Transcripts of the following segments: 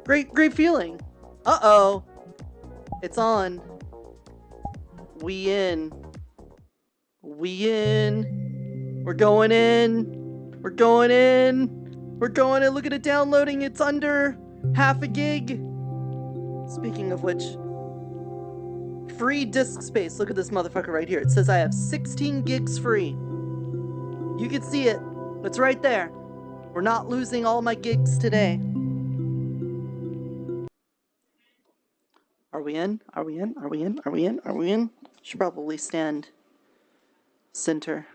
Great feeling. Uh-oh. It's on. We in. We in. We're going in. We're going in. We're going in. Look at it downloading. It's under half a gig. Speaking of which, free disk space. Look at this motherfucker right here. It says I have 16 gigs free. You can see it. It's right there. We're not losing all my gigs today. Are we in? Are we in? Are we in? Are we in? Are we in? Should probably stand center.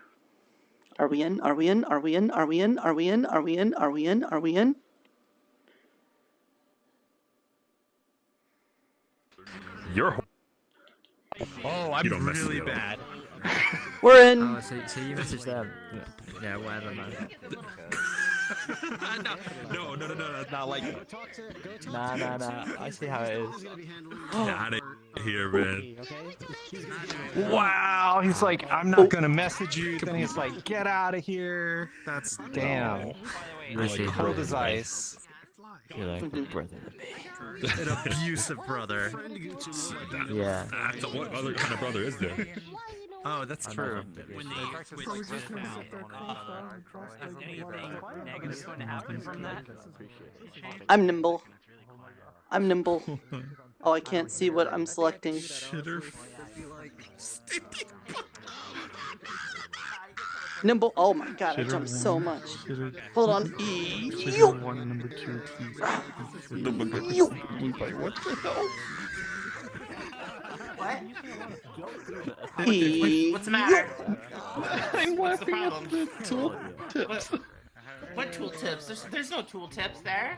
Are we in? Are we in? Are we in? Are we in? Are we in? Are we in? Are we in? Are we in? You're. Oh, I'm really bad. We're in. Oh, so you messaged them. Yeah, whatever, man. No, that's not like. Nah. I see how it is. Get out of here, man. Wow, he's like, I'm not gonna message you. Then he's like, get out of here. That's damn. Like, cold as ice. You're like a brother to me. An abusive brother. Yeah. What other kind of brother is there? Oh, that's true. I'm nimble. I'm nimble. Oh, I can't see what I'm selecting. Nimble. Oh my god, I jumped so much. Hold on. What the hell? What's the matter? I'm laughing at the tool tips. What tool tips? There's no tool tips there.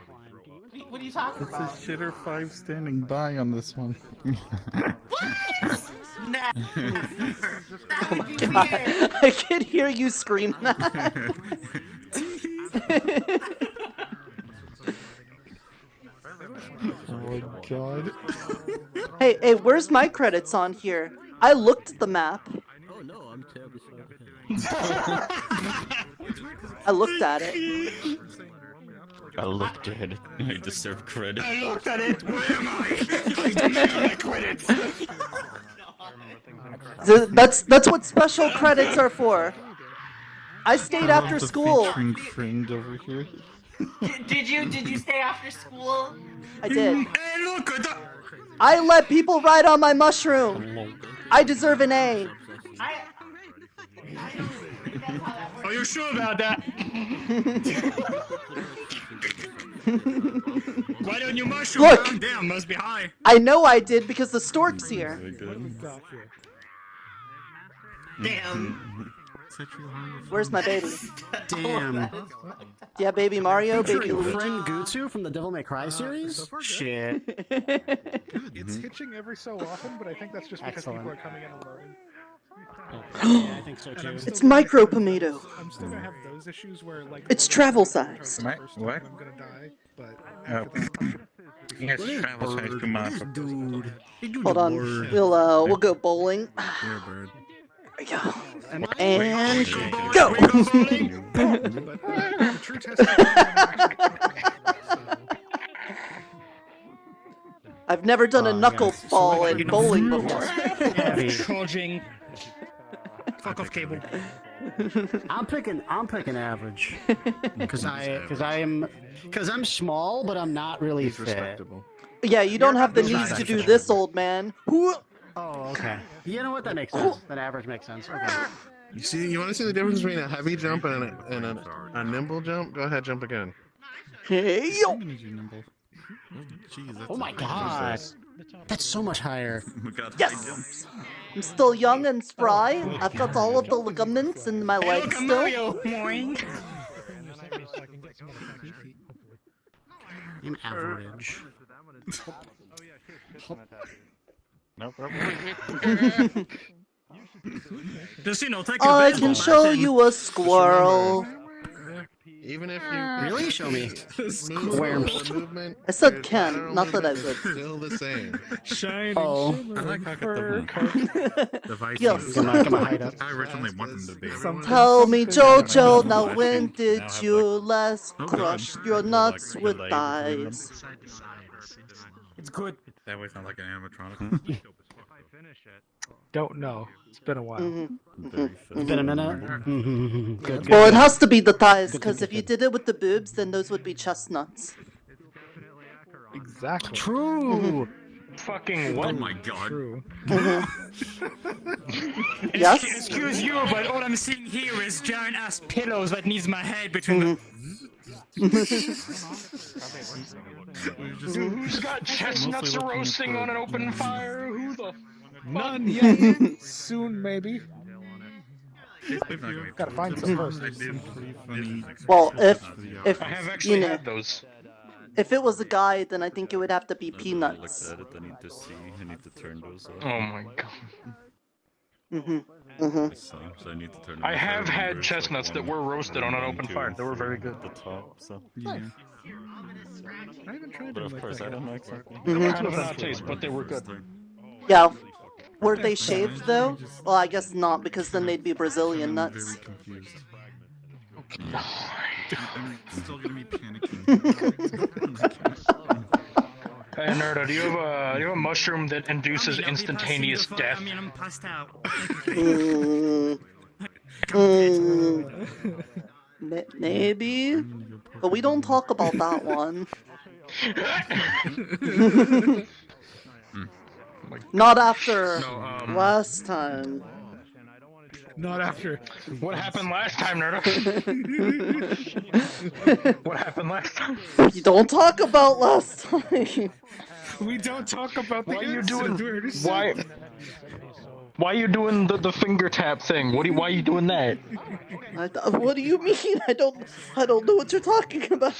What are you talking It about? says shitter 5 standing by on this one. Nah. Oh my god. I can hear you scream that. Oh my god. Hey, where's my credits on here? I looked at the map. Oh no, I'm terribly sorry. I looked at it. I looked at it. I deserve credit. I looked at it. Where am I? I deserve my credits. That's what special credits are for. I stayed after school. Featuring friend over here. Did you stay after school? I did. Hey, look at that. I let people ride on my mushroom. I deserve an A. Are you sure about that? Why don't you mushroom? Look! Damn, must be high. I know I did because the stork's here. Damn. Where's my baby? Damn. Yeah, baby Mario, baby Luigi. Friend Gutsu from the Devil May Cry series? Shit. It's hitching every so often, but I think that's just because people are coming in and loading. Yeah, I think so too. It's micro pomato. I'm still gonna have those issues where like It's travel size. What? I'm gonna die, but Oh. Yes, travel size tomato. Dude. Hold on. We'll go bowling. You're a bird. There we go. And go. the true test is I've never done a knuckleball in bowling before. Charging. Fuck off cable. I'm picking average. Cause I'm small, but I'm not really fit. Yeah, you don't have the knees to do this, old man. Oh, okay. You know what? That makes sense. That average makes sense. Okay. You want to see the difference between a heavy jump and a nimble jump? Go ahead, jump again. Hey yo! Oh my god. That's so much higher. Yes! I'm still young and spry. I've got all of the ligaments in my legs still. I'm average. Just take I can show you a squirrel. Even if you Really? Show me. move Where? the movement, I said it's- can, lateral not that I movement is would. Still the same. Shining, Oh. I like how I got the device. Yes. Come on, hide up. I originally wanted them to be. Tell me, Jojo, now Watching, when now did have, you like- last Oh, God. crush your Like, nuts the with leg thighs? It's good. That way sound like an animatronic. Don't know. It's been a while. It's been a minute. Good, Well, it good. has to be the thighs, Good, because good, if you good. did it with the boobs, then those would be chestnuts. Exactly. True. Fucking Oh what? my god. True. Yes? Excuse you, but all I'm seeing here is giant ass pillows that needs my head between Who's got chestnuts roasting on an open fire? Who the? None yet. Soon, maybe. They've not gonna be Gotta find some first. I did funny. Well, if I have actually you know, had those. if it was a guy, then I think it would have to be Looked peanuts. at it, I need to see. I need to turn those off. Oh my god. So I need to turn them I off. have remember had it's like chestnuts that one, were roasted on an one, open two, fire. They were very good. at the top, so. I haven't tried But them of like course, that I yet. don't know exactly. Kind of an odd taste, but they were good. Yeah. Were they shaved though? Well, I guess not, because then they'd be Brazilian nuts. Very confused. I'm still gonna be panicking. Hey Nerda, do you have a mushroom that induces instantaneous death? I mean, I'm passed out. Mm, maybe, but we don't talk about that one. Not after No, last time. Not after. What happened last time, Nerda? What happened last time? You don't talk about last time. We don't talk about the Why you incident. doing? Why you doing the finger tap thing? Why you doing that? What do you mean? I don't know what you're talking about.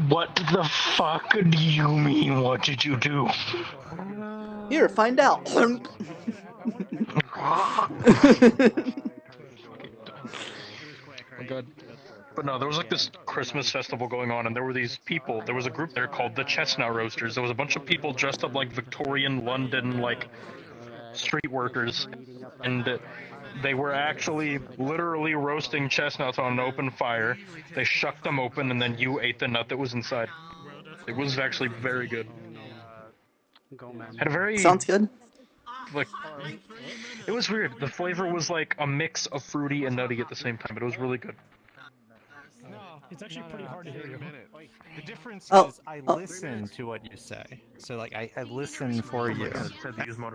What the fuck do you mean? What did you do? Here, find out. Oh my god. But no, there was like this Christmas festival going on, and there were these people. There was a group there called the Chestnut Roasters. There was a bunch of people dressed up like Victorian London, like street workers, and they were actually literally roasting chestnuts on an open fire. They shucked them open, and then you ate the nut that was inside. It was actually very good. Had a very Sounds good. like. It was weird. The flavor was like a mix of fruity and nutty at the same time, but it was really good. It's actually pretty hard to hear you. The difference Oh. is I listen to what you say. So like I listen for you.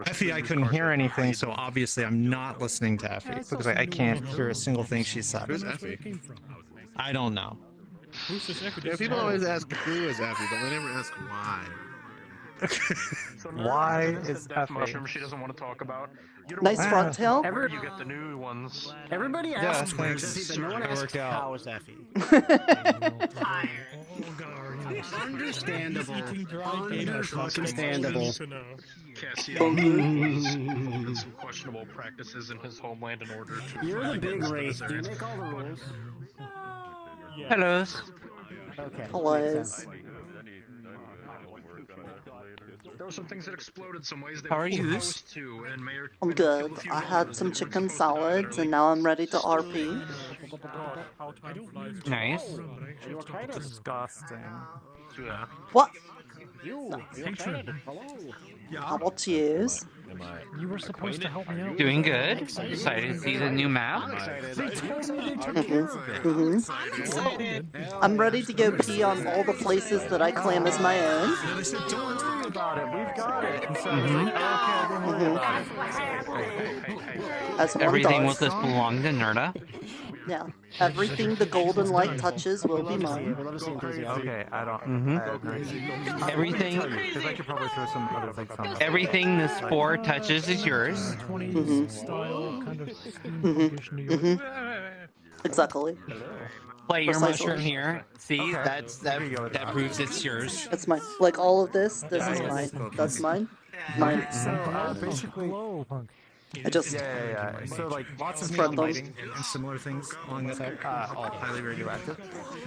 Effie, I couldn't hear anything, so obviously I'm not listening to Effie because I can't hear a single thing she said. Who's Effie? I don't know. Yeah, people always ask who is Effie, but they never ask why. So Why Nerda is the death Effie? mushroom she doesn't want to talk about? You don't Nice want front tail. you get the new ones. Everybody Yeah, asks thanks. Effie, but no one That asks worked out. how is Effie. Understandable. Understandable. Cassian had some questionable practices in his homeland in order to. You're the big race. Do you make all the rules? Hello. Okay. Hellos. There were some things that exploded some ways that How are we you? supposed to, and Mayor. I'm good. I had some chicken salads, and now I'm ready to RP. Nice. You're kind of Disgusting. Yeah. What? you. You're kind of hello. How about yous? You were supposed to help me out. Doing good. Excited to see the new map. I'm ready to go pee on all the places that I claim as my own. They said don't worry about it. We've got it. And so I was like, okay, don't worry about it. As one Everything does. with us belonged to Nerda. Yeah. Everything the golden light touches will be mine. Okay, I don't. Mhm. I agree. Everything, Because I could probably throw some other things on that. everything the spore touches is yours. 20s style kind of steampunkish New York. Exactly. Play your Precisely. mushroom here. See, Okay. that proves it's yours. It's mine. Like all of this is mine. That's mine. Mine. So basically, I just Yeah. So like lots of Spread neon them. lighting and similar things along this area, all highly radioactive.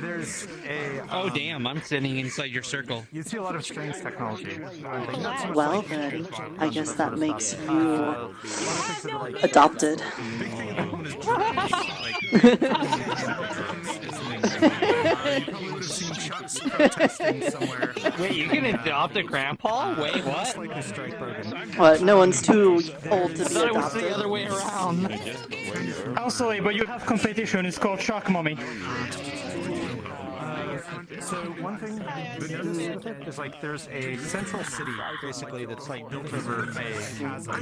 There's a Oh damn! I'm sitting inside your circle. you see a lot of strange technology. well then, I guess that makes you adopted. Wait, you can adopt a grandpa? Wait, what? What? No one's too old to I be thought it was the adopted. other way around. I'm sorry, but you have competition. It's called Shark Mommy. So one thing is like there's a central city basically that's like built over a chasm.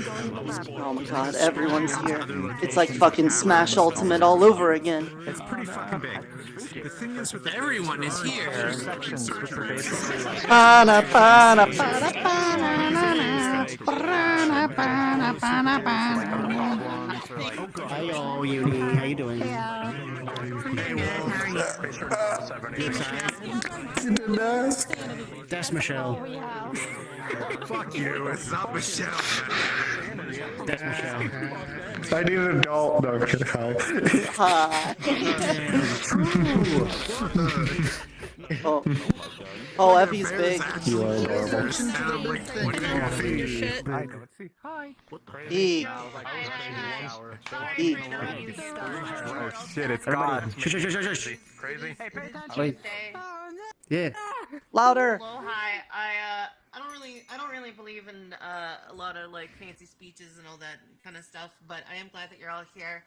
Oh my god, everyone's here. It's like fucking Smash Ultimate all over again. It's pretty fucking big. The thing is with Everyone is here. sections which are basically like Pana, pana, pana, pana, pana, pana, pana, pana. Hi, Uni. How you doing? That's Michelle. Fuck you, it's not Michelle. That's Michelle. I need an adult. No, I'm kidding. Hi. Oh. Oh, Effie's big. You are adorable. Eek. Eek. Oh shit, it's God. Shush. Wait. Yeah. Louder. Hello, hi. I don't really believe in a lot of like fancy speeches and all that kind of stuff, but I am glad that you're all here.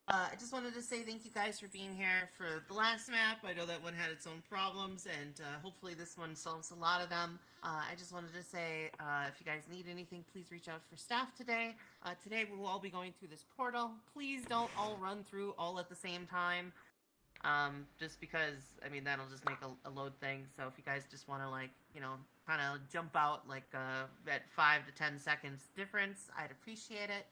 I just wanted to say thank you guys for being here for the last map. I know that one had its own problems, and hopefully this one solves a lot of them. I just wanted to say, if you guys need anything, please reach out for staff today. Today we will all be going through this portal. Please don't all run through all at the same time. Just because, I mean, that'll just make a load thing. So if you guys just want to, like, you know, kind of jump out, like, at 5 to 10 seconds difference, I'd appreciate it.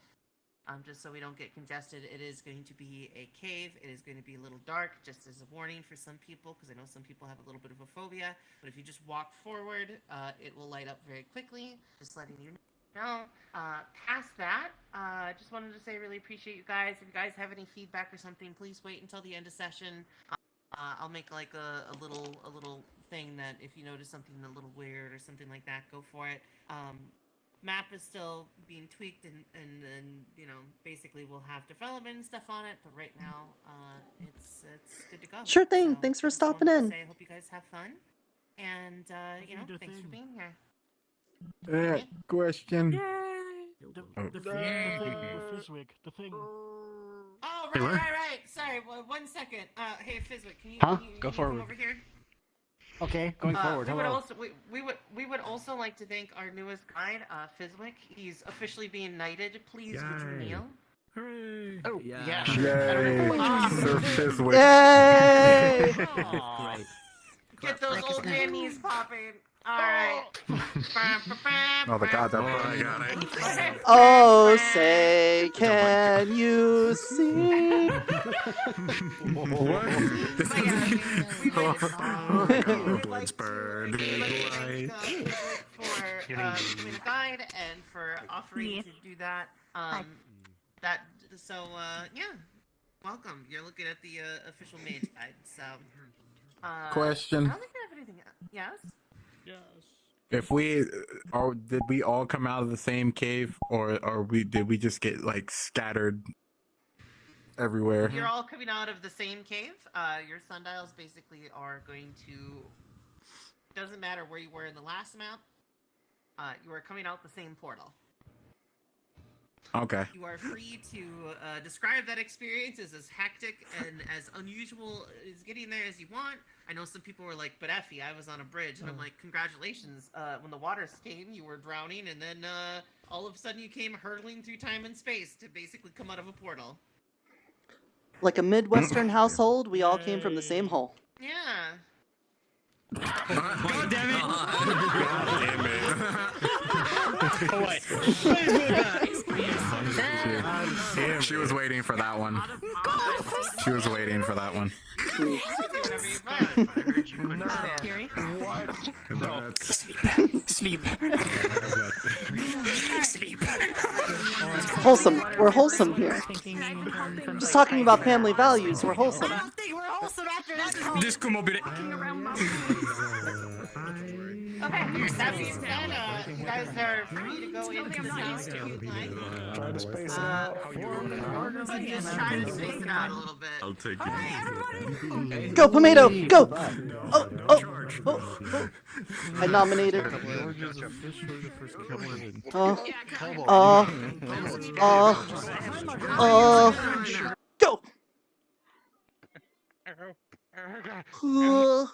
Just so we don't get congested. It is going to be a cave. It is going to be a little dark, just as a warning for some people, because I know some people have a little bit of a phobia. But if you just walk forward, it will light up very quickly. Just letting you know. Past that, I just wanted to say I really appreciate you guys. If you guys have any feedback or something, please wait until the end of session. I'll make like a little thing that if you notice something a little weird or something like that, go for it. Map is still being tweaked and you know, basically we'll have development and stuff on it, but right now it's good to go. Sure thing. So, Thanks for just wanted stopping to in. say I hope you guys have fun, and you know, thanks for being here. Question. The thing. Oh, right. Sorry, 1 second. Hey, Fizwick, can you, Huh? Go forward. Come over here? Okay, going forward. Hello. We would also like to thank our newest guide, Fizwick. He's officially being knighted. Please, would you kneel? Hooray! Oh, yeah. Yay! Sir Fizwick. Yay! Great. Get those old man knees popping. Alright. Oh, the God, that I got it. Oh, say, can you see? Goblins burning light. For being a guide and for offering to do that. Yeah. Welcome. You're looking at the official mage guide. So. Question. I don't think I have anything else. Yes. If did we all come out of the same cave, or did we just get like scattered everywhere? You're all coming out of the same cave. Your sundials basically are going to. Doesn't matter where you were in the last map. You are coming out the same portal. Okay. You are free to describe that experience as hectic and as unusual as getting there as you want. I know some people were like, but Effie, I was on a bridge. And I'm like, congratulations. When the waters came, you were drowning. And then all of a sudden you came hurtling through time and space to basically come out of a portal. Like a Midwestern household, we all came from the same hole. Yeah. God damn it! God damn it. Oh, wait. She was waiting for that one. She was waiting for that one. Sleep. Sleep. Wholesome. We're wholesome here. Just talking about family values. We're wholesome. This come up with it. Okay, that being said, you guys are free to go into the house if you'd like. Try to space it out. Just try to space it out a little bit. I'll take it. Go, Pomato! Go! Oh, oh, oh, oh. I nominated. Go! Oh,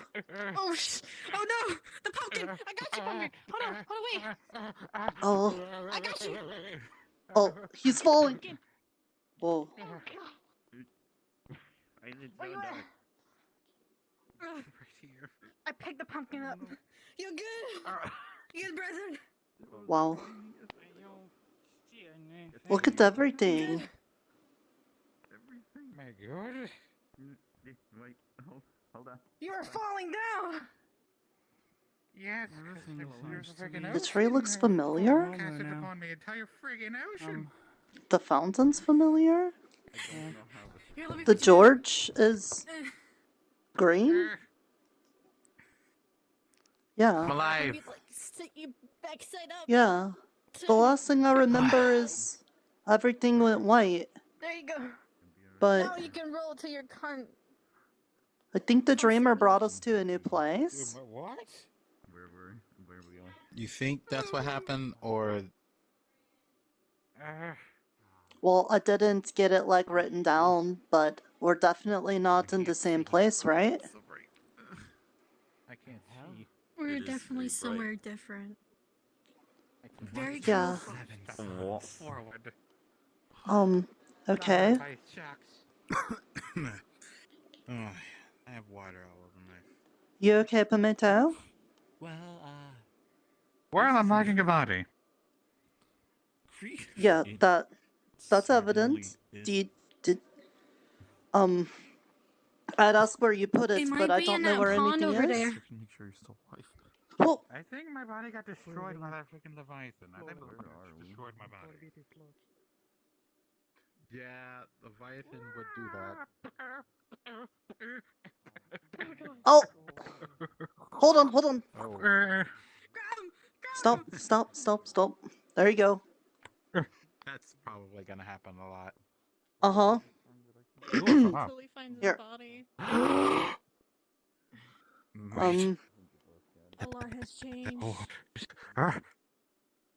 oh no! The pumpkin! I got you, pumpkin! Hold on, wait! Oh, I got you! oh, he's falling. Whoa. Where you at? I picked the pumpkin up. You good? You good, brethren? Wow. Look at everything. My God. Wait, hold on. You are falling down! Yes, The tree looks familiar. casted upon the entire friggin' ocean. The fountain's familiar. The George is green. Yeah. alive. Sit you backside up. Yeah. The last thing I remember is everything went white. There you go. But Now you can roll to your cunt. I think the dreamer brought us to a new place. What? Where are we going? You think that's what happened, or Well, I didn't get it like written down, but we're definitely not in the same place, right? I can't see. We're definitely somewhere different. Very Yeah. Forward. Okay. By shucks. oh, I have water all over my. You okay, Pimento? Well, Well, I'm lagging a body. Yeah, that's evident. I'd ask where you put it, but I don't know where anything is. make sure you're still alive. Well, I think my body got destroyed by that freaking Leviathan. I think it destroyed my body. Yeah, Leviathan would do that. oh, hold on. Oh. Stop. There you go. That's probably gonna happen a lot. Uh-huh. Until he finds his Here. body. Right. A lot has changed.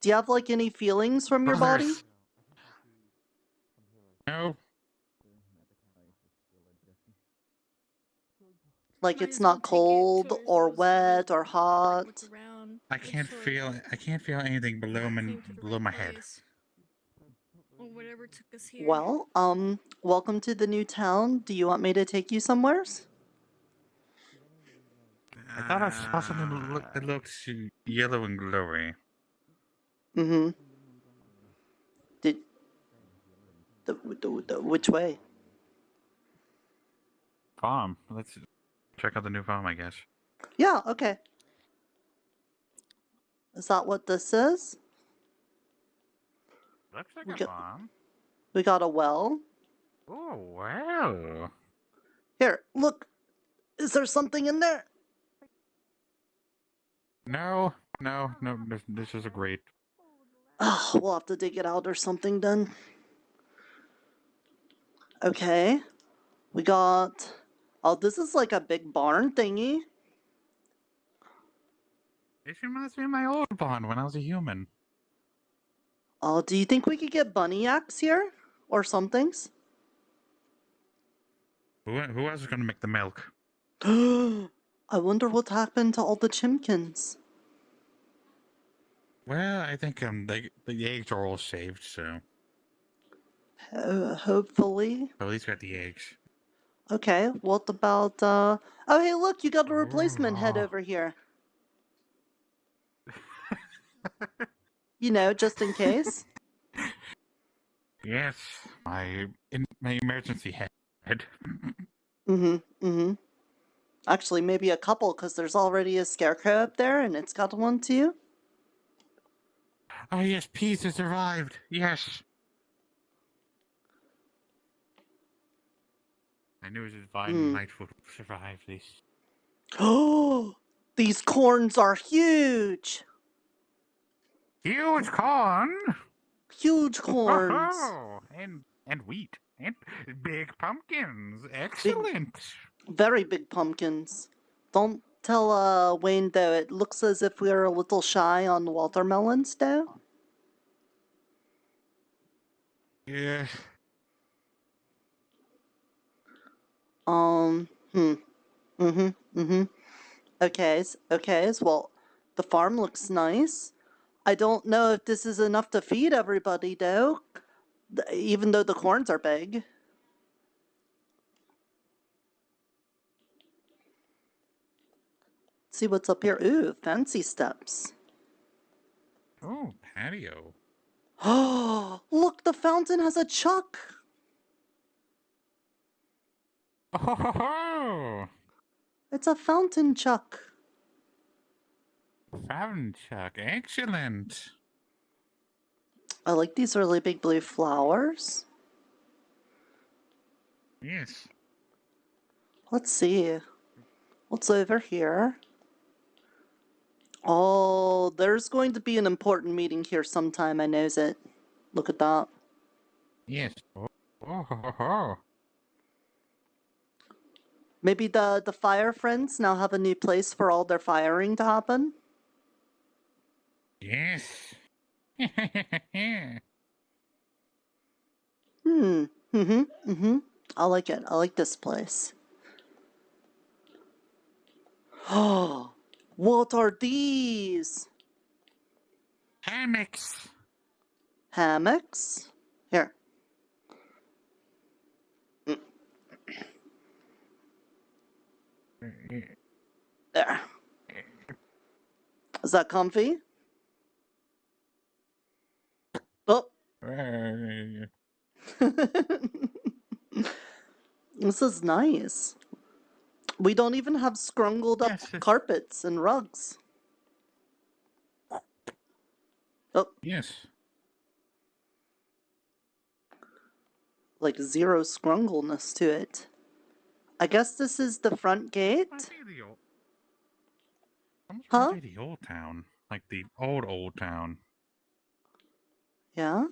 Do you have like any feelings from your body? No. Like Might it's as well not take it cold towards or those wet or look hot. around. I Look can't towards feel. I can't feel anything below my came to the below right my head. place. Or whatever took us here. Well, welcome to the new town. Do you want me to take you somewheres? I thought I saw something that looked yellow and glowy. Mm-hmm. Which way? Farm. Let's check out the new farm, I guess. Yeah, okay. Is that what this is? Looks like We a got- farm. We got a well. Oh wow. Here, look. Is there something in there? No. This is a grate. Oh, we'll have to dig it out or something then. Okay. We got... Oh, this is like a big barn thingy. This reminds me of my old barn when I was a human. Oh, do you think we could get bunny yaks here? Or somethings? Who else is gonna make the milk? I wonder what happened to all the chimkins. Well, I think the eggs are all saved, so Hopefully. at least got the eggs. Okay, what about, Oh, hey, look, you got a replacement head over here. You know, just in case. Yes, my emergency head. Mm-hmm. Actually, maybe a couple, because there's already a scarecrow up there, and it's got one too. Oh yes, peace has survived. Yes. I knew his divine might would survive this. Oh, these corns are huge! Huge corn. Huge corns. Oh, and wheat and big pumpkins. Excellent. Very big pumpkins. Don't tell Wayne though, it looks as if we're a little shy on watermelons though. Yeah. Okay, well, the farm looks nice. I don't know if this is enough to feed everybody though, even though the corns are big. See what's up here. Ooh, fancy steps. Oh, patio. Oh, look, the fountain has a chuck. Oh, It's a fountain chuck. fountain chuck. Excellent. I like these really big blue flowers. Yes. Let's see. What's over here? Oh, there's going to be an important meeting here sometime. I knows it. Look at that. Yes. Oh. Maybe the fire friends now have a new place for all their firing to happen? Yes. I like it. I like this place. Oh, what are these? Hammocks. Hammocks? Here. There. Is that comfy? Oh. This is nice. We don't even have scrungled up carpets and rugs. Oh. Yes. Like zero scrungleness to it. I guess this is the front gate? Huh? The old town. Like the old town. Yeah?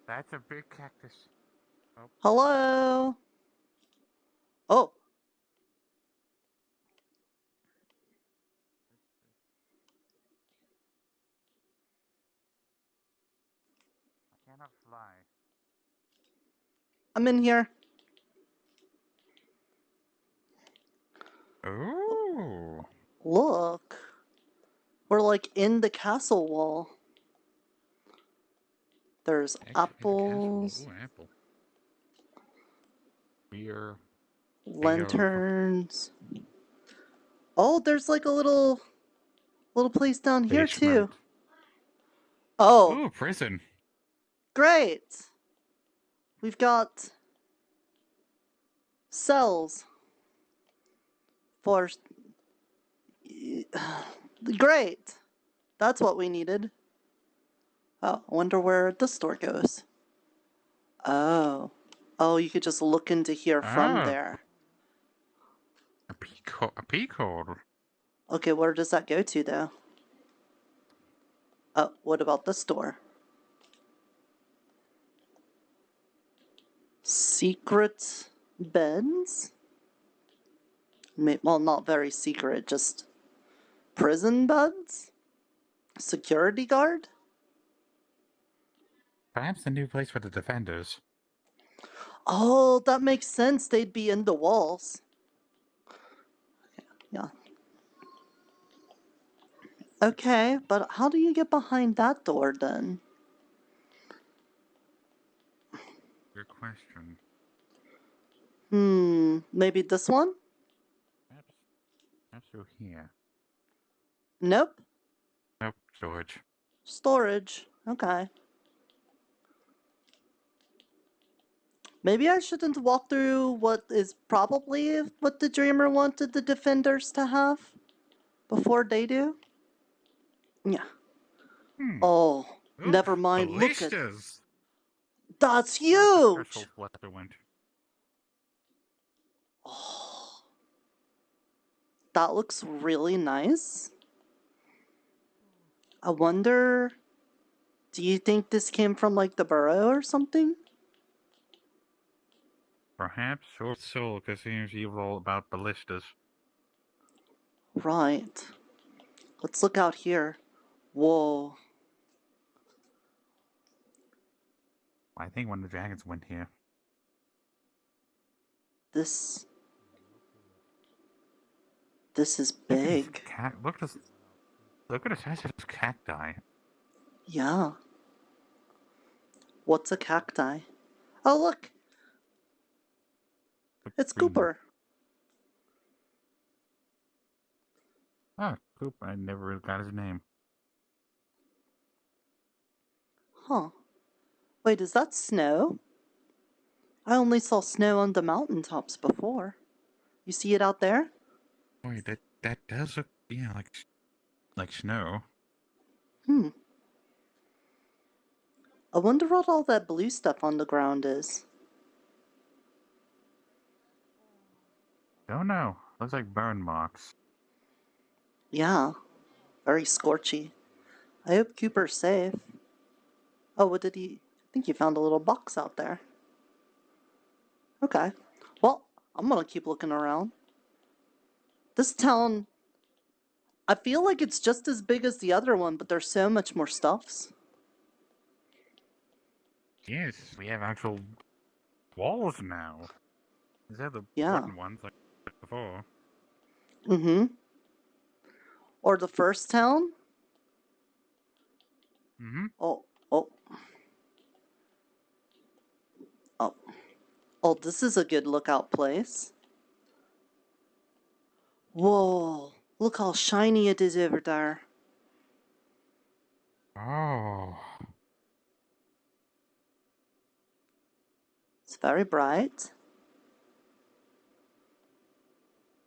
That's a big cactus. Oh. Hello? Oh. I cannot fly. I'm in here. Oh. Look. We're like in the castle wall. There's apples. Ooh, apple. Beer. Lanterns. Oh, there's like a little place down here too. Oh. Ooh, prison. Great. We've got cells for great. That's what we needed. Oh, I wonder where this door goes. Oh. Oh, you could just look into here from there. A peak hole. Okay, where does that go to though? Oh, what about this door? Secret beds? Well, not very secret, just prison beds? Security guard? Perhaps a new place for the defenders. Oh, that makes sense. They'd be in the walls. Yeah. Okay, but how do you get behind that door then? Good question. Maybe this one? Perhaps through here. Nope. Nope, storage. Storage. Okay. Maybe I shouldn't walk through what is probably what the dreamer wanted the defenders to have before they do. Yeah. Oh, never mind. Look at Ballistas! that's huge. Threshold letter went. Oh, that looks really nice. I wonder. Do you think this came from like the burrow or something? Perhaps, or Soul, because seems evil about ballistas. Right. Let's look out here. Whoa. I think one of the dragons went here. This is big. Look at the size of this cacti. Yeah. What's a cacti? Oh, look! It's Cooper. Ah, Cooper. I never really got his name. Huh. Wait, is that snow? I only saw snow on the mountaintops before. You see it out there? Wait, that does look, yeah, like snow. Hmm. I wonder what all that blue stuff on the ground is. Don't know. Looks like burn marks. Yeah. Very scorchy. I hope Cooper's safe. Oh, what did he... I think he found a little box out there. Okay. Well, I'm gonna keep looking around. This town... I feel like it's just as big as the other one, but there's so much more stuffs. Yes, we have actual walls now. Instead of the Yeah. wooden ones like before. Mm-hmm. Or the first town? Mm-hmm. Oh. Oh, this is a good lookout place. Whoa, look how shiny it is over there. Oh. It's very bright.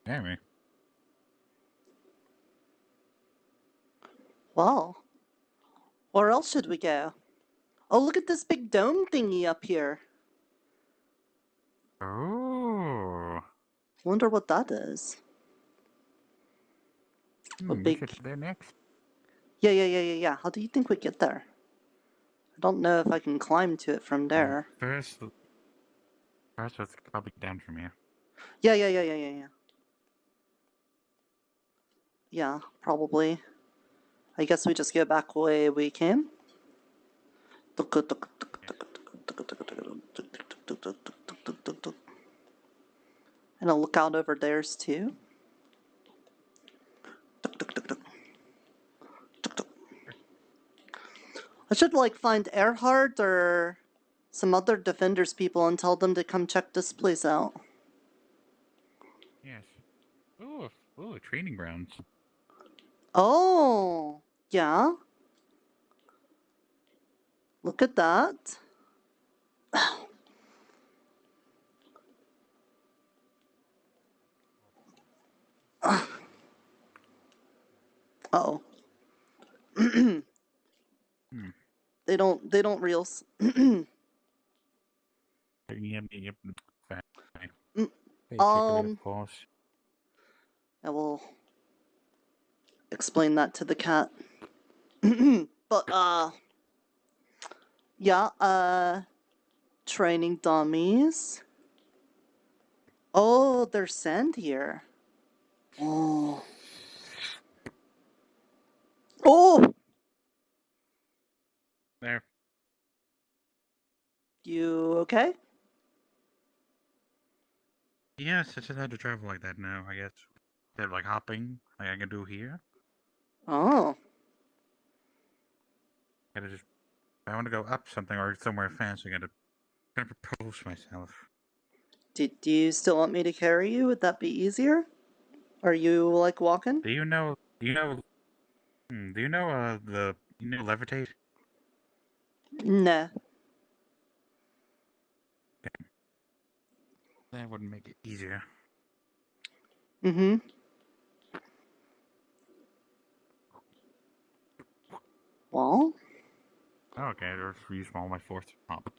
Damn. Well, where else should we go? Oh, look at this big dome thingy up here. Oh. Wonder what that is. A We big... should go there next. Yeah. How do you think we get there? I don't know if I can climb to it from there. First, let's probably get down from here. Yeah. Yeah, probably. I guess we just go back way we came. And I'll look out over theirs too. I should like find Earhart or some other Defenders people and tell them to come check this place out. Yes. Ooh, training grounds. Oh, yeah. Look at that. Uh-oh. They don't reels. Yep. Of course. I will explain that to the cat. But, yeah, training dummies. Oh, there's sand here. Oh. Oh! There. You okay? Yes, I just had to travel like that now, I guess. Instead of like hopping, like I can do here. Oh. I gotta just, if I want to go up something or somewhere fast, I gotta propose myself. Do you still want me to carry you? Would that be easier? Are you like walking? Do you know levitate? Nah. That wouldn't make it easier. Mm-hmm. Well? Okay, there's respawn my fourth pop.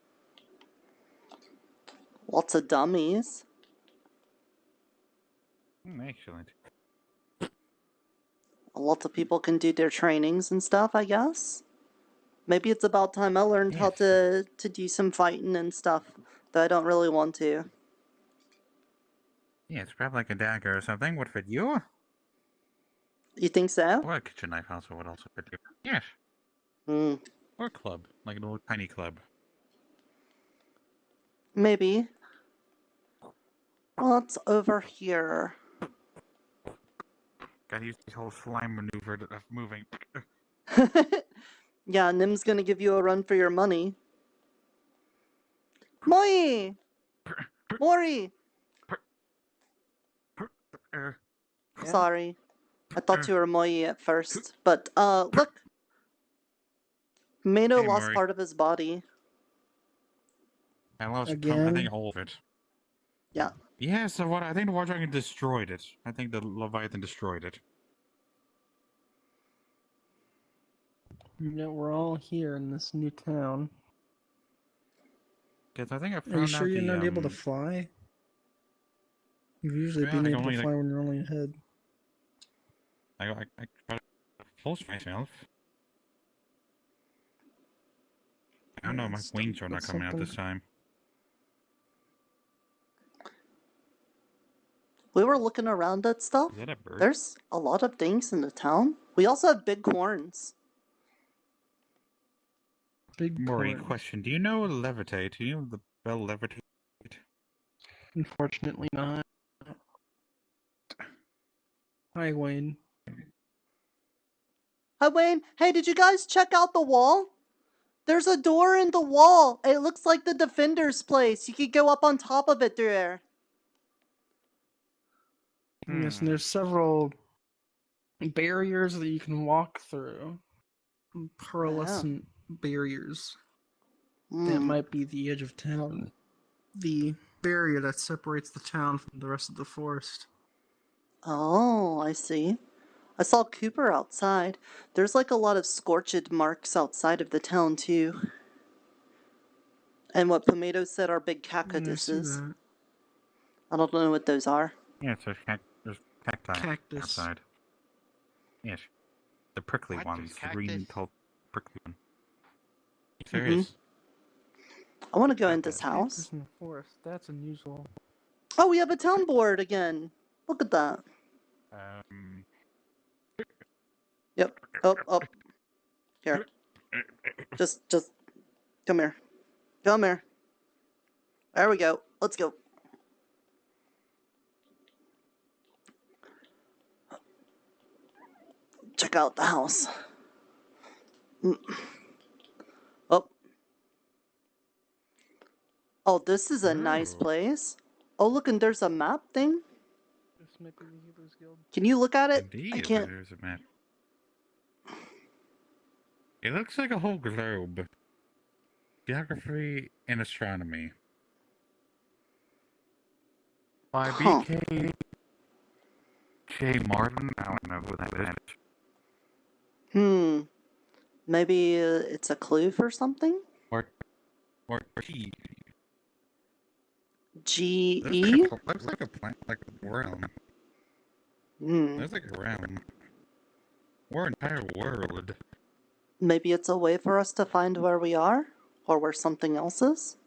Lots of dummies. Excellent. Lots of people can do their trainings and stuff, I guess. Maybe it's about time I learned how to do some fighting and stuff, though I don't really want to. Yeah, it's probably like a dagger or something would fit you. You think so? Or a kitchen knife also would also fit you. Yes. Hmm. Or a club, like a little tiny club. Maybe. What's over here? Gotta use the whole slime maneuver of moving. Yeah, Nim's gonna give you a run for your money. Moi! Mori! Sorry. I thought you were Moi at first. But, look! Mano Hey, lost Mori. part of his body. I lost I Again? think all of it. Yeah. Yeah, so what? I think the Water Dragon destroyed it. I think the Leviathan destroyed it. You know, we're all here in this new town. Because I think I found Are you sure out you're the, not able to fly? You've usually Yeah, been I able to only, fly like- when you're only ahead. I try to force myself. I don't know, my That's wings are not coming out this something. time. We were looking around at stuff. Is that a bird? There's a lot of things in the town. We also have big horns. Big Maury, corn. question. Do you know levitate? Do you know the bell levitate? Unfortunately not. Hi, Wayne. Hi, Wayne. Hey, did you guys check out the wall? There's a door in the wall. It looks like the defender's place. You could go up on top of it through there. Yes, and there's several barriers that you can walk through. Pearlescent barriers. That might be the edge of town. The barrier that separates the town from the rest of the forest. Oh, I see. I saw Cooper outside. There's like a lot of scorched marks outside of the town, too. And what Pomato said are big cactuses. I don't know what those are. Yeah, there's cacti outside. Yes. The prickly ones. The green tall prickly one. Yes, there is. I want to go in this house. Cactus in the forest. That's unusual. Oh, we have a town board again. Look at that. Yep. Up. Here. Just come here. Come here. There we go. Let's go. Check out the house. Oh, this is a nice place. Oh, look, and there's a map thing. This might be the Healers Guild. Can you look at it? Indeed, I can't. there's a map. It looks like a whole globe. Geography and astronomy. By BK J. Martin. I don't know who that is. Maybe it's a clue for something? Or T. G-E? Looks like a plant, like a realm. Looks like a realm. Or entire world. Maybe it's a way for us to find where we are? Or where something else is?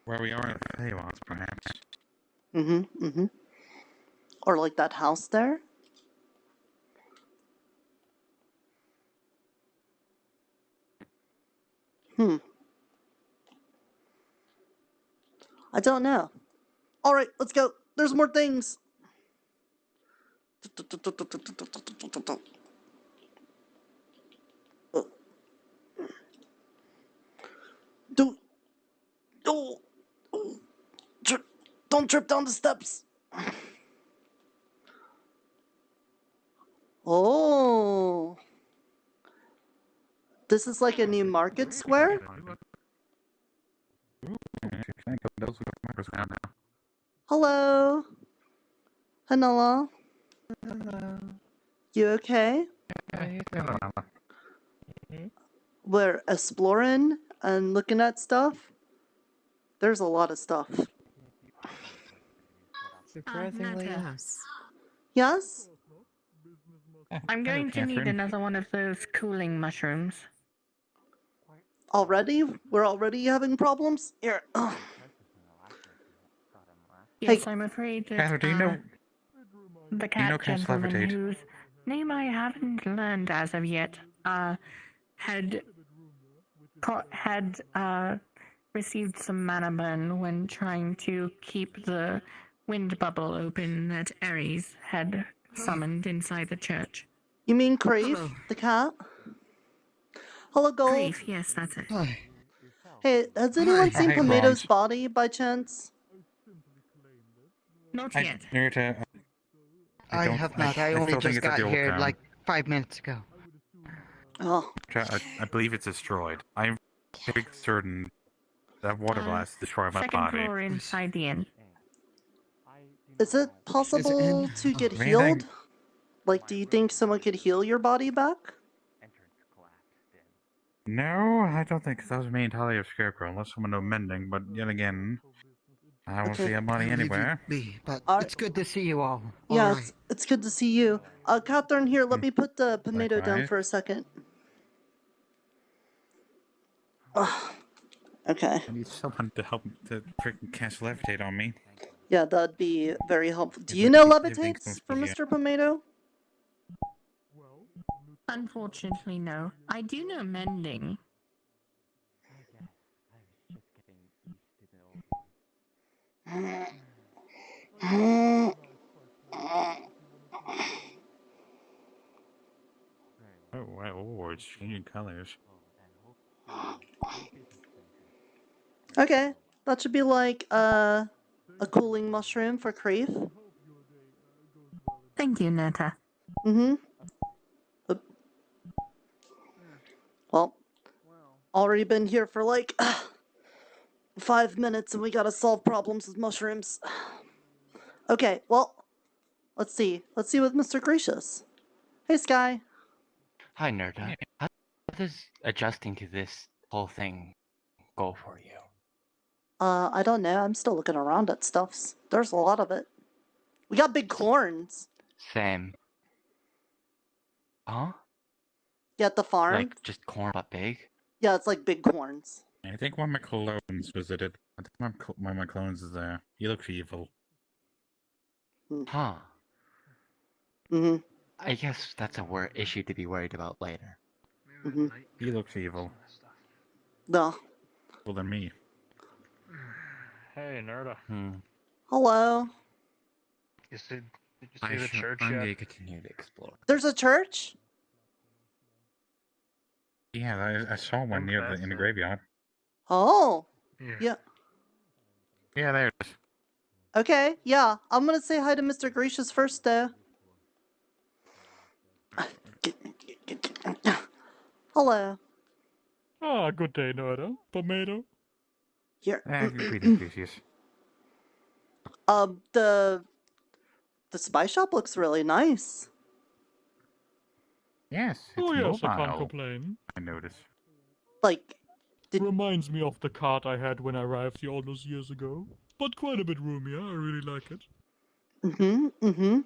Where we are in the Feywild, perhaps. Or like that house there? I don't know. Alright, let's go. There's more things. Don't trip down the steps. Oh. This is like a new market square? Those are the markers now. Hello? Hanala? You okay? We're exploring and looking at stuff. There's a lot of stuff. Surprisingly. Yes? I'm going to need another one of those cooling mushrooms. Already? We're already having problems? Here. Yes, Hey. I'm afraid that Catherine, do you know? the you know cat cats gentleman levitate? whose name I haven't learned as of yet, had received some mana burn when trying to keep the wind bubble open that Ares had summoned inside the church. You mean Crave, the cat? Hello, Gold. Crave, yes, that's it. Hey, has anyone seen Hi, Pomato's Bronze. body by chance? Not I, yet. Nerita, I have not. I only still think just it's at got the old here town. like 5 minutes ago. Oh. I believe it's destroyed. I'm very certain that water blast destroyed my Second body. floor inside the inn. Is it possible to get healed? Like, do you think someone could heal your body back? No, I don't think, because that was me entirely a scarecrow, unless someone knows mending, but yet again, I won't see a body I'll leave you anywhere. be, but it's good to see you all. Yeah, Alright. it's good to see you. Catherine, here, let me put the pomato down Likewise. for a second. Ugh. Okay. I need someone to help to freaking cast levitate on me. Yeah, that'd be very helpful. Do If you know everything's levitates supposed for to be here. Mr. Pomato? Unfortunately, no. I do know mending. Oh, wow, oh, it's changing colors. Okay, that should be like a cooling mushroom for Crave. Thank you, Netta. Mm-hmm. Well, already been here for like 5 minutes and we gotta solve problems with mushrooms. Okay, well, let's see. Let's see with Mr. Gracious. Hey, Sky. Hi, Nerda. How does adjusting to this whole thing go for you? I don't know. I'm still looking around at stuffs. There's a lot of it. We got big corns. Same. Huh? Yeah, at the farm. Like just corn but big? Yeah, it's like big corns. I think one of my clones visited. I think one of my clones is there. He looks evil. Huh. Mm-hmm. I guess that's a issue to be worried about later. Mm-hmm. He looks evil. No. Well, than me. Hey, Nerda. Hello. Did you see the church I'm yet? going to continue to explore. There's a church? Yeah, I saw one near in the graveyard. Oh. Yeah. Yeah, there it is. Okay, yeah. I'm gonna say hi to Mr. Gracious first, though. Hello. Ah, good day, Nerda. Tomato. Here. Greetings, Gracious. The spy shop looks really nice. Yes, it's Oh yes, I can't mobile, complain. I noticed. Like, reminds me of the cart I had when I arrived here all those years ago. But quite a bit roomier, I really like it. Mm-hmm.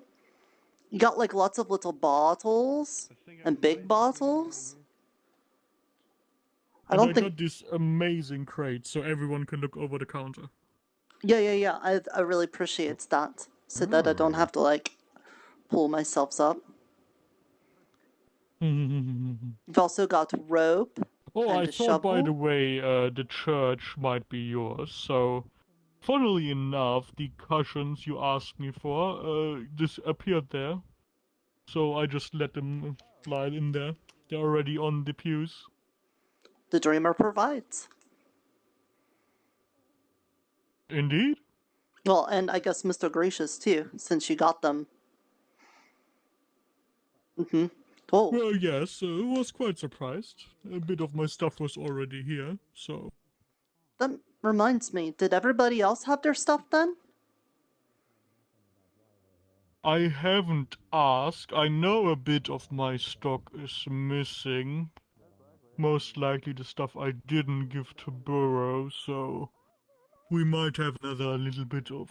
You got like lots of little bottles and big bottles. I got this amazing crate so everyone can look over the counter. Yeah. I really appreciate that. So that I don't have to like pull myself up. You've also got rope. Oh, and I a thought, shovel. by the way, the church might be yours, so... Funnily enough, the cushions you asked me for, disappeared there. So I just let them slide in there. They're already on the pews. The dreamer provides. Indeed. Well, and I guess Mr. Gracious too, since you got them. Mm-hmm. Oh. Well, yes, I was quite surprised. A bit of my stuff was already here, so... That reminds me, did everybody else have their stuff then? I haven't asked. I know a bit of my stock is missing. Most likely the stuff I didn't give to Burrow, so we might have another little bit of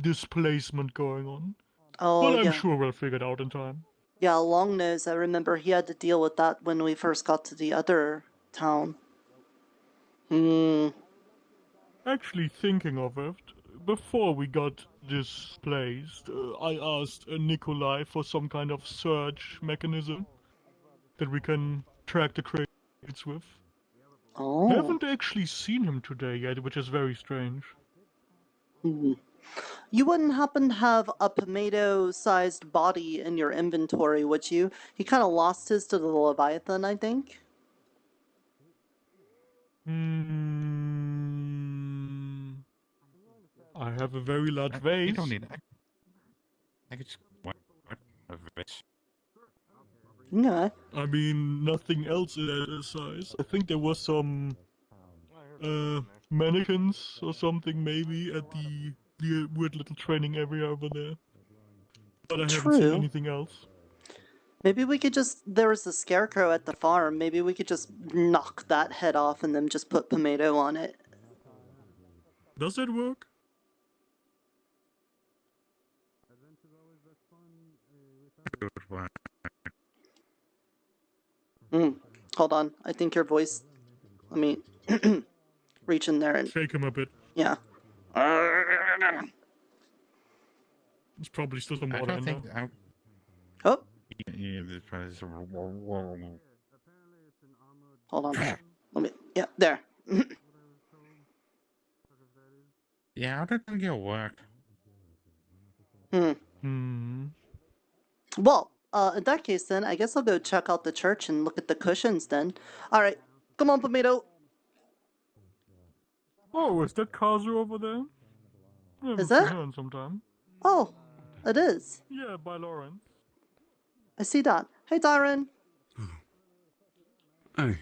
displacement going on. Oh, but I'm yeah. sure we'll figure it out in time. Yeah, Longnose, I remember he had to deal with that when we first got to the other town. Actually, thinking of it, before we got displaced, I asked Nikolai for some kind of search mechanism that we can track the crates with. Oh. Haven't actually seen him today yet, which is very strange. You wouldn't happen to have a tomato-sized body in your inventory, would you? He kind of lost his to the Leviathan, I think. I have a very large vase. You don't need that. I could just what a vase. Yeah. I mean, nothing else in that size. I think there was some mannequins or something maybe at the weird little training area over there. But I haven't seen anything else. Maybe we could just... There was a scarecrow at the farm. Maybe we could just knock that head off and then just put tomato on it. Does that work? Hold on. I think your voice... Let me reach in there and... Shake him a bit. Yeah. There's probably still some water in there. Oh! Yeah, there's probably some... Hold on. Let me... Yeah, there. Yeah, I don't think it'll work. Well, in that case then, I guess I'll go check out the church and look at the cushions then. Alright, come on, Tomato. Oh, is that Kazu over there? Is that? Seen her in some time. Oh, it is. Yeah, by Lauren. I see that. Hey, Darren. Hey.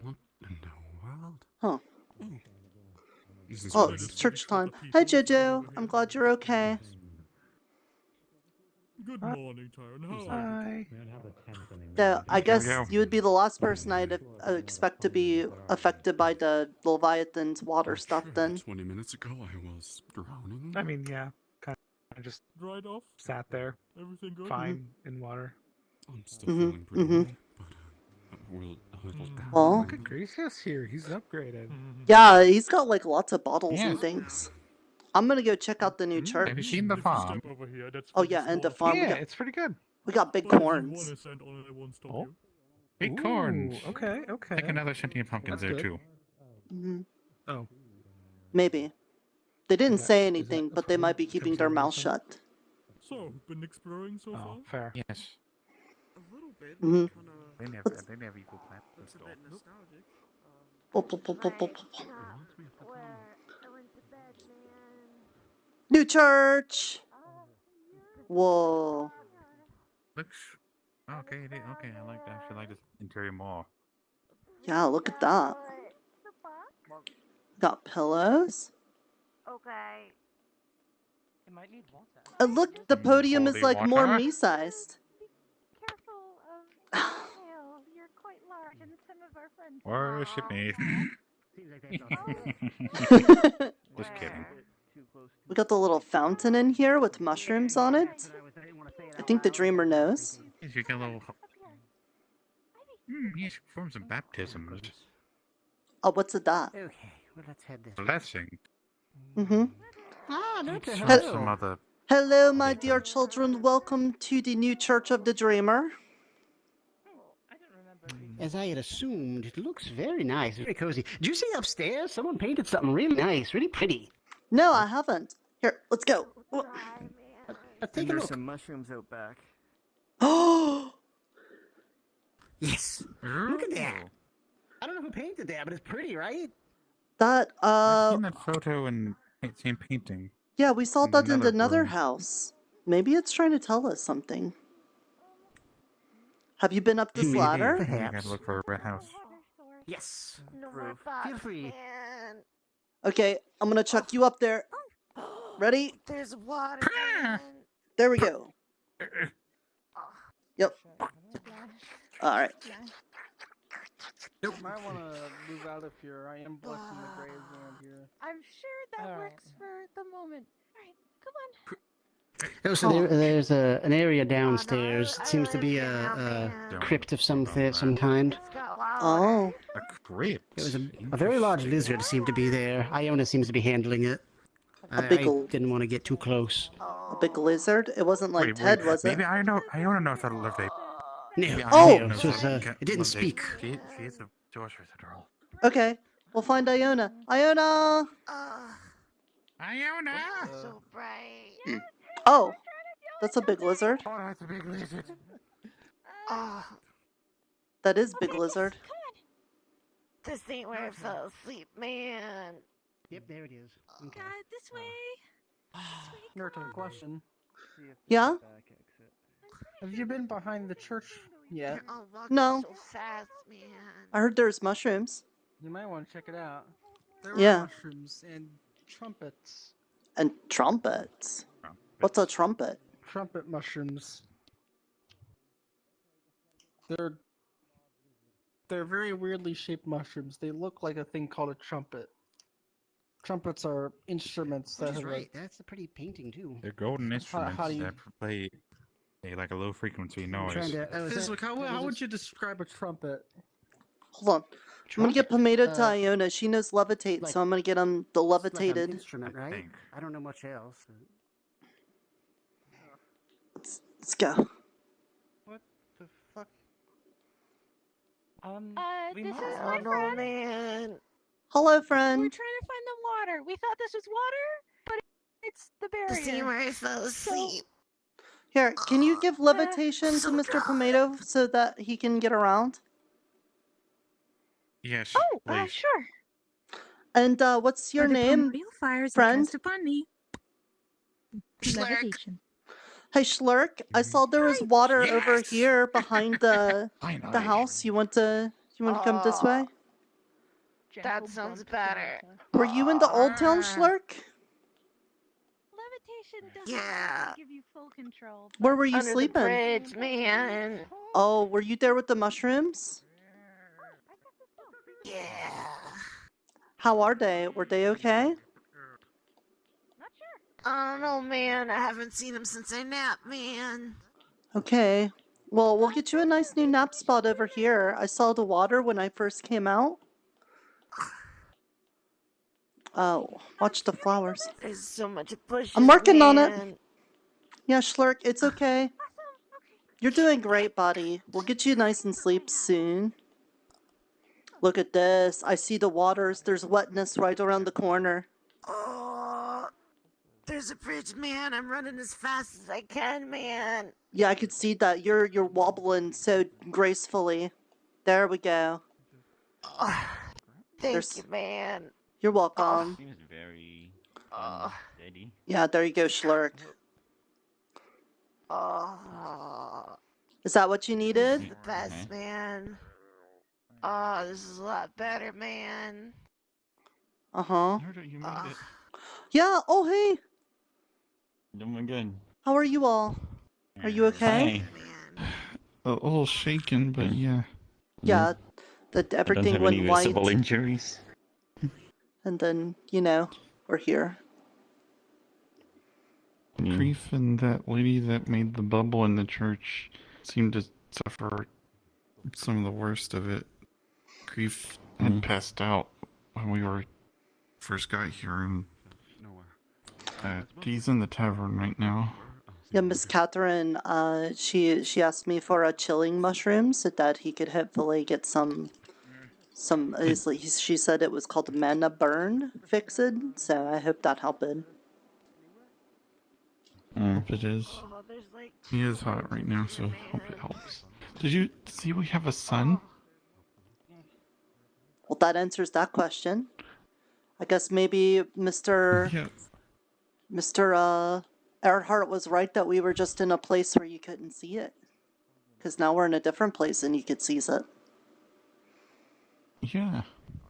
What in the world? Huh. This Oh, it's church time. Hey, Jojo. I'm glad you're okay. Good morning, Tyron. How are you? So, I guess you would be the last person I'd expect to be affected by the Leviathan's water stuff then. 20 minutes ago I was drowning. I mean, yeah. Kind of just dried off. Sat there. Everything good? Fine in water. I'm still feeling pretty bad, but we're a little down. Well, Look at Gracious here. He's upgraded. yeah, he's got like lots of bottles and things. I'm gonna go check out the new church. Have you seen the farm? Oh yeah, and the farm. Yeah, it's pretty good. We got big corns. Oh. Big corns. Okay, okay. Like another sentient pumpkins there too. Oh. Maybe. They didn't say anything, but they might be keeping their mouth shut. So, been exploring so far? Fair. Yes. A little bit. They never equal plans. It's a bit nostalgic. New church! Whoa. Looks okay. Okay, I like that. I like this interior more. Yeah, look at that. Got pillows. Okay. It might need water. Look, the podium is Holy like more water? me-sized. Careful of tail. You're quite large, and some of our friends. Worship me. Just kidding. We got the little fountain in here with mushrooms on it. I think the dreamer knows. Yes, you got a little. Yes, forms of baptisms. Oh, what's it that? Okay, well, let's head this way. Blessing. Ah, look at Some hello. other. Hello, my dear children. Welcome to the new Church of the Dreamer. As I had assumed, it looks very nice, very cozy. Did you see upstairs? Someone painted something really nice, really pretty. No, I haven't. Here, let's go. Take a look. some mushrooms out back. Oh! Yes. Look at that. I don't know who painted that, but it's pretty, right? That, I've seen that photo and same painting. Yeah, we saw that in another another room. house. Maybe it's trying to tell us something. Have you been up this Maybe, ladder? You perhaps. gotta look for a red house. Yes. No Proof. more Feel free. Okay, I'm gonna chuck you up there. Ready? There's water. There we go. Yep. All right. You might want to move out of here. I am blocking the graves around here. I'm sure that works for the moment. Alright, come on. So there's an area downstairs. It seems to be a crypt of some kind. Oh. A crypt? It was a very large lizard seemed to be there. Iona seems to be handling it. I didn't want to get too close. A big lizard? It wasn't like Ted, was it? Maybe I know how to live a... No, it didn't speak. She is a Joshua girl. Okay. We'll find Iona. Iona! Iona! So bright. Oh. That's a big lizard. Oh, that's a big lizard. That is big lizard. This ain't where I fell asleep, man. Yep, there it is. Okay. This way. Nerta, question. Yeah? Have you been behind the church yet? No. So fast, man. I heard there's mushrooms. You might want to check it out. There Yeah. are mushrooms and trumpets. And trumpets. What's a trumpet? Trumpet mushrooms. They're very weirdly shaped mushrooms. They look like a thing called a trumpet. Trumpets are instruments that That's have right. That's a pretty painting too. They're golden instruments how do you- that play like a low frequency noise. Fizzlick, how would you describe a trumpet? Hold on. I'm gonna get Pomato to Uh, Iona. She knows levitate, so I'm gonna get him the It's like an levitated. instrument, right? I don't know much else. Let's go. What the fuck? This is my friend. Man. Hello, We're friend. trying to find the water. We thought this was water, but it's the barrier. This ain't where I fell asleep. Here, can you give levitation to Mr. Pomato so that he can get around? Yes, Oh, please. sure. And what's your name, friend? Upon me. Levitation. Hey, Schlurk. I saw there was water over here behind the house. You want to come this way? That sounds better. Were you in the old town, Schlurk? Levitation doesn't Yeah. give you full control. Where were you Under sleeping? the bridge, man. Oh, were you there with the mushrooms? Yeah. How are they? Were they okay? I don't know, man. I haven't seen him since I napped, man. Okay. Well, we'll get you a nice new nap spot over here. I saw the water when I first came out. Oh, watch the flowers. There's so much bushes, I'm working on man. it. Yeah, Schlurk, it's okay. You're doing great, buddy. We'll get you nice and sleep soon. Look at this. I see the waters. There's wetness right around the corner. Oh, there's a bridge, man. I'm running as fast as I can, man. Yeah, I could see that. You're wobbling so gracefully. There we go. Thank you, man. You're welcome. He was very steady. Yeah, there you go, Schlurk. Oh, Is that what you needed? the best, man. Oh, this is a lot better, man. Uh-huh. You made it. Yeah, oh hey. Doing good. How are you all? Are you okay? A little shaken, but yeah. Yeah, that I don't everything have went any white. visible injuries. And then, we're here. Grief and that lady that made the bubble in the church seemed to suffer some of the worst of it. Grief had passed out when we first got here, and he's in the tavern right now. Yeah, Miss Catherine, she asked me for a chilling mushroom so that he could hopefully get some she said it was called mana burn fixed, so I hope that helped. Hope it is. He is hot right now, so hope it helps. Did you see we have a son? Well, that answers that question. I guess maybe Mr. Earhart was right that we were just in a place where you couldn't see it. Because now we're in a different place and you could see it. Yeah.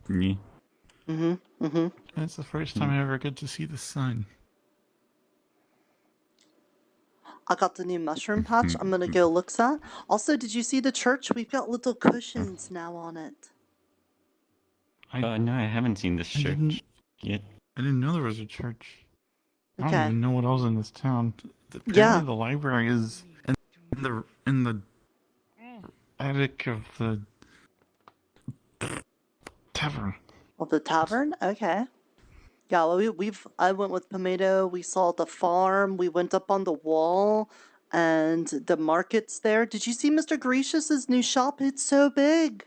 Mm-hmm. That's the first time I ever get to see the sun. I got the new mushroom patch. I'm gonna go look at. Also, did you see the church? We've got little cushions now on it. No, I haven't seen this church yet. I didn't know there was a church. I don't Okay. even know what else in this town. Apparently Yeah. the library is in the attic of the tavern. Of the tavern? Okay. Yeah, well, I went with Pomato. We saw the farm. We went up on the wall, and the market's there. Did you see Mr. Gracious' new shop? It's so big.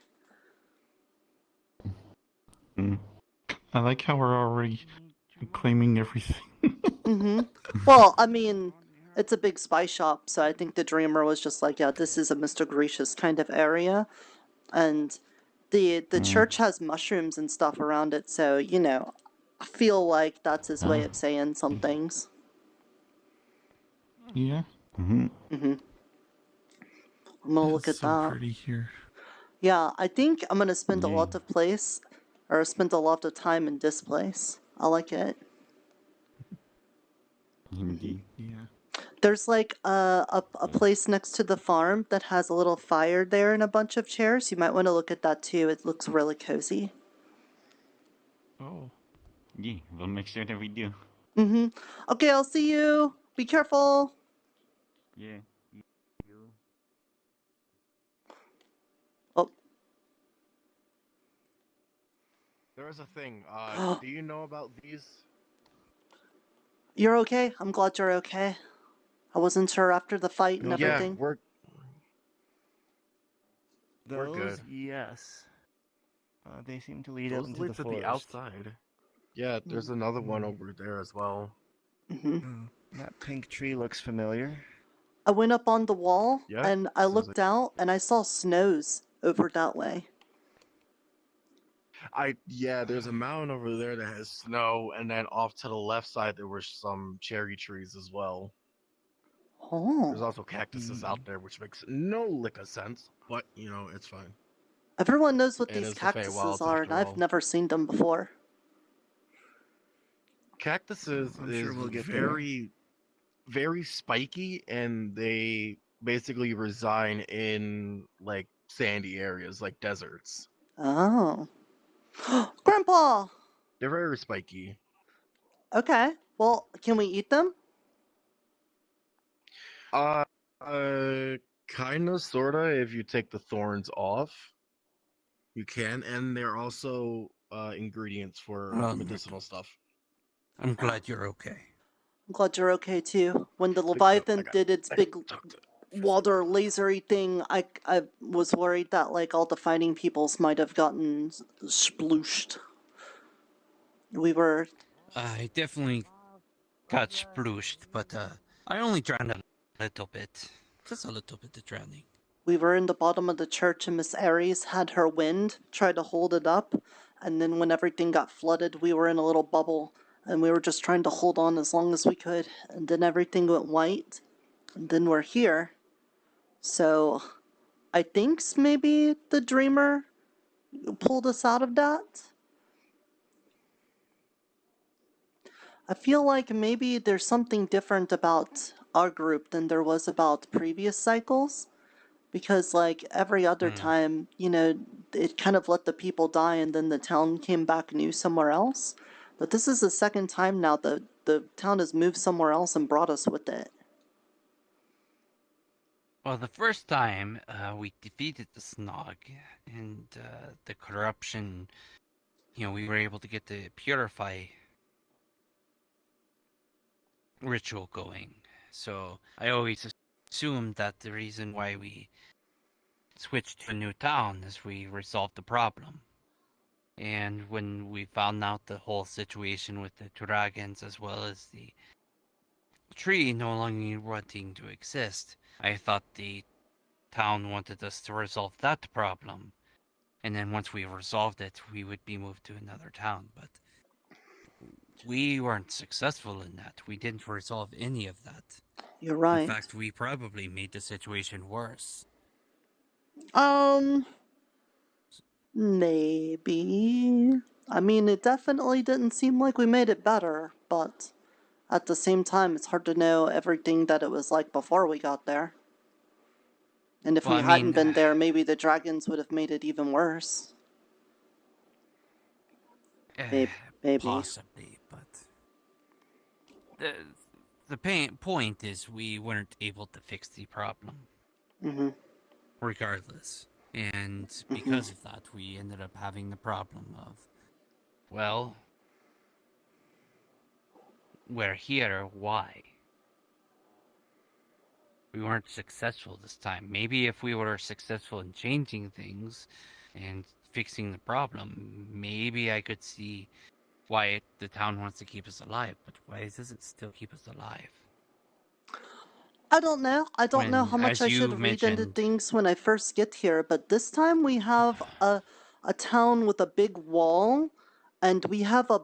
I like how we're already claiming everything. Mm-hmm. Well, I mean, it's a big spy shop, so I think the Dreamer was just like, yeah, this is a Mr. Gracious kind of area, and the church has mushrooms and stuff around it, so I feel like that's his way of saying some things. Yeah. Mm-hmm. I'm gonna look at so that. pretty here. Yeah, I think I'm gonna spend a lot of time in this place. I like it. Indeed. Yeah. There's like a place next to the farm that has a little fire there and a bunch of chairs. You might want to look at that too. It looks really cozy. Oh. Yeah, we'll make sure that we do. Mm-hmm. Okay, I'll see you. Be careful. Yeah. Oh. There is a thing. Do you know about these? You're okay? I'm glad you're okay. I wasn't sure after the fight and everything. We're Those, good. yes. They seem to lead Those up into lead the to forest. the outside. Yeah, there's another one over there as well. Mm-hmm. That pink tree looks familiar. I went up on the wall Yeah, and I looked out and I saw snows over that way. There's a mountain over there that has snow, and then off to the left side there were some cherry trees as well. Oh. There's also cactuses out there, which makes no lick of sense, but it's fine. Everyone knows what It these is the cactuses Feywilds are, after and I've all. never seen them before. Cactuses I'm is sure we'll get very, very spiky, and they basically reside in like sandy areas, like deserts. Oh. Grandpa! They're very spiky. Okay. Well, can we eat them? Kinda, sorta. If you take the thorns off, you can, and they're also ingredients for medicinal stuff. I'm glad you're okay. I'm glad you're okay too. When the Leviathan did its big water lasery thing, I was worried that like all the fighting peoples might have gotten splooshed. I definitely got splooshed, but I only drowned a little bit. Just a little bit of drowning. We were in the bottom of the church and Miss Aries had her wind, tried to hold it up, and then when everything got flooded, we were in a little bubble, and we were just trying to hold on as long as we could, and then everything went white, and then we're here. So, I think maybe the Dreamer pulled us out of that. I feel like maybe there's something different about our group than there was about previous cycles. Because, like, every other time, it kind of let the people die and then the town came back new somewhere else. But this is the second time now the town has moved somewhere else and brought us with it. Well, the first time we defeated the Snog and the corruption, we were able to get the Purify ritual going. So I always assumed that the reason why we switched to a new town is we resolved the problem. And when we found out the whole situation with the dragons as well as the tree no longer wanting to exist, I thought the town wanted us to resolve that problem. And then once we resolved it, we would be moved to another town. But we weren't successful in that. We didn't resolve any of that. You're right. In fact, we probably made the situation worse. Maybe. I mean, it definitely didn't seem like we made it better, but at the same time, it's hard to know everything that it was like before we got there. And if Well, we I hadn't mean, been there, maybe the dragons would have made it even worse. Maybe. Possibly, but the point is we weren't able to fix the problem. Mm-hmm. Regardless. And because of that, we ended up having the problem of, well, we're here, why? We weren't successful this time. Maybe if we were successful in changing things and fixing the problem, maybe I could see why the town wants to keep us alive. But why does it still keep us alive? I don't know. I don't know how much as I you should read into mentioned- things when I first get here, but this time we have a town with a big wall, and we have a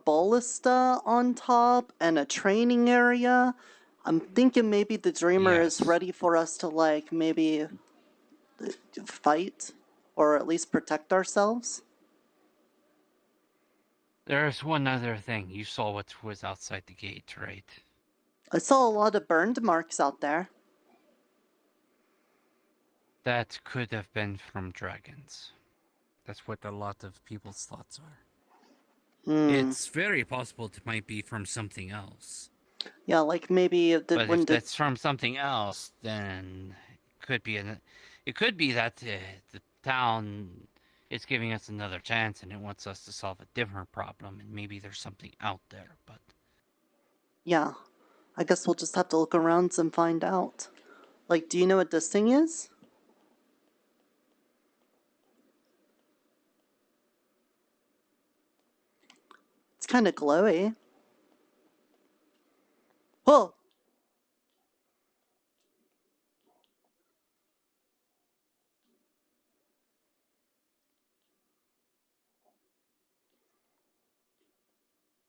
ballista on top and a training area. I'm thinking maybe the Dreamer is ready for us to, like, maybe fight, or at least protect ourselves. There's one other thing. You saw what was outside the gate, right? I saw a lot of burned marks out there. That could have been from dragons. That's what a lot of people's thoughts are. It's very possible it might be from something else. Yeah, like maybe But if that's from something else, then it could be that the town is giving us another chance and it wants us to solve a different problem, and maybe there's something out there. But yeah, I guess we'll just have to look around and find out. Like, do you know what this thing is? It's kind of glowy. Whoa!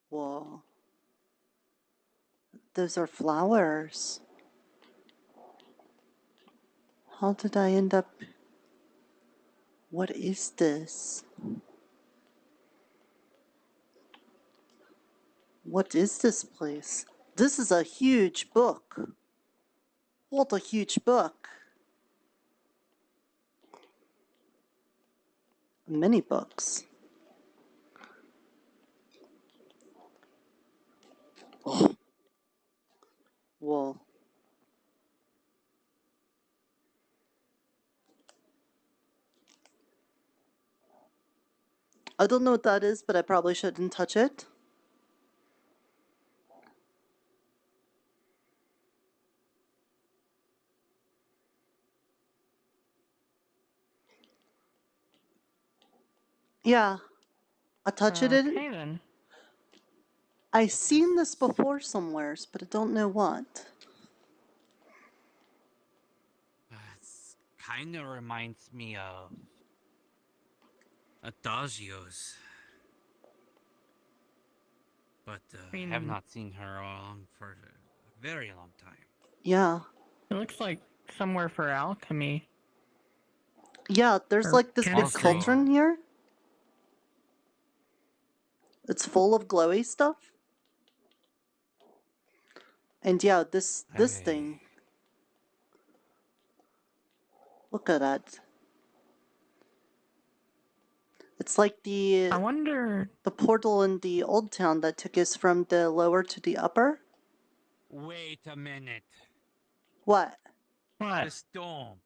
Whoa. Those are flowers. How did I end up... What is this? What is this place? This is a huge book. What a huge book. Many books. Oh. Whoa. I don't know what that is, but I probably shouldn't touch it. Yeah. I touch it. Okay, then. I've seen this before somewheres, but I don't know what. it kind of reminds me of Adagio's. But I have not seen her on for a very long time. Yeah. It looks like somewhere for alchemy. Yeah, there's Or like this big chemistry. cauldron here. It's full of glowy stuff. And yeah, this thing. Look at that. It's like the... I wonder... The portal in the old town that took us from the lower to the upper. Wait a minute. What? What? This dome.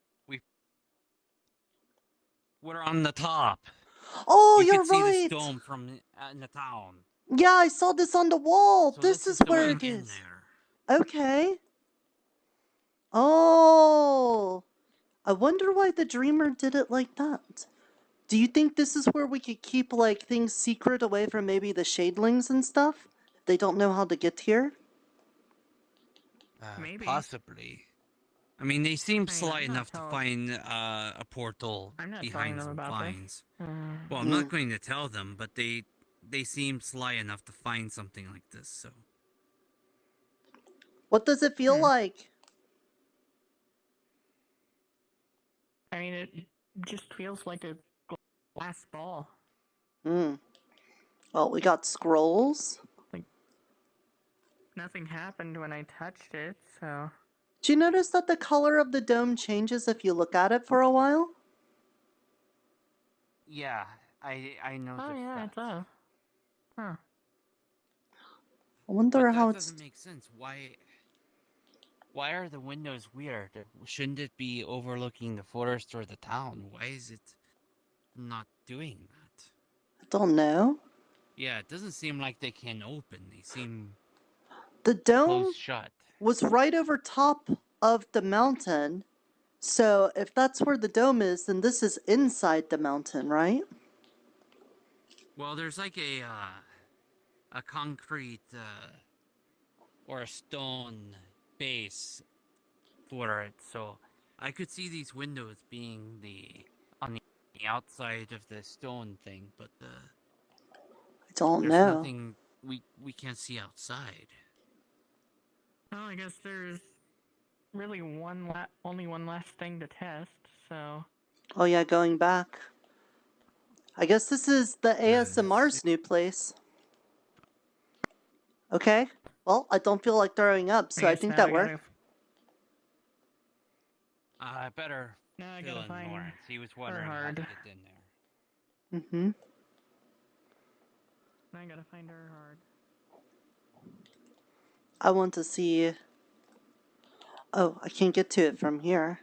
We're on the top. Oh, you you're can see right. this dome from in the town. Yeah, I saw this on the wall. So this is the where way it in is. there. Okay. Oh. I wonder why the Dreamer did it like that. Do you think this is where we could keep, like, things secret away from maybe the Shadelings and stuff? They don't know how to get here? Maybe. Possibly. I mean, they seem I'm sly not enough to telling- find a portal I'm not telling behind them some about vines. this. Well, I'm not going to tell them, but they seem sly enough to find something like this, so... What does it feel like? I mean, it just feels like a glass ball. Well, we got scrolls. nothing happened when I touched it, so... Do you notice that the color of the dome changes if you look at it for a while? Yeah, I noticed Oh yeah, that. it does. Huh. I wonder But how that it's... doesn't make sense. Why are the windows weird? Shouldn't it be overlooking the forest or the town? Why is it not doing that? I don't know. Yeah, it doesn't seem like they can open. They seem The dome closed shut. was right over top of the mountain. So if that's where the dome is, then this is inside the mountain, right? Well, there's like a concrete or a stone base for it, so I could see these windows being on the outside of the stone thing, but I don't there's know. nothing we can't see outside. Well, I guess there's really only one last thing to test, so... Oh yeah, going back. I guess this is the ASMR's new place. Okay. Well, I don't feel like throwing up, so I think that worked. I better Now I fill gotta in find Lawrence. He was wondering how to Erhard. get in there. Mm-hmm. I gotta find Erhard. I want to see... Oh, I can't get to it from here.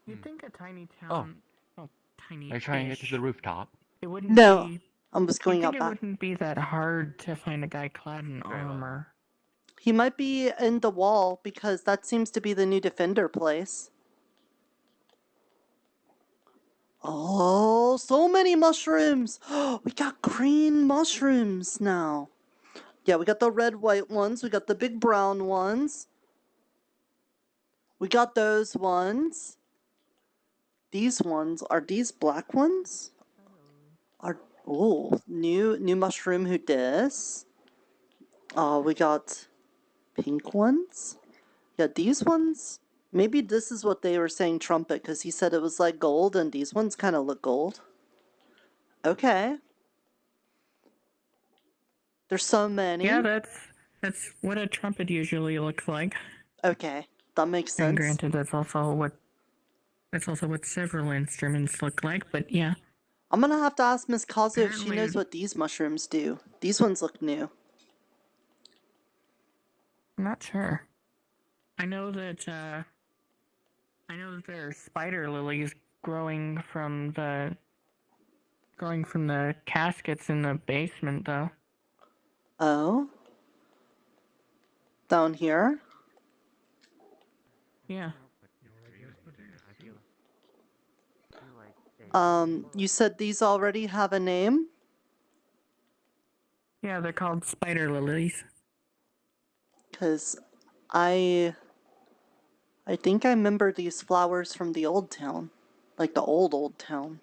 You'd think a tiny town... Oh, tiny. Are you trying to get to the rooftop? It wouldn't No, be... I'm just going You'd out think it back. wouldn't be that hard to find a guy clad in armor. He might be in the wall, because that seems to be the new Defender place. Oh, so many mushrooms! We got green mushrooms now. Yeah, we got the red, white ones. We got the big brown ones. We got those ones. These ones, are these black ones? New mushroom Eotidiss. We got pink ones. Yeah, these ones. Maybe this is what they were saying trumpet, because he said it was like gold, and these ones kind of look gold. Okay. There's so many. Yeah, that's what a trumpet usually looks like. Okay, that makes sense. And granted, that's also what several instruments look like. But yeah, I'm gonna have to ask Miss Kazu if she Apparently- knows what these mushrooms do. These ones look new. I'm not sure. I know that there are spider lilies growing from the caskets in the basement, though. Oh? Down here? Yeah. You said these already have a name? Yeah, they're called spider lilies. 'Cause I think I remember these flowers from the old town. Like the old town.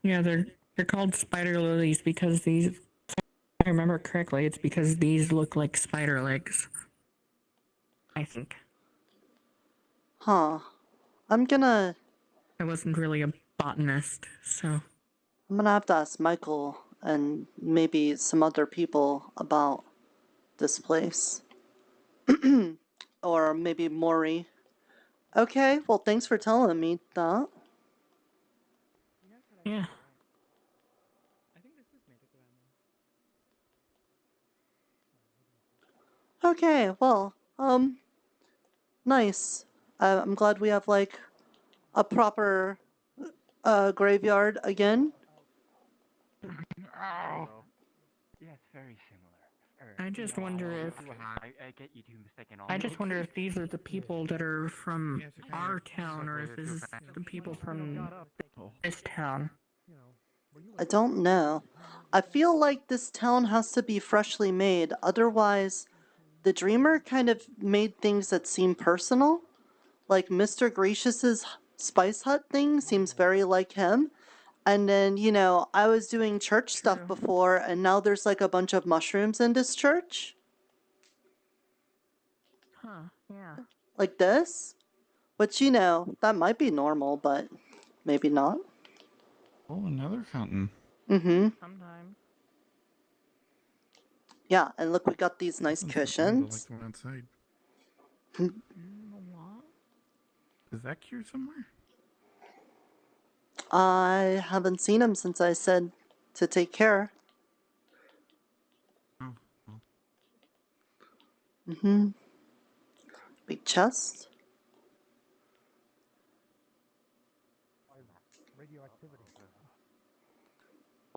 Yeah, they're called spider lilies because these, if I remember correctly, it's because these look like spider legs. I think. Huh. I'm gonna... I wasn't really a botanist, so... I'm gonna have to ask Michael and maybe some other people about this place. Or maybe Maury. Okay, well thanks for telling me that. Yeah. Okay, well, nice. I'm glad we have, like, a proper, graveyard again. Oh. Yeah, it's very similar. I just wonder if... I get you two mistaken all. I just wonder if these are the people that are from our town, or if this is the people from this town. I don't know. I feel like this town has to be freshly made, otherwise the Dreamer kind of made things that seem personal. Like Mr. Gracious's Spice Hut thing seems very like him. And then, you know, I was doing church stuff before, and now there's like a bunch of mushrooms in this church. Huh, yeah. Like this. Which, you know, that might be normal, but maybe not. Oh, another fountain. Mm-hmm. Sometimes. Yeah, and look, we got these nice Sounds like cushions. the one outside. What? Is that here somewhere? I haven't seen him since I said to take care. Oh, well. Mm-hmm. Big chest. Radioactivity.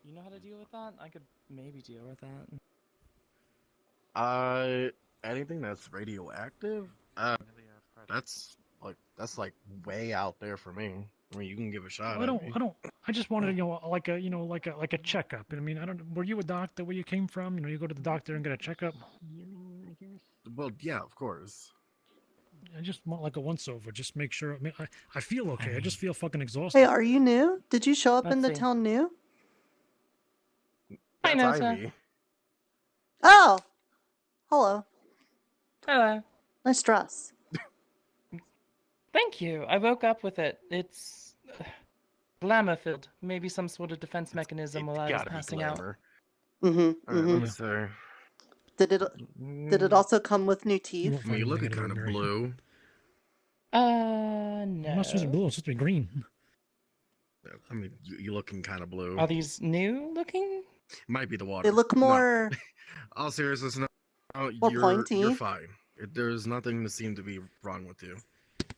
You know how to deal with that? I could maybe deal with that. Anything that's radioactive? That's like way out there for me. I mean, you can give a shot. I just wanted, like a checkup. I mean, I don't. Were you a doctor where you came from? You go to the doctor and get a checkup. Well, yeah, of course. I just want like a once over. Just make sure. I mean, I feel okay. I just feel fucking exhausted. Hey, are you new? Did you show up in the Let's see. town new? That's know, Ivy. Oh! Hello. Hello. Nice dress. Thank you. I woke up with it. It's glamour filled. Maybe some sort of defense mechanism while I was Gotta be passing out. glamour. Mm-hmm. All right, let me Mm-hmm. see. Did it also come with new teeth? I mean, you looking kind of blue. No. I'm not supposed to be blue. It's supposed to be green. I mean, you looking kind of blue. Are these new looking? Might be the water. They look more. No. All seriousness, no. More You're pointy. fine. There's nothing that seemed to be wrong with you.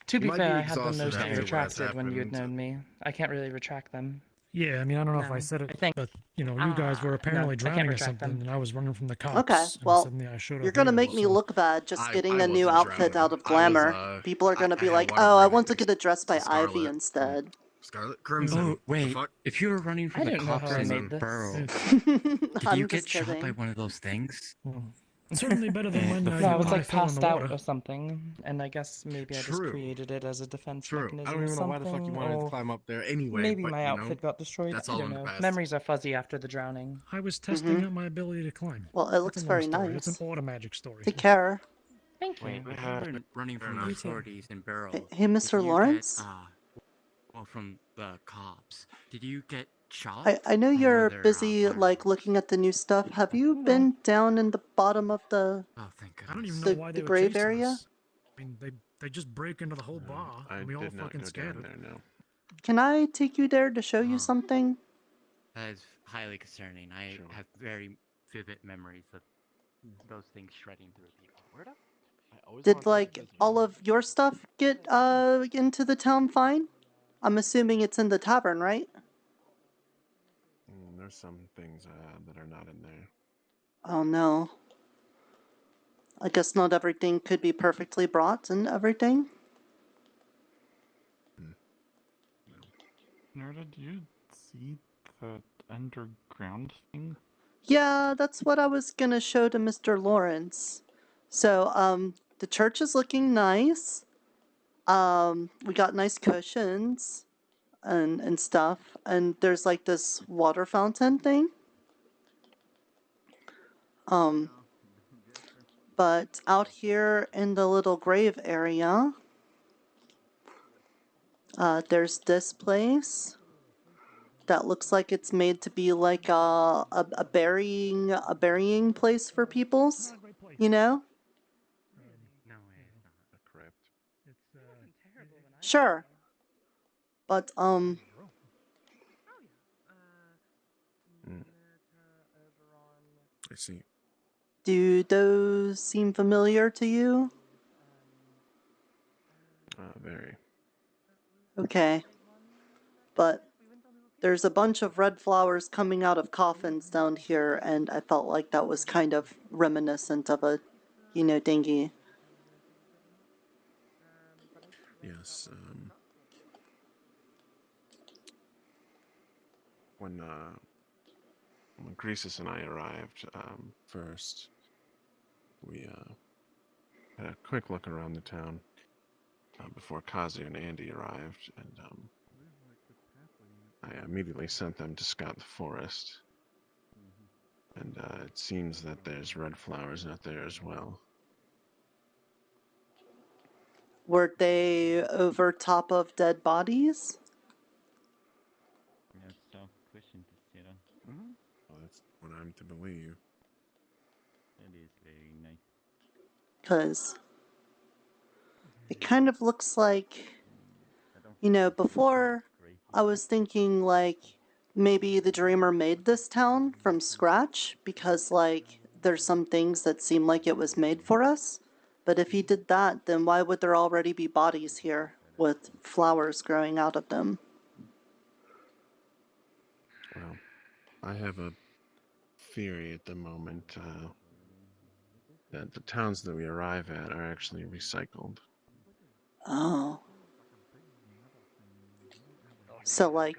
To You be might fair, be I had them exhausted mostly after what retracted when you had happened. known me. I can't really retract them. Yeah, I mean, I don't know if No, I said it, I think- but you guys were apparently no, I can't drowning or retract something, them. and I was running from the cops. Okay, and well, suddenly I showed you're up gonna here, make me so- look bad just getting I a new wasn't outfit drowning. out of I glamour. was, People are gonna be I had like, water oh, I breathing. want to get a dress by Scarlet. Ivy instead. Scarlet Crimson. Oh, The wait. fuck? If you were running from I the didn't know cops how I in made this. Burrow, did I'm you get just shot by kidding. one of those things? It's certainly better than when The you No, I and was I like fell in passed the out water. or something, and I guess maybe I just True. created it as a defense True. mechanism I don't or even know why the something. fuck you wanted to or climb up there anyway. maybe but, my you outfit know, got destroyed. That's I all don't in the know. past. Memories are fuzzy after the drowning. I was testing out my ability to climb. Well, it That's looks a long very story. nice. It's an auto magic story. Take care. Thank you. Wait, I remember running from the enough. authorities in Burrow. Hey, Mr. Lawrence? Well, from the cops. Did you get shot? I know Or you're were there, busy, like, looking at the new stuff. Have you been down in the bottom of the Oh, thank I don't even the, know why the they were grave chasing area? us. I mean, they just break into the whole bar, I and we all did not fucking go scattered. down there, no. Can I take you there to show you something? That is highly concerning. I have very vivid memories of those things shredding through people. Where the Did, like, all of your stuff get into the town fine? I'm assuming it's in the tavern, right? There's some things that are not in there. Oh no. I guess not everything could be perfectly brought and everything. Nerda, did you see the underground thing? Yeah, that's what I was gonna show to Mr. Lawrence. So, the church is looking nice. We got nice cushions and stuff. And there's like this water fountain thing. But out here in the little grave area, there's this place that looks like it's made to be like a burying place for peoples, you know? No way, it's not. A crypt. Sure. But I see. do those seem familiar to you? Very. Okay. But there's a bunch of red flowers coming out of coffins down here, and I felt like that was kind of reminiscent of a, dinghy. Yes. When Croesus and I arrived first, we had a quick look around the town before Kazu and Andy arrived, and I immediately sent them to scout the forest. And it seems that there's red flowers out there as well. Were they over top of dead bodies? Yes, so. I'm to believe. That is very nice. Because it kind of looks like, you know, before I was thinking like maybe the dreamer made this town from scratch because like there's some things that seem like it was made for us. But if he did that, then why would there already be bodies here with flowers growing out of them? Well, I have a theory at the moment that the towns that we arrive at are actually recycled. Oh. So like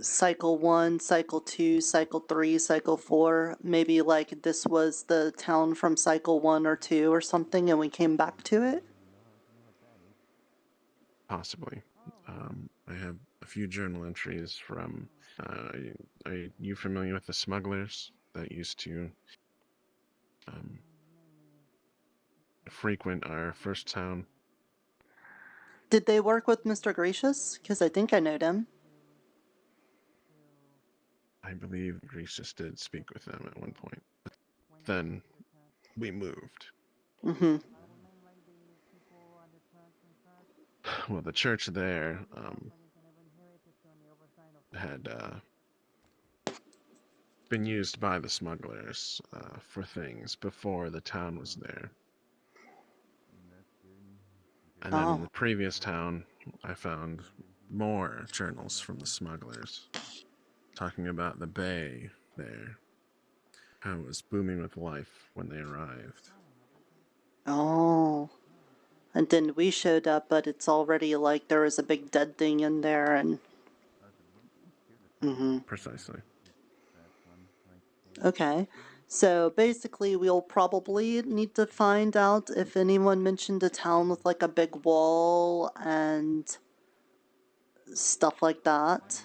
cycle 1, cycle 2, cycle 3, cycle 4, maybe like this was the town from cycle 1 or 2 or something and we came back to it? Possibly. I have a few journal entries from. Are you familiar with the smugglers that used to frequent our first town? Did they work with Mr. Gracious? Because I think I knowed him. I believe Gracious did speak with them at one point. Then we moved. Mm-hmm. Well, the church there had been used by the smugglers for things before the town was there. And then in the previous town, I found more journals from the smugglers talking about the bay there, how it was booming with life when they arrived. Oh. And then we showed up, but it's already like there was a big dead thing in there and... Mm-hmm. Precisely. Okay. So basically we'll probably need to find out if anyone mentioned a town with like a big wall and stuff like that.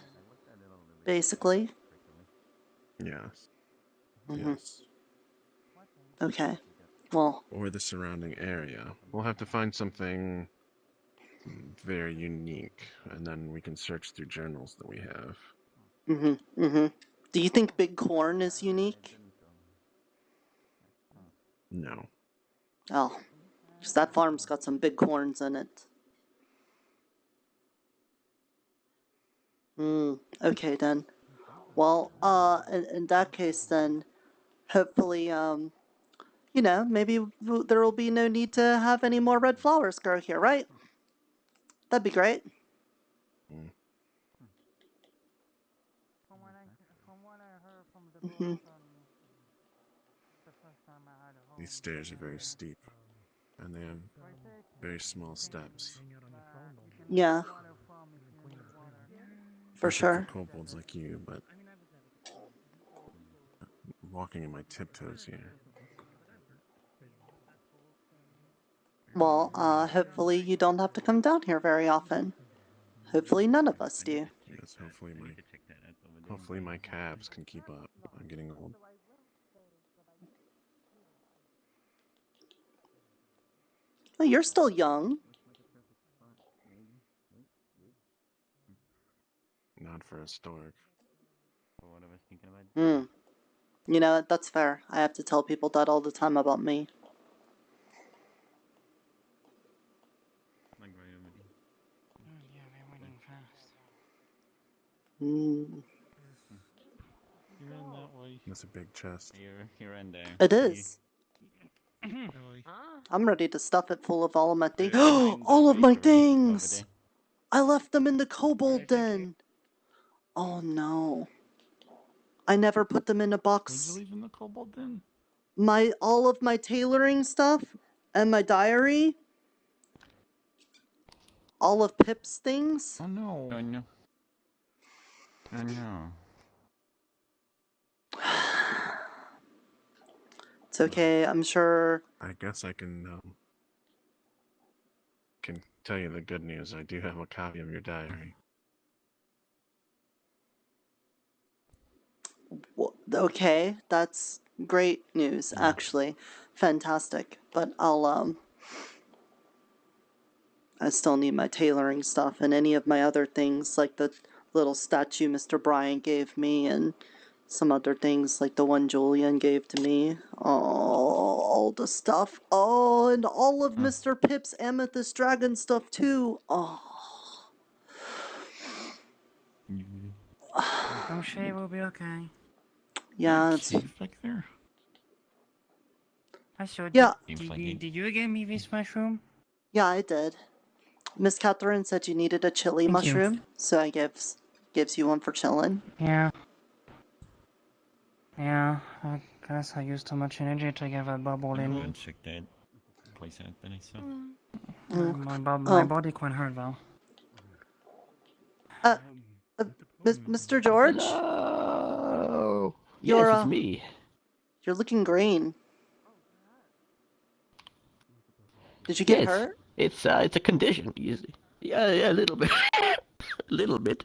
Basically. Yes. Mm-hmm. Yes. Okay. Well... Or the surrounding area. We'll have to find something very unique, and then we can search through journals that we have. Mm-hmm. Mm-hmm. Do you think Big Corn is unique? No. Oh. Because that farm's got some big corns in it. Okay then. Well, in that case then, hopefully, you know, maybe there will be no need to have any more red flowers grow here, right? That'd be great. Mm-hmm. These stairs are very steep, and they have very small steps. Yeah. For Perfect sure. for kobolds like you, but I'm walking in my tiptoes here. Well, hopefully you don't have to come down here very often. Hopefully none of us do. Yes, hopefully my calves can keep up. I'm getting old. Well, you're still young. Not for a stork. What I was thinking about. You know, that's fair. I have to tell people that all the time about me. Like right over there. Yeah, they're winning fast. You ran that way. That's a big chest. Here and there. It is. I'm ready to stuff it full of all of my things. All of my things! I left them in the kobold den. Oh no. I never put them in a box. What did you leave in the kobold den? All of my tailoring stuff and my diary. All of Pip's things. Oh no. Oh no. Oh no. It's okay, I'm sure. I guess I can tell you the good news. I do have a copy of your diary. Okay, that's great news, actually. Fantastic. But I still need my tailoring stuff and any of my other things, like the little statue Mr. Bryan gave me and some other things like the one Julian gave to me. Oh, all the stuff. Oh, and all of Mr. Pip's Amethyst Dragon stuff too. Oh. I'm sure it will be okay. Yeah, it's... back there? I saw. Yeah. Did you give me this mushroom? Yeah, I did. Miss Catherine said you needed a chili Thank you. mushroom, so I gives you one for chilling. Yeah. Yeah, I guess I used too much energy to get a bubble I'll go in. and check that place out that I saw. My body quite hurt though. Mr. George? Hello. You're, Yes, it's me. You're looking green. Did you get Yes, hurt? it's a condition. Yeah, a little bit. A little bit.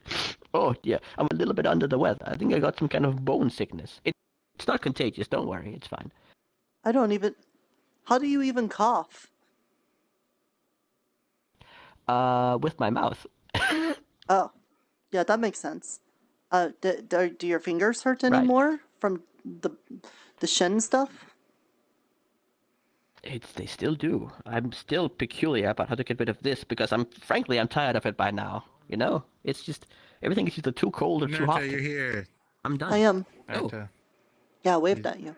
Oh, yeah, I'm a little bit under the weather. I think I got some kind of bone sickness. It's not contagious, don't worry, it's fine. I don't even... How do you even cough? With my mouth. Oh, yeah, that makes sense. Do your fingers hurt anymore from the shin stuff? They still do. I'm still peculiar about how to get rid of this because I'm tired of it by now. You know, it's just everything is either too cold or too hot. Nerta, you're here. I'm done. I am. Nerta. Yeah, I waved at you.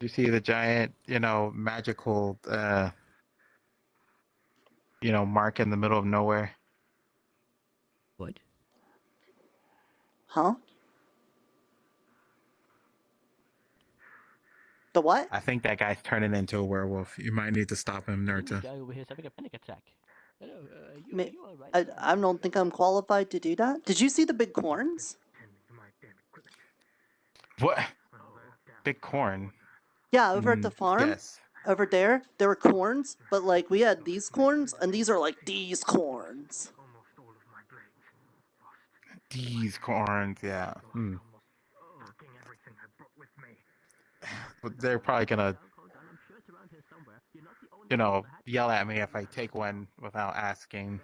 You see the giant, magical, mark in the middle of nowhere? What? Huh? The what? I think that guy's turning into a werewolf. You might need to stop him, The Nerta. guy over here is having a panic attack. Hello, you all right? I don't think I'm qualified to do that. Did you see the big corns? What? Big corn? Yeah, over at the farm. Yes. Over there were corns, but like we had these corns, and these are like these corns. These corns, yeah. But they're probably gonna, yell at me if I take one without asking.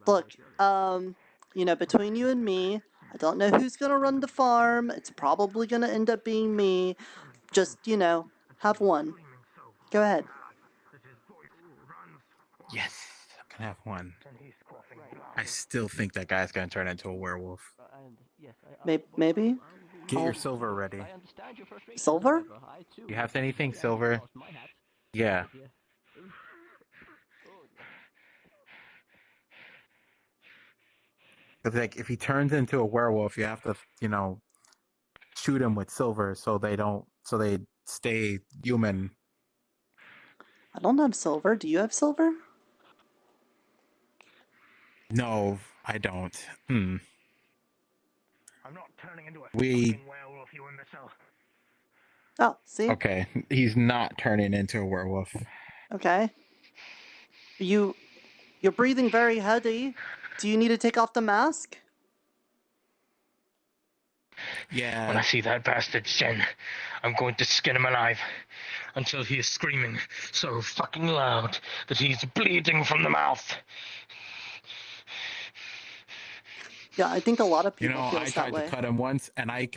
Look, between you and me, I don't know who's gonna run the farm. It's probably gonna end up being me. Just, have one. Go ahead. Yes, I can have one. I still think that guy's gonna turn into a werewolf. Maybe? Get your silver ready. Silver? You have anything silver? Yeah. Because if he turns into a werewolf, you have to, shoot him with silver so they stay human. I don't have silver. Do you have silver? No, I don't. I'm not turning into a fucking werewolf, you imbecile. Oh, see? Okay, he's not turning into a werewolf. Okay. You're breathing very heavy. Do you need to take off the mask? Yeah. When I see that bastard Shen, I'm going to skin him alive until he is screaming so fucking loud that he's bleeding from the mouth. Yeah, I think a lot of people feel I that tried way. to cut him once, and I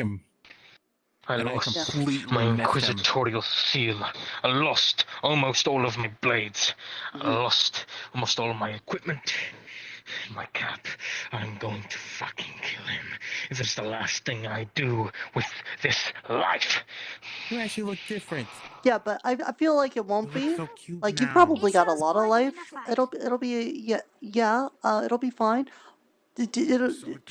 lost completely my missed him. inquisitorial seal. I lost almost all of my blades. I lost almost all of my equipment. My cap. I'm going to fucking kill him. If it's the last thing I do with this life. You actually look different. Yeah, but I feel like it won't be. So cute Like you now. probably got a lot of life. It'll be it'll be fine.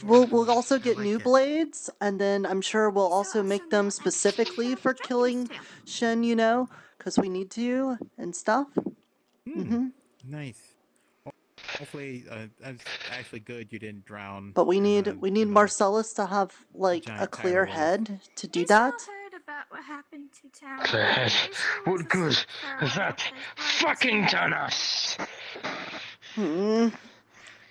We'll also get new blades, and then I'm sure we'll also make them specifically for killing Shen, because we need to and stuff. Nice. Hopefully, it's actually good you didn't drown. But we need Marcellus to have like a clear head to do that. Heard about what happened to town. Clear head. What good has that fucking done us?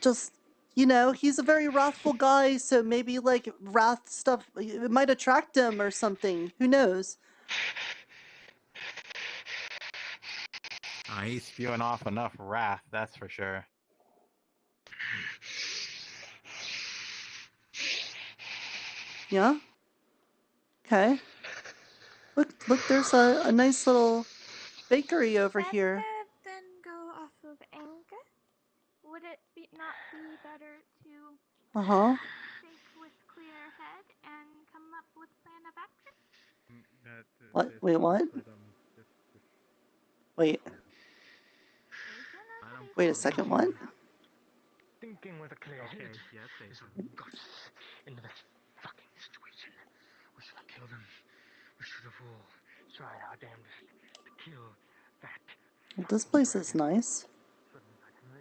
Just, he's a very wrathful guy, so maybe like wrath stuff, it might attract him or something. Who knows? He's spewing off enough wrath, that's for sure. Yeah? Okay. Look, there's a nice little bakery over here. Then go off of anger. Would it not be better to Uh-huh. think with clear head and come up with plan of action? What? Wait, what? Wait. Wait a second, what? Thinking with a clear head. Is what got us into this fucking situation. We should have killed him. We should have all tried our damnedest to kill that. Well, this place is nice.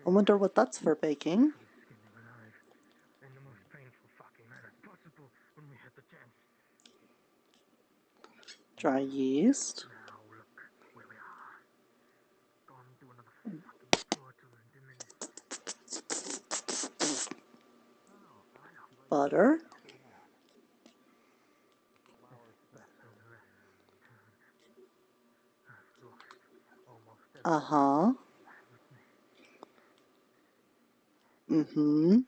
I wonder what that's for baking. In the most painful fucking manner possible when we had the chance. Dry yeast. Now look where we are. Gone through another fucking portal and diminished. Butter. Uh-huh. Mm-hmm.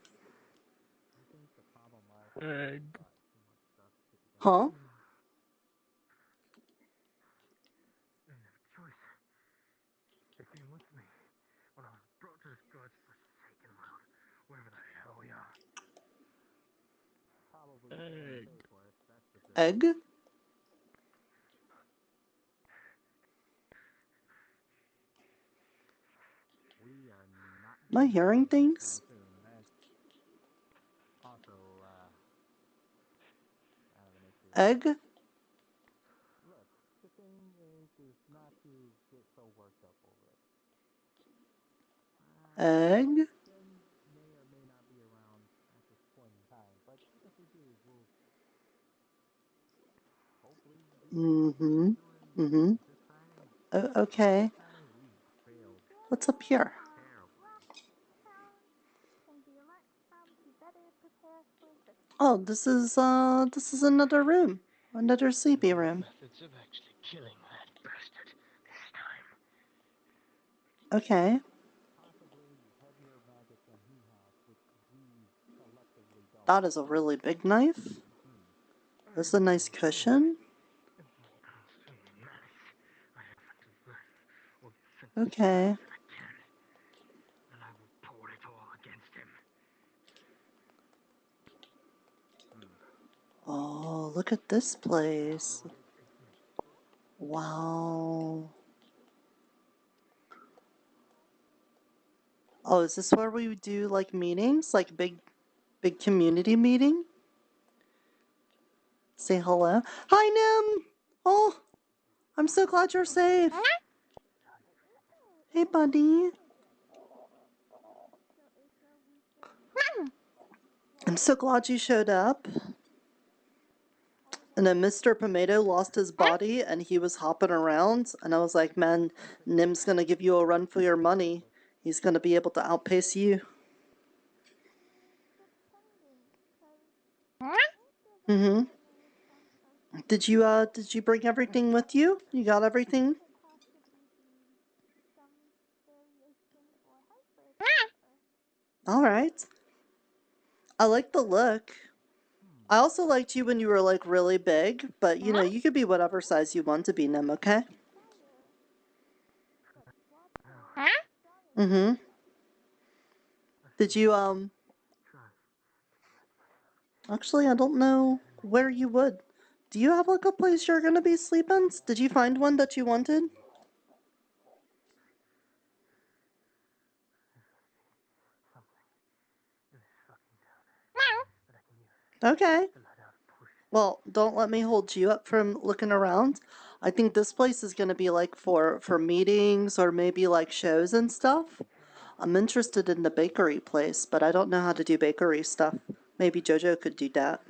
Egg. Huh? They came with me when I was brought to this god's forsaken world, wherever the hell we are. Egg? Am I hearing things? Egg? Egg? Mm-hmm. Mm-hmm. Okay. What's up here? Oh, this is another room. Another sleepy room. Methods of actually killing that bastard this time. Okay. That is a really big knife. This is a nice cushion. Okay. And I will pour it all against him. Oh, look at this place. Wow. Oh, is this where we do like meetings? Like big community meeting? Say hello. Hi, Nim! Oh, I'm so glad you're safe. Hey, buddy. I'm so glad you showed up. And then Mr. Pomato lost his body and he was hopping around. And I was like, man, Nim's gonna give you a run for your money. He's gonna be able to outpace you. Mm-hmm. Did you bring everything with you? You got everything? Alright. I like the look. I also liked you when you were like really big, but you know, you could be whatever size you want to be, Nim, okay? Mm-hmm. Did you, actually, I don't know where you would. Do you have like a place you're gonna be sleeping? Did you find one that you wanted? Okay. Well, don't let me hold you up from looking around. I think this place is gonna be like for meetings or maybe like shows and stuff. I'm interested in the bakery place, but I don't know how to do bakery stuff. Maybe Jojo could do that.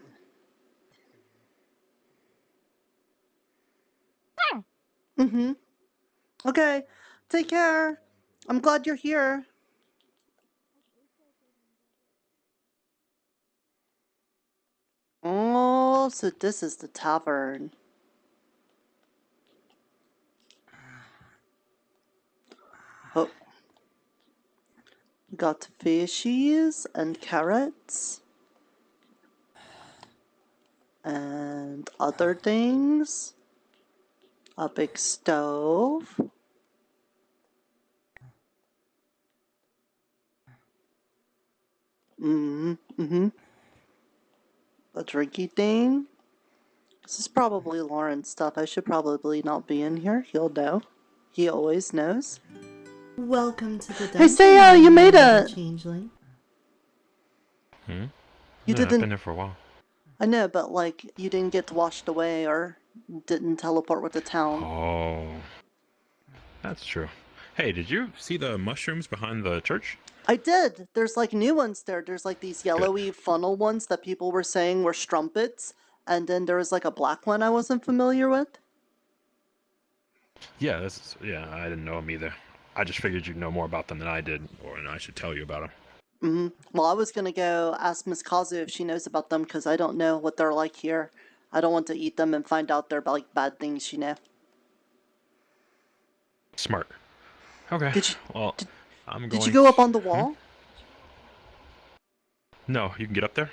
Mm-hmm. Okay. Take care. I'm glad you're here. Oh, so this is the tavern. Oh. Got fishies and carrots. And And other things. A big stove. Mm-hmm. A drinky thing. This is probably Lauren's stuff. I should probably not be in here. He'll know. He always knows. Welcome to the Hey, Saya, you made it! Changeling. You I've didn't... been there for a while. I know, but like, you didn't get washed away or didn't teleport with the town. Oh, that's true. Hey, did you see the mushrooms behind the church? I did! There's like new ones there. There's like these yellowy funnel ones that people were saying were strumpets. And then there was like a black one I wasn't familiar with. Yeah, I didn't know them either. I just figured you'd know more about them than I did, and I should tell you about them. Well, I was gonna go ask Miss Kazu if she knows about them, because I don't know what they're like here. I don't want to eat them and find out they're like bad things, you know. Smart. Okay. I'm going... Did you go up on the wall? No, you can get up there?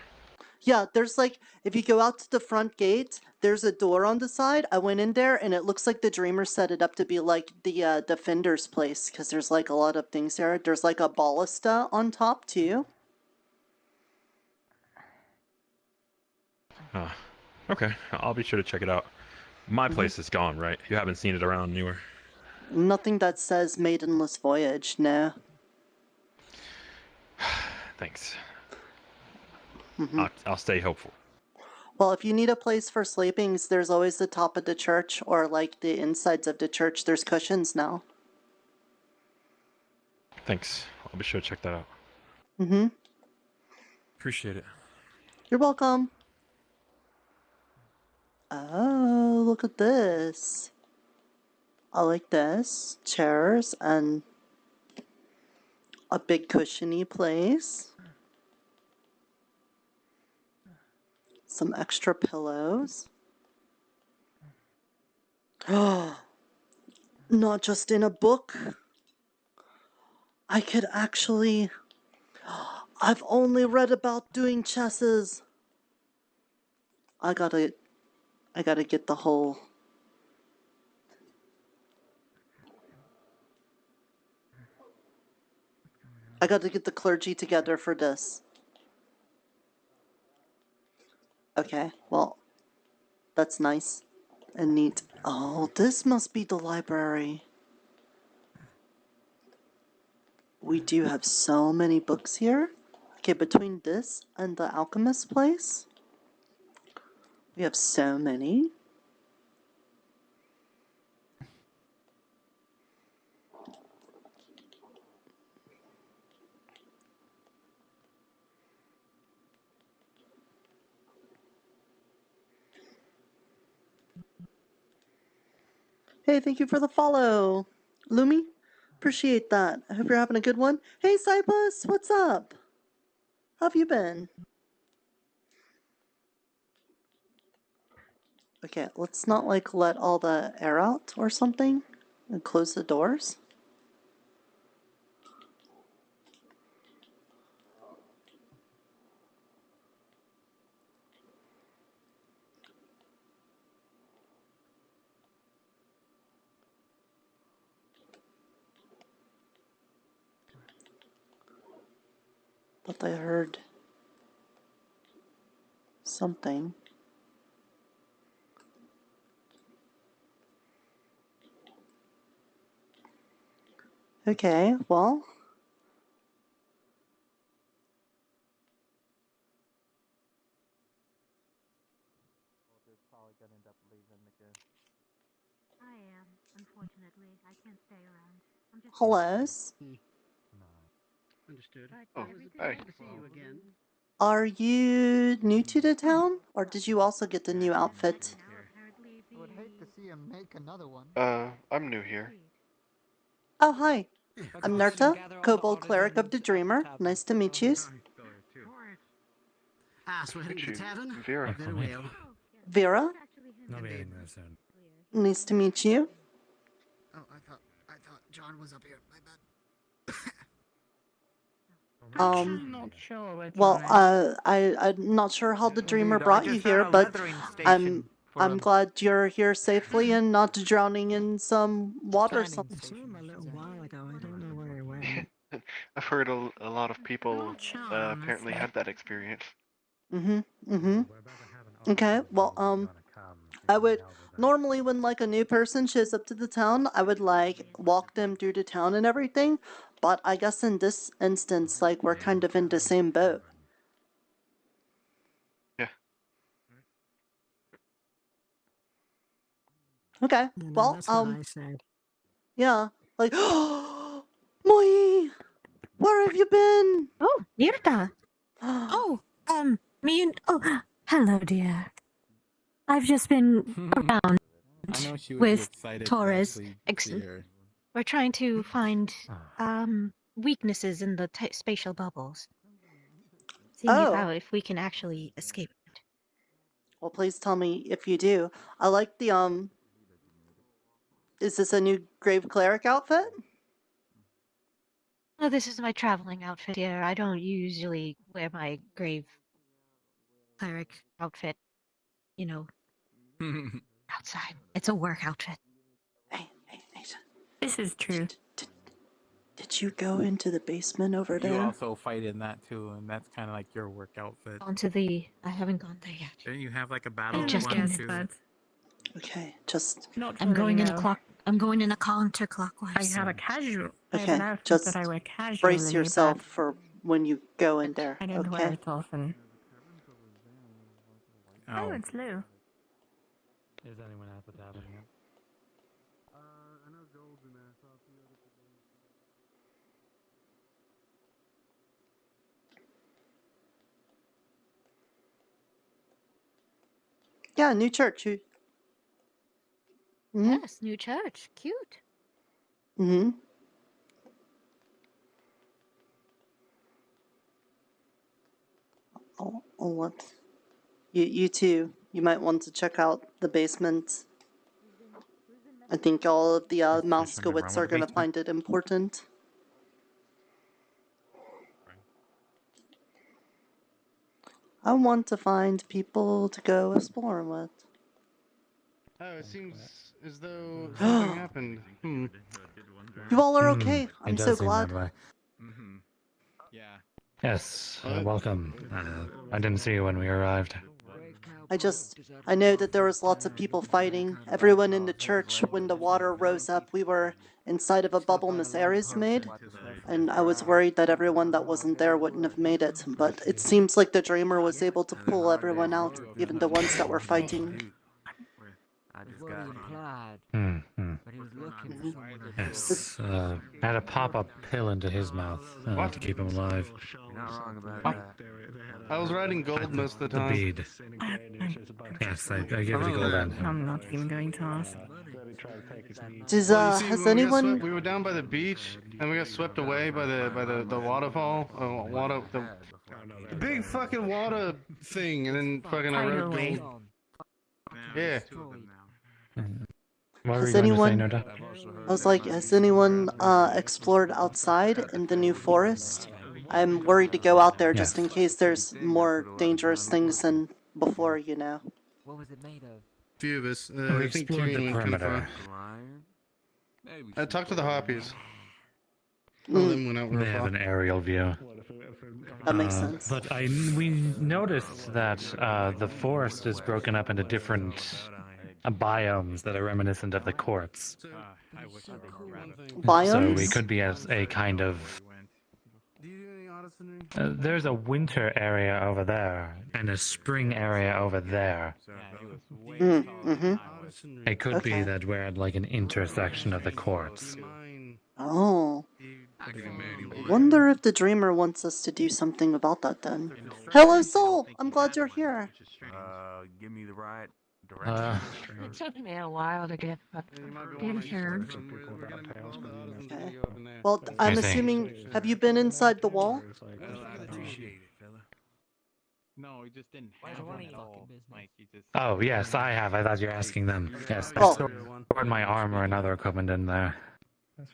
Yeah, there's like, if you go out to the front gate, there's a door on the side. I went in there, and it looks like the Dreamer set it up to be like the Defender's place, because there's like a lot of things there. There's like a ballista on top, too. Okay, I'll be sure to check it out. My place is gone, right? You haven't seen it around anywhere? Nothing that says Maidenless Voyage, no. Thanks. I'll stay hopeful. Well, if you need a place for sleepings, there's always the top of the church, or like the insides of the church. There's cushions now. Thanks. I'll be sure to check that out. Appreciate it. You're welcome. Oh, look at this. I like this. Chairs and a big cushiony place. Some extra pillows. Not just in a book. I could actually... I've only read about doing chesses. I gotta get the whole... I gotta get the clergy together for this. Okay, well, that's nice and neat. Oh, this must be the library. We do have so many books here. Okay, between this and the alchemist place, we have so many. Hey, thank you for the follow, Lumi. Appreciate that. I hope you're having a good one. Hey, Cypress, what's up? How have you been? Okay, let's not like let all the air out or something and close the doors. But I heard something. Okay, well. I am, unfortunately. I can't stay around. I'm just... Hello. Understood. Oh, Good to see you again. Are you new to the town, or did you also get the new outfit? I would hate to see him make another one. I'm new here. Oh, hi. I'm Nerta, Kobold Cleric of the Dreamer. Nice to meet you. So we're heading to the tavern? Vera. Very well. Vera? I'll be heading there soon. Nice to meet you. Oh, I thought John was up here. My bad. Not sure well, I'm not sure how the Dreamer brought you here, but I'm glad you're here safely and not drowning in some water. A little while ago. I don't know where I went. I've heard a lot of people apparently had that experience. Okay, well, I would normally when like a new person shows up to the town, I would like walk them through the town and everything. But I guess in this instance, like we're kind of in the same boat. Yeah. Okay. Well, that's what I said. yeah, like, Moi, where have you been? Oh, Nirta. Me and hello, dear. I've just been around I know she would be with excited to Torres. actually see her. We're trying to find weaknesses in the spatial bubbles. Seeing if we can actually escape it. Well, please tell me if you do. I like the Is this a new Grave Cleric outfit? Oh, this is my traveling outfit here. I don't usually wear my grave cleric outfit, you know, outside. It's a work outfit. Hey. This is true. Did you go into the basement over You there? also fight in that too, and that's kind of like your work outfit. I haven't gone there yet. Didn't you have like a battle just one came too? in. Okay, just. I'm going in a counterclockwise. I have a casual. I have Okay, an outfit just that I wear casually. brace yourself for when you go in there. I don't wear Okay. it often. Oh, it's Lou. Is anyone at the tavern yet? Yeah, new church. Yes, new church. Cute. Mm-hmm. Oh, what? You too. You might want to check out the basement. I think all of the Moskowitz are going to find it important. I want to find people to go exploring with. Oh, it seems as though something happened. You all are okay. I'm so glad. Yeah. Yes, welcome. I didn't see you when we arrived. I know that there was lots of people fighting. Everyone in the church, when the water rose up, we were inside of a bubble Miss Ares made. And I was worried that everyone that wasn't there wouldn't have made it. But it seems like the Dreamer was able to pull everyone out, even the ones that were fighting. Yes, I had to pop a pill into his mouth to keep him alive. I was riding gold most of the The time. bead. Yes, I gave it a gold and him. I'm not even going to ask. Has anyone? We were down by the beach, and we got swept away by the waterfall. The big fucking water thing, and then fucking I rode gold. Yeah. What were Has you anyone? going to say, I was like, has anyone explored outside in the new forest? I'm worried to go out there just in case there's more dangerous things than before, you know. What was it made of? Few of us. We I think explored the Tyrion went kind of perimeter. far. I talked to the Harpies. All of them went out real They have far. an aerial view. That makes sense. But we noticed that the forest is broken up into different biomes that are reminiscent of the quartz. Biomes? So we could be as a kind of... there's a winter area over there, and a spring area over there. It could be that we're at like an intersection of the quartz. Oh. Wonder if the Dreamer wants us to do something about that then. Hello, Soul! I'm glad you're here. Give me the right It took me a while to get in here. Okay. Well, I'm assuming, have you been inside the wall? No, he just didn't have one at all. Like, he just... Oh, yes, I have. I thought you were asking them. Yes, I Oh. stored my armor and other equipment in there.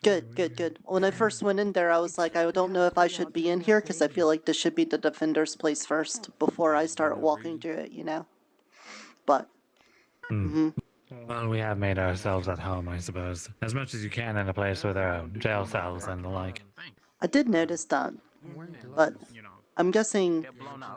Good. When I first went in there, I was like, I don't know if I should be in here, because I feel like this should be the Defender's place first, before I start walking through it, you know? But... Well, we have made ourselves at home, I suppose. As much as you can in a place where there are jail cells and the like. I did notice that, but I'm guessing.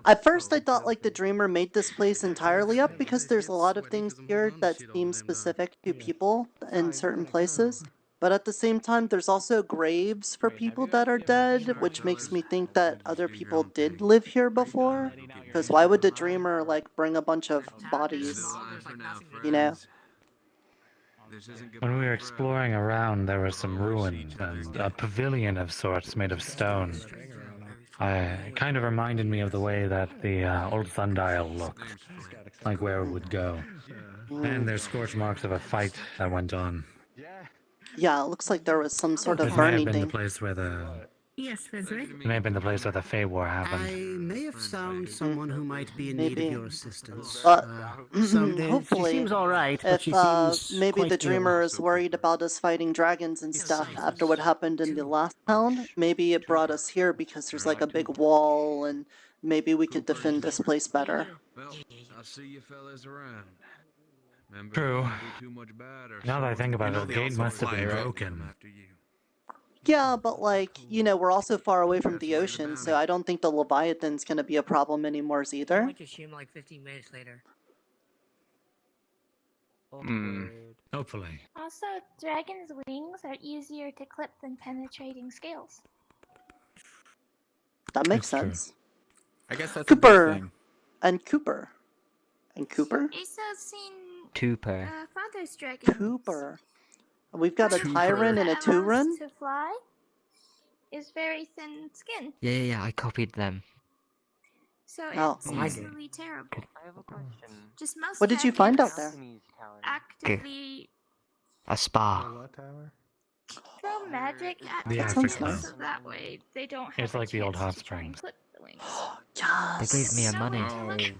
At first, I thought like the Dreamer made this place entirely up because there's a lot of things here that seem specific to people in certain places. But at the same time, there's also graves for people that are dead, which makes me think that other people did live here before. Because why would the Dreamer like bring a bunch of bodies? You know? When we were exploring around, there were some ruins and a pavilion of sorts made of stone. It kind of reminded me of the way that the old sundial looked, like where it would go. And there's scorch marks of a fight that went on. Yeah, it looks like there was some sort of This may have Bernie been the thing. place where the Yes, Fezzik. it may have been the place where the Fey War I happened. may have found someone who might be in need Maybe. of your assistance. But Someday. hopefully, She seems alright, but if she seems maybe quite the ill. Dreamer is worried about us fighting dragons and stuff after what happened in the last town, maybe it brought us here because there's like a big wall and maybe we could defend this place better. Well, I'll see you fellas around. Remember, True. don't do too much bad or Now that I think about You know it, the they gate also must have fly, been right? broken. Yeah, but like, you know, we're also far away from the ocean, so I don't think the Leviathan's gonna be a problem anymore either. Like assume like 15 minutes later. Hopefully. Also, dragon's wings are easier to clip than penetrating scales. That makes It's true. sense. I guess that's a good Cooper thing. and Cooper. And Cooper? Isa's seen Tooper. father's dragon. Cooper. We've got a Cooper. Tyran and a That allows Turan? to fly is very thin skin, Yeah, I copied them. so Oh. it's Oh my easily terrible. I have a question. Just most What did you find out dragons there? actively A spa. throw magic at The dragons, African. so that way they don't have It's a like the old chance hot to try and springs. clip the wings. They gave me a money.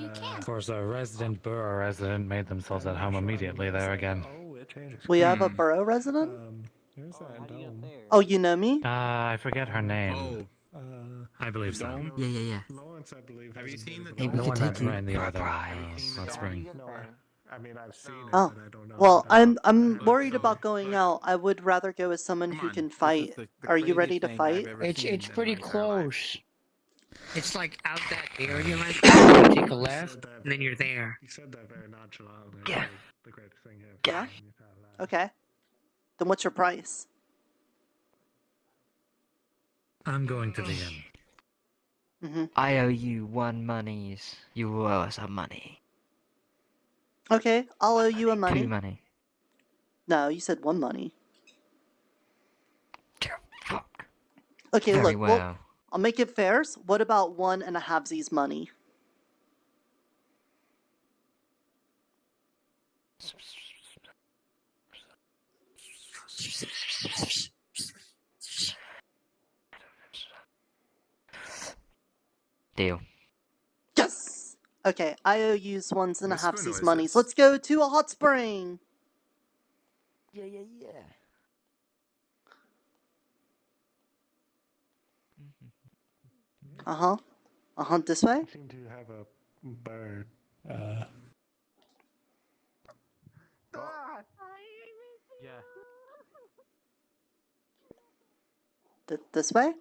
You can. Of course, a resident borough resident made themselves at home immediately there again. We have a borough resident? Oh, you know me? I forget her name. I believe so. Yeah. Have you seen the Hey, we The could one take that you ran the for a other prize. hot spring. I mean, I've seen it, Oh. but I don't know. Well, I'm worried about going out. I would rather go with someone who can fight. Are you ready to fight? It's pretty close. It's like out that area right there. You take a left, and then you're there. You said that very nonchalantly. Yeah. The greatest thing you Yeah? Okay. Then what's your price? I'm going to the inn. Mm-hmm. I owe you 1 monies. You owe us a money. Okay, I'll owe you a money. 2 money. No, you said 1 money. Fuck. Okay, Very look, well. I'll make it fair. What about 1 1/2 money? Deal. Yes! Okay, I owe you 1 Whisper 1/2 monies. noises. Let's go to a hot spring! Yeah. Uh-huh. Uh-huh, this way? I seem to have a bird. Yeah. This way?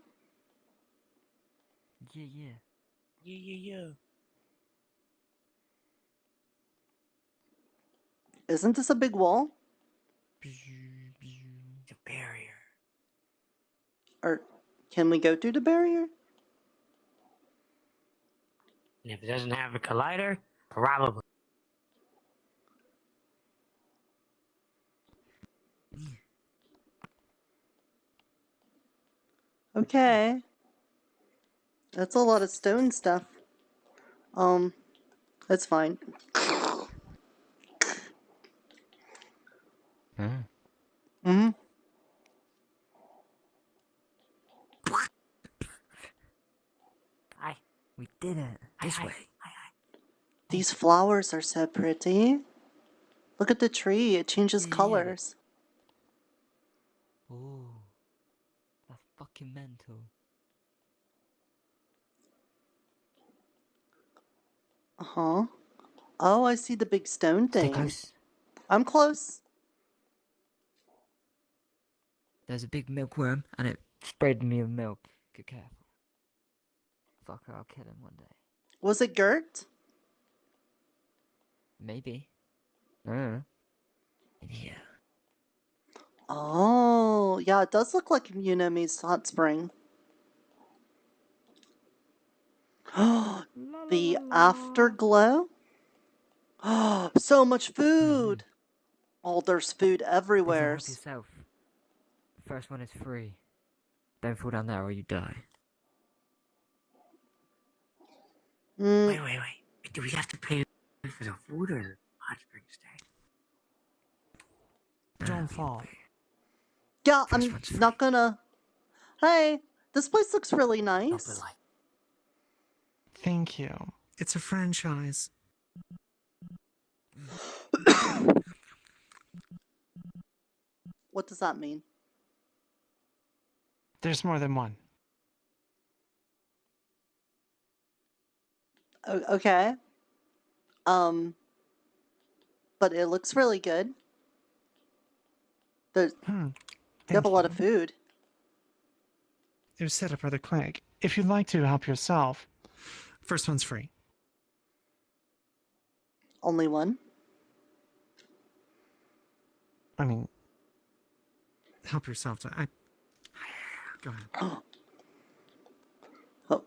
Yeah. Isn't this a big wall? The barrier. Or can we go through the barrier? And if it doesn't have a collider, probably. Okay. That's a lot of stone stuff. That's fine. Mm-hmm. We did it. This way. These flowers are so pretty. Look at the tree, it changes colors. Oh. That's fucking mental. Uh-huh. Oh, I see the big stone Stay thing. close. I'm close. There's a big milkworm, and it spread me of milk. Get careful. Fucker, I'll kill him one day. Was it Gert? Maybe. I don't know. In here. Oh, yeah, it does look like Munami's hot spring. The afterglow? Oh, so much food! Oh, there's food everywhere. Help yourself. The first one is free. Don't fall down there or you die. Mm. Wait. Do we have to pay for the food or hot spring stay? Don't fall. Yeah, I'm not gonna... Hey, this place looks really nice. Thank you. It's a franchise. What does that mean? There's more than one. Okay. But it looks really good. There's... You have a lot of food. It was set up rather quick. If you'd like to help yourself, first one's free. Only one? I mean, help yourself. Go ahead. Oh.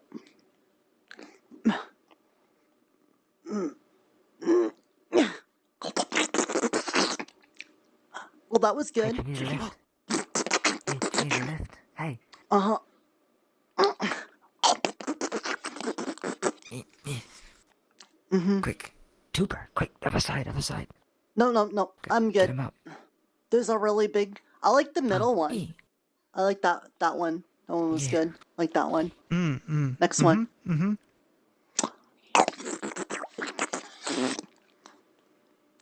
Well, that was good. Hey, you need a lift? Hey, you need a lift? Hey. Uh-huh. Quick. Tuber, quick. Other side. No. I'm good. Get him up. There's a really big... I like the middle one. I like that one. That one was good. Like that one. Next one.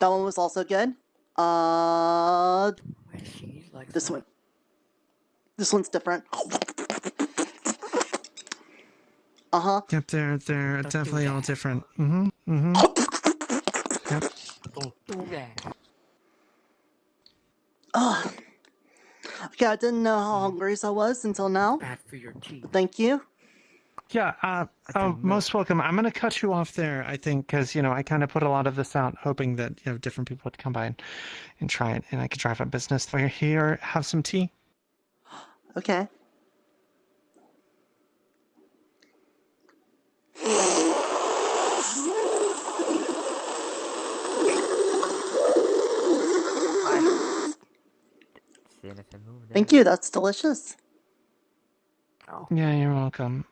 That one was also good. This one. This one's different. Uh-huh. Yep, they're definitely all different. Yep. Ugh. Okay, I didn't know how hungry I was until now. Bad for your teeth. Thank you. Yeah, most welcome. I'm going to cut you off there, I think, because, I kind of put a lot of this out hoping that, different people would come by and try it, and I could drive a business for you here. Have some tea. Okay. Thank you, that's delicious. Yeah, you're welcome.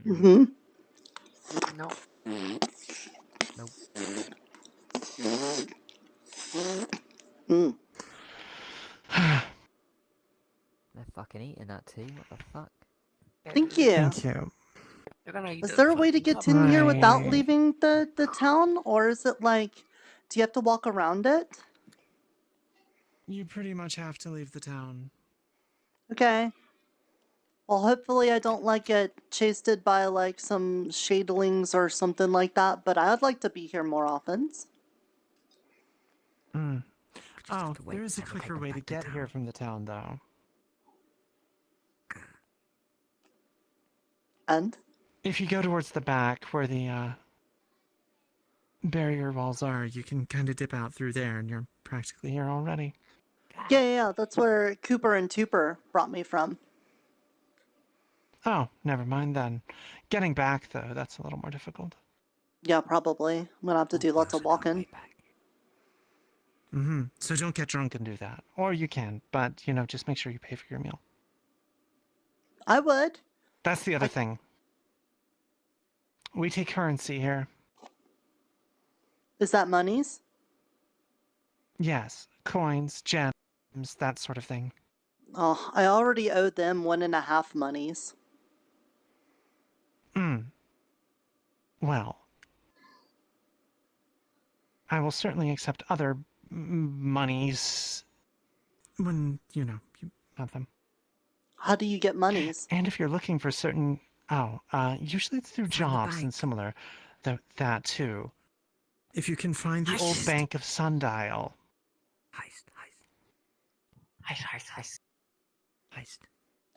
Mm-hmm. No. Nope. They're fucking eating that tea. What the fuck? Thank you. Thank you. Is there a way to get in here without leaving the town? Or is it like, do you have to walk around it? You pretty much have to leave the town. Okay. Well, hopefully I don't get chased by some shadlings or something like that, but I'd like to be here more often. Oh, there is a quicker way to get here from the town, though. And? If you go towards the back where the barrier walls are, you can kind of dip out through there and you're practically here already. Yeah, that's where Cooper and Tuber brought me from. Oh, never mind then. Getting back, though, that's a little more difficult. Yeah, probably. I'm gonna have to do lots of walking. So don't get drunk and do that. Or you can, but, just make sure you pay for your meal. I would. That's the other thing. We take currency here. Is that monies? Yes. Coins, gems, that sort of thing. Oh, I already owe them 1.5 monies. Well, I will certainly accept other monies when, you have them. How do you get monies? And if you're looking for certain... usually it's through jobs and similar. That too. If you can find the old Bank of Sundial. Heist.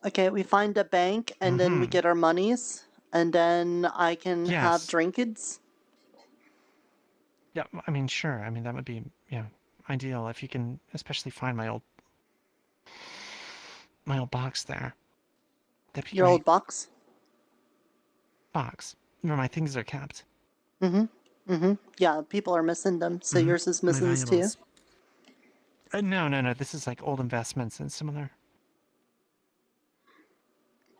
Okay, we find a bank and then we get our monies, and then I can have Yes. drinkage. Yeah, I mean, sure. I mean, that would be, ideal if you can, especially find my old box there. That'd be Your great. old box? Box where my things are kept. Yeah, people are missing them, so yours is My missing too. valuables. No. This is like old investments and similar.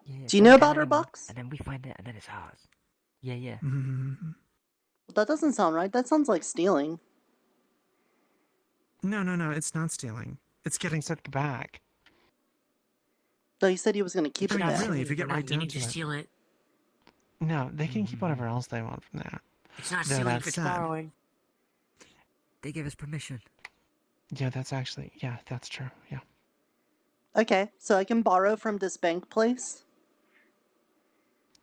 Yeah, Do you know and about her then- box? And then we find it, and then it's ours. Yeah. Well, that doesn't sound right. That sounds like stealing. No. It's not stealing. It's getting sent back. Though he said he was going to keep it there. Really, if you get right you down need to to it. steal it. No, they can keep whatever else they want from there. It's not Though stealing that if it's said- borrowing. They gave us permission. Yeah, that's actually, that's true. Yeah. Okay, so I can borrow from this bank place?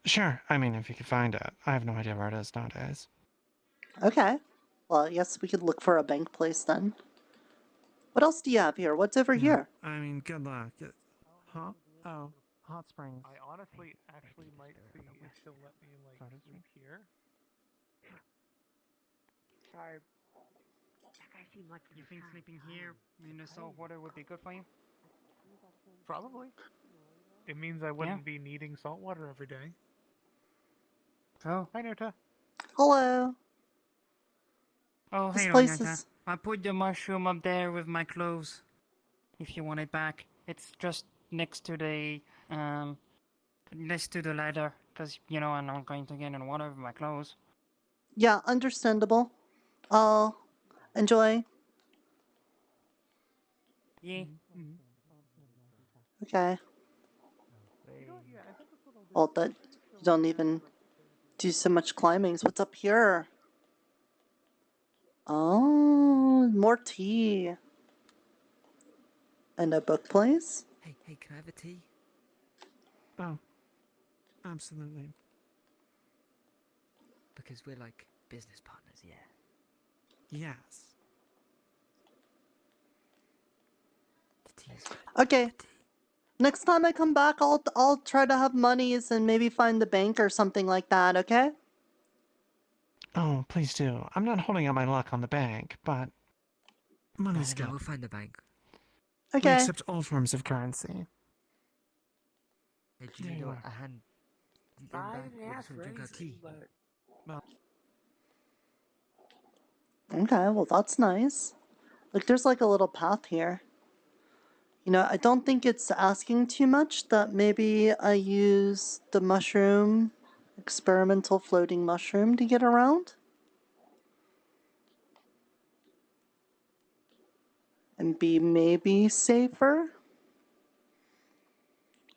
Sure. I mean, if you could find it. I have no idea where it is nowadays. Okay. Well, yes, we could look for a bank place then. What else do you have here? What's over here? I mean, good luck. Huh? Oh, hot springs. I honestly actually might see if she'll let me like sleep here. Sorry. That guy seemed like you think sleeping here in the salt water would be good for you? Probably. It means I wouldn't be needing salt water every day. Oh. Hi, Nota. Hello. Oh, This hey, place Nota. is- I put the mushroom up there with my clothes. If you want it back, it's just next to the ladder, because I'm not going to get in water with my clothes. Yeah, understandable. I'll enjoy. Yeah. Okay. Well, that you don't even do so much climbing. What's up here? Oh, more tea. And a book place? Hey, can I have a tea? Oh, absolutely. Because we're like business partners, yeah. Yes. Okay. Next time I come back, I'll try to have monies and maybe find the bank or something like that, okay? Oh, please do. I'm not holding out my luck on the bank, but money's No, good. we'll find the bank. We Okay. accept all forms of currency. Hey, do There you you need are. a hand? I back? didn't We ask just for wanna drink our anything, tea. but... Okay, well that's nice. Look, there's like a little path here. You know, I don't think it's asking too much that maybe I use the mushroom, experimental floating mushroom to get around. And be maybe safer.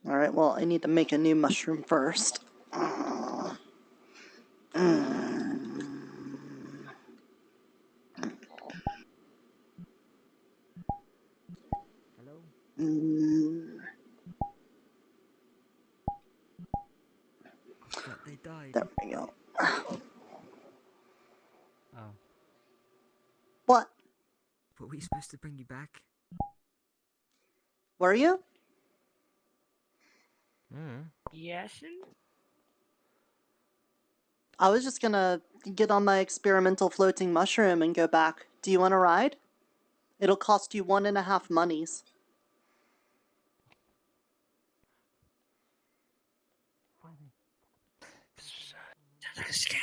Alright, well, I need to make a new mushroom first. Hello? But they died. There we go. Oh. What? Were we supposed to bring you back? Were you? Yes? I was just gonna get on my experimental floating mushroom and go back. Do you want to ride? It'll cost you 1.5 monies. Sounds like a scam.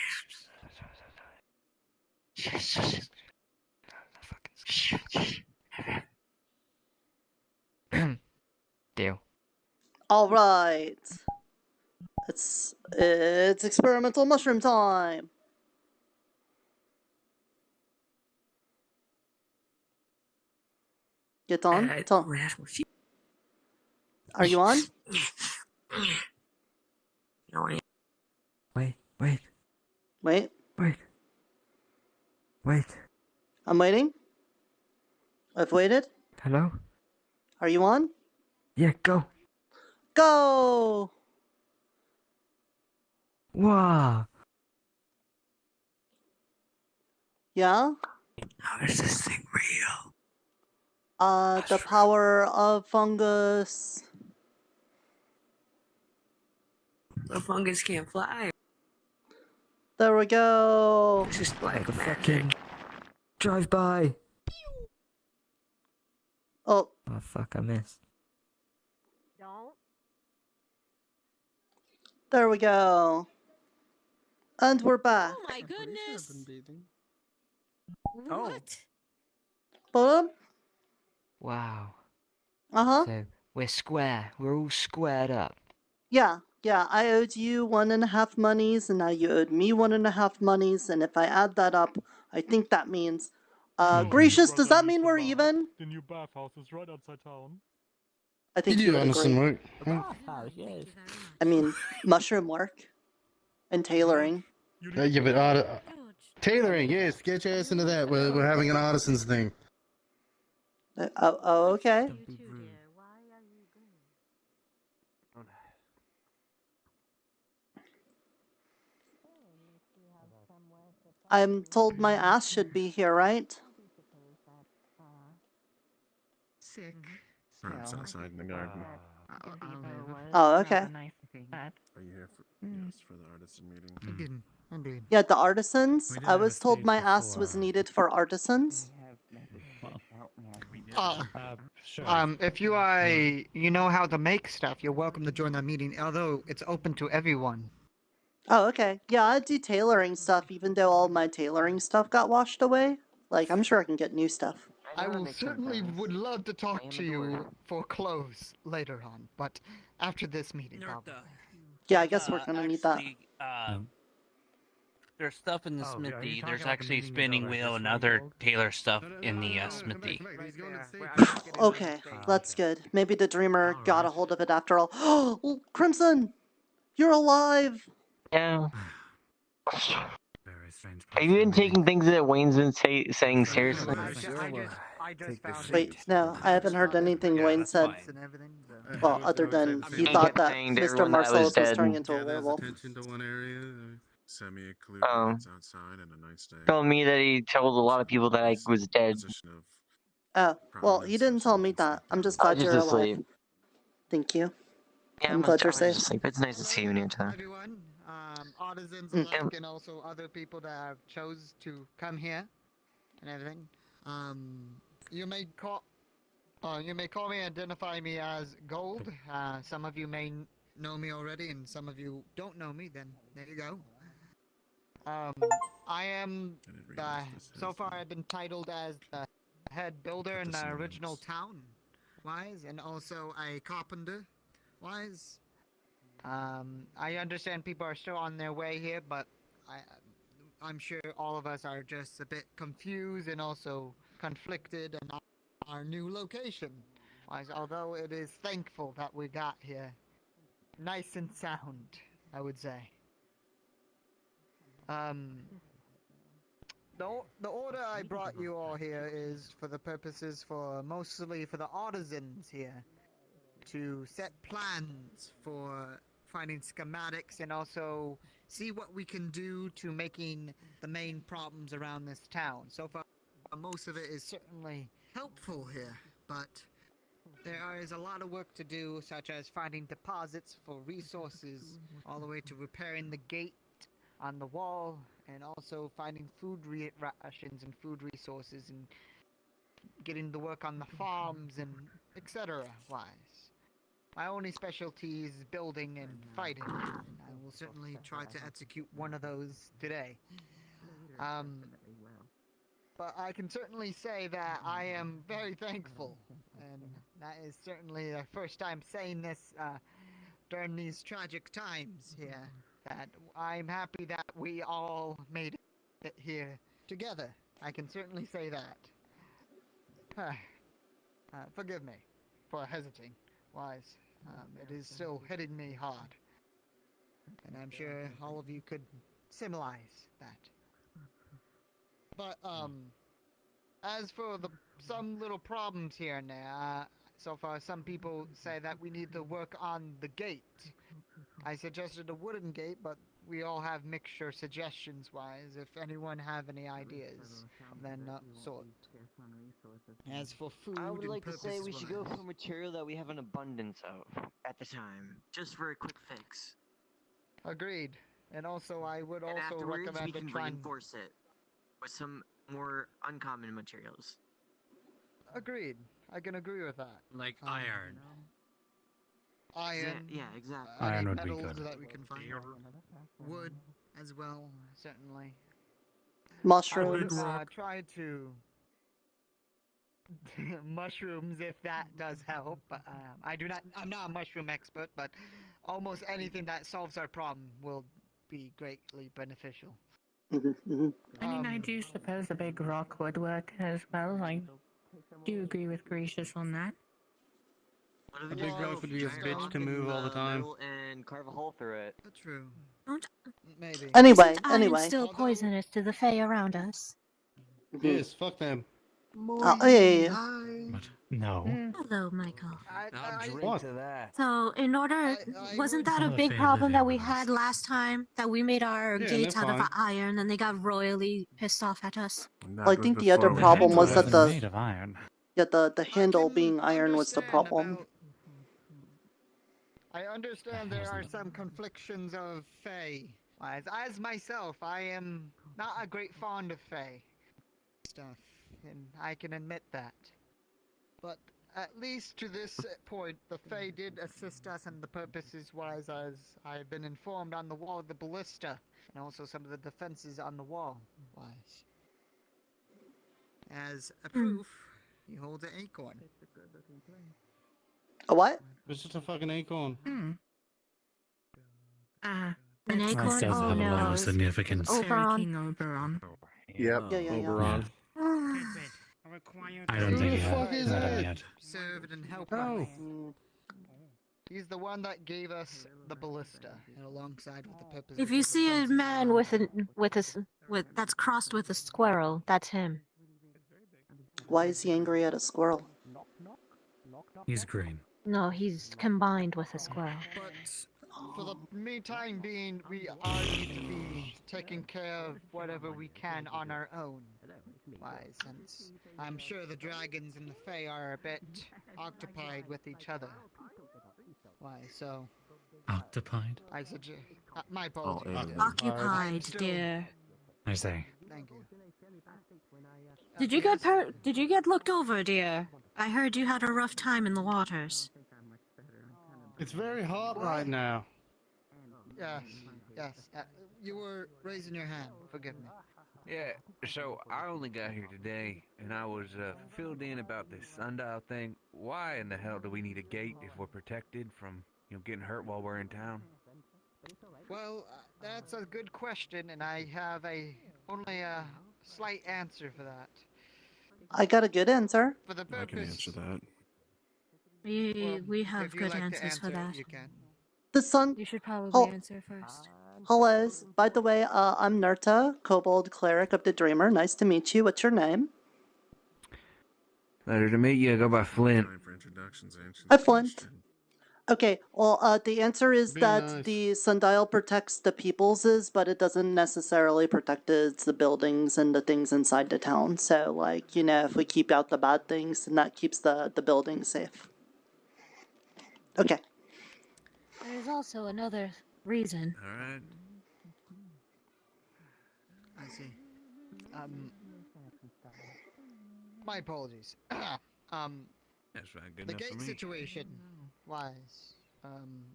Deal. All right. It's experimental mushroom time. Get on. Are you on? Wait. Wait. Wait. I'm waiting. I've waited. Hello? Are you on? Yeah, go. Go! Wow. Yeah? How is this thing real? The power of fungus. The fungus can't fly. There we go. This is like Fucking drive by. Oh. Oh fuck! I missed. Don't. There we go. And we're back. Oh my goodness! Oh. What? Boom. Wow. Uh-huh. So we're square. We're all squared up. Yeah. I owed you 1.5 monies, and now you owed me 1.5 monies, and if I add that up, I think that means... Gracious, does that mean we're even? The new bathhouse is right outside town. I think You you do would understand, agree. right? Yes. I mean, mushroom work. And tailoring. Yeah, but tailoring, yes. Get your ass into that. We're having an artisans thing. Okay. I'm told my ass should be here, right? Sick. Perhaps outside in the garden. Oh, okay. Are you here for, yes, for the artisan meeting? Indeed. Yeah, the artisans. We did I have a was told stage my ass was before. needed for artisans. If you you know how to make stuff, you're welcome to join that meeting. Although it's open to everyone. Oh, okay. Yeah, I do tailoring stuff, even though all my tailoring stuff got washed away. Like, I'm sure I can get new stuff. I will certainly would love to talk to you for clothes later on, but after this meeting, probably. Yeah, I guess we're gonna need that. There's stuff in the Oh, yeah, are you smithy. talking There's about the actually meeting spinning over wheel this and way, other folks? tailor stuff in the smithy. Okay, that's good. Maybe the dreamer got a hold of it after all. Oh, Crimson! You're alive! Yeah. Have you been taking things that Wayne's been saying seriously? Wait, no, I haven't heard anything Wayne said. Well, other than he thought that saying to Mr. everyone that I was Marcellus was dead. turning into a werewolf. Attention to one area. Semi-clear nights outside and a nice day. Told me that he told a lot of people that I was dead. Oh, well, he didn't tell me that. I'm just glad just you're alive. asleep. Thank you. Yeah, I'm glad you're I was safe. just asleep. It's nice to see you anytime. Artisans Mm. alike, and also other people that have chose to come here and everything. You may call me and identify me as Gold. Some of you may know me already, and some of you don't know me. Then there you go. I am so far I've been titled as the head builder in the original town, wise, and also a carpenter, wise. I understand people are still on their way here, but I'm sure all of us are just a bit confused and also conflicted in our new location. Wise, although it is thankful that we got here, nice and sound, I would say. The order I brought you all here is for the purposes mostly for the artisans here to set plans for finding schematics and also see what we can do to making the main problems around this town. So far, most of it is certainly helpful here, but there is a lot of work to do, such as finding deposits for resources, all the way to repairing the gate on the wall, and also finding food rations and food resources, and getting to work on the farms and etc. wise. My only specialty is building and fighting, and I will certainly try to execute one of those today. But I can certainly say that I am very thankful, and that is certainly the first time saying this during these tragic times here, that I'm happy that we all made it here together. I can certainly say that. Forgive me for hesitating, wise. It is still hitting me hard, and I'm sure all of you could symbolize that. But as for some little problems here and there, so far some people say that we need to work on the gate. I suggested a wooden gate, but we all have mixture suggestions wise. If anyone have any ideas of that sort. As for food, I would like to say we should go purposes-wise- for material that we have an abundance of at the time, just for a quick fix. Agreed. And also, I would And also afterwards, we recommend can to try and reinforce it with some more uncommon materials. Agreed. I can agree with that. Like iron. Iron. Yeah, exactly. Any Iron would be metals good. that we can find. Wood as well, certainly. Mushrooms. I would, try to mushrooms if that does help. But I'm not a mushroom expert, but almost anything that solves our problem will be greatly beneficial. I mean, I do suppose a big rock would work as well. I do agree with Gracious on that. A big rock would be a bitch to move all the time. And carve a hole through it. True. Maybe. Anyway, Isn't iron anyway. still poisonous to the Fae around us? Yes, fuck them. Hey. No. Hello, Michael. I What? To that. So, in order, wasn't that a Some big of the problem that we favors had last time? That we made our Yeah, gates they're out of fine. iron and they got royally pissed off at us? Well, I think the other problem was that made of iron. the handle being iron was the problem. I understand there are some conflictions of Fae. As myself, I am not a great fond of Fae stuff, and I can admit that. But at least to this point, the Fae did assist us in the purposes-wise, as I've been informed on the wall of the ballista, and also some of the defenses on the wall-wise. As a proof, he holds an acorn. A what? It's just a fucking acorn. An That acorn? does Oh have a lot no. of significance. Oberon. Oberon. Yep, Yeah. Oberon. I don't think Who he the fuck is had that? it yet. Served and helped Oh. us. He's the one that gave us the ballista, and alongside with the purpose. If you see a man that's crossed with a squirrel, that's him. Why is he angry at a squirrel? He's green. No, he's combined with a squirrel. But for the meantime being, we are need to be taking care of whatever we can on our own. Why, since I'm sure the dragons and the Fae are a bit occupied with each other. Why, so... Occupied? I suggest... my apologies. Occupied, dear. I say. Thank you. Did you get looked over, dear? I heard you had a rough time in the waters. It's very hot right now. Yes. You were raising your hand. Forgive me. Yeah, so I only got here today, and I was filled in about this sundial thing. Why in the hell do we need a gate if we're protected from, getting hurt while we're in town? Well, that's a good question, and I have only a slight answer for that. I got a good answer. For the purpose... I can answer that. We have if you good like to answers for answer, that. you can. The sun. You should probably Oh. answer first. Hello. By the way, I'm Nerta, Kobold Cleric of the Dreamer. Nice to meet you. What's your name? Pleasure to meet you. I go by Flint. Hi, Flint. Okay, well, the answer is Be that nice. the sundial protects the people's, but it doesn't necessarily protect the buildings and the things inside the town. So, like, if we keep out the bad things, then that keeps the buildings safe. Okay. There's also another reason. All right. I see. My apologies. That's right. Good The enough for gate me. situation wise,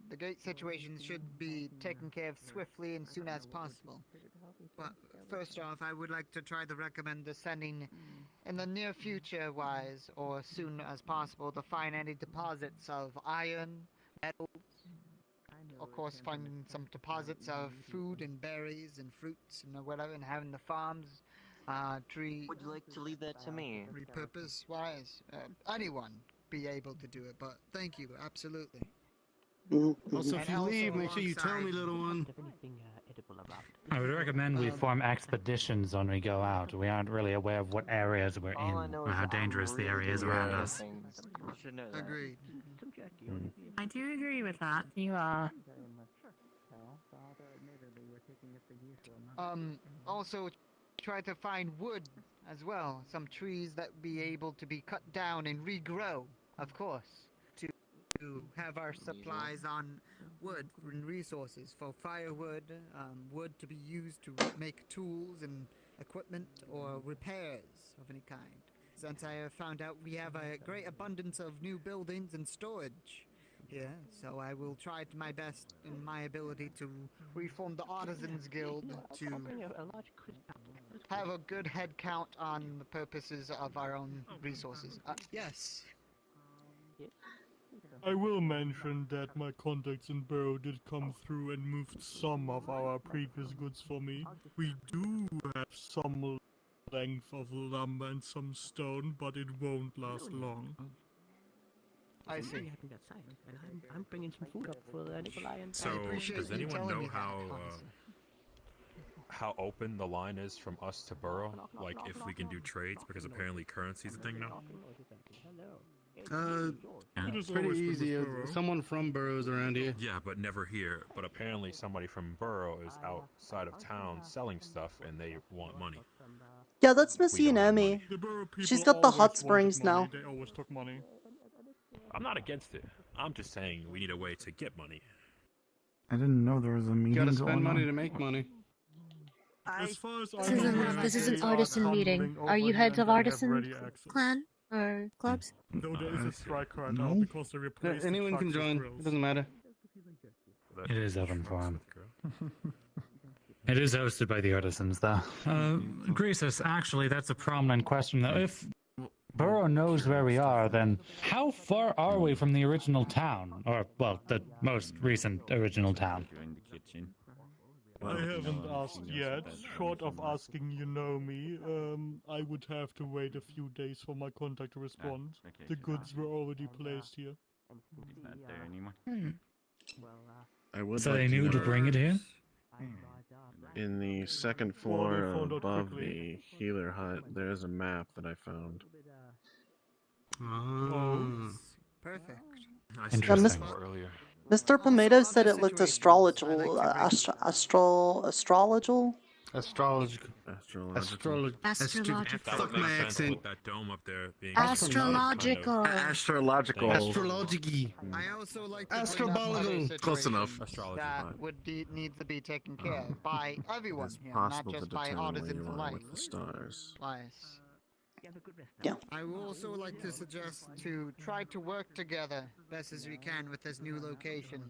the gate situation should be taken care of swiftly and soon as possible. But first off, I would like to try to recommend descending in the near future wise, or soon as possible, to find any deposits of iron, metals, of course finding some deposits of food and berries and fruits and whatever, and having the farms, tree... Would you like to leave that to me? Repurpose wise, anyone be able to do it, but thank you, absolutely. Also, if you leave, make sure you tell me, little one. I would recommend we form expeditions when we go out. We aren't really aware of what areas we're in or how dangerous the area is around us. Agreed. I do agree with that. Also try to find wood as well. Some trees that be able to be cut down and regrow, of course, to have our supplies on wood and resources for firewood, wood to be used to make tools and equipment or repairs of any kind. Since I have found out we have a great abundance of new buildings and storage here, so I will try my best in my ability to reform the Artisans Guild to have a good head count on the purposes of our own resources. Yes. I will mention that my contacts in Burrow did come through and moved some of our previous goods for me. We do have some length of lumber and some stone, but it won't last long. I see. I'm bringing some food up for Nikolai and So, does anyone know how open the line is from us to Burrow? Like, if we can do trades, because apparently currency's a thing now. It's pretty easy. Someone from Burrow's around here. Yeah, but never here. But apparently somebody from Burrow is outside of town selling stuff, and they want money. Yeah, that's Missy and Emmy. She's got the hot springs now. They always took money. I'm not against it. I'm just saying we need a way to get money. I didn't know there was a meeting. Gotta spend money to make money. As far as This is an artisan meeting. Are you heads of artisan clan or clubs? Though there is a strike right now because they replaced Anyone can join. It doesn't matter. It is open for him. It is hosted by the artisans, though. Greasus, actually, that's a prominent question, though. If Burrow knows where we are, then how far are we from the original town? Or, well, the most recent original town? I haven't asked yet. Short of asking you know me, I would have to wait a few days for my contact to respond. The goods were already placed here. Not there anymore. I would So like they knew to know, bring it here? in the second floor above the healer hut, there's a map that I found. Perfect. I Yeah, earlier. Mr. Pomato said it looked astrological. Astrological? Astrological. Astrological. Fuck my accent. With that dome up there being Astrological. Astrological. Astrology. I also like Astrological. Close enough. That would need to be taken care of by everyone It's here, not possible to just by determine where artisans you are alike. with the stars. Lies. Yeah. I would also like to suggest to try to work together best as we can with this new location.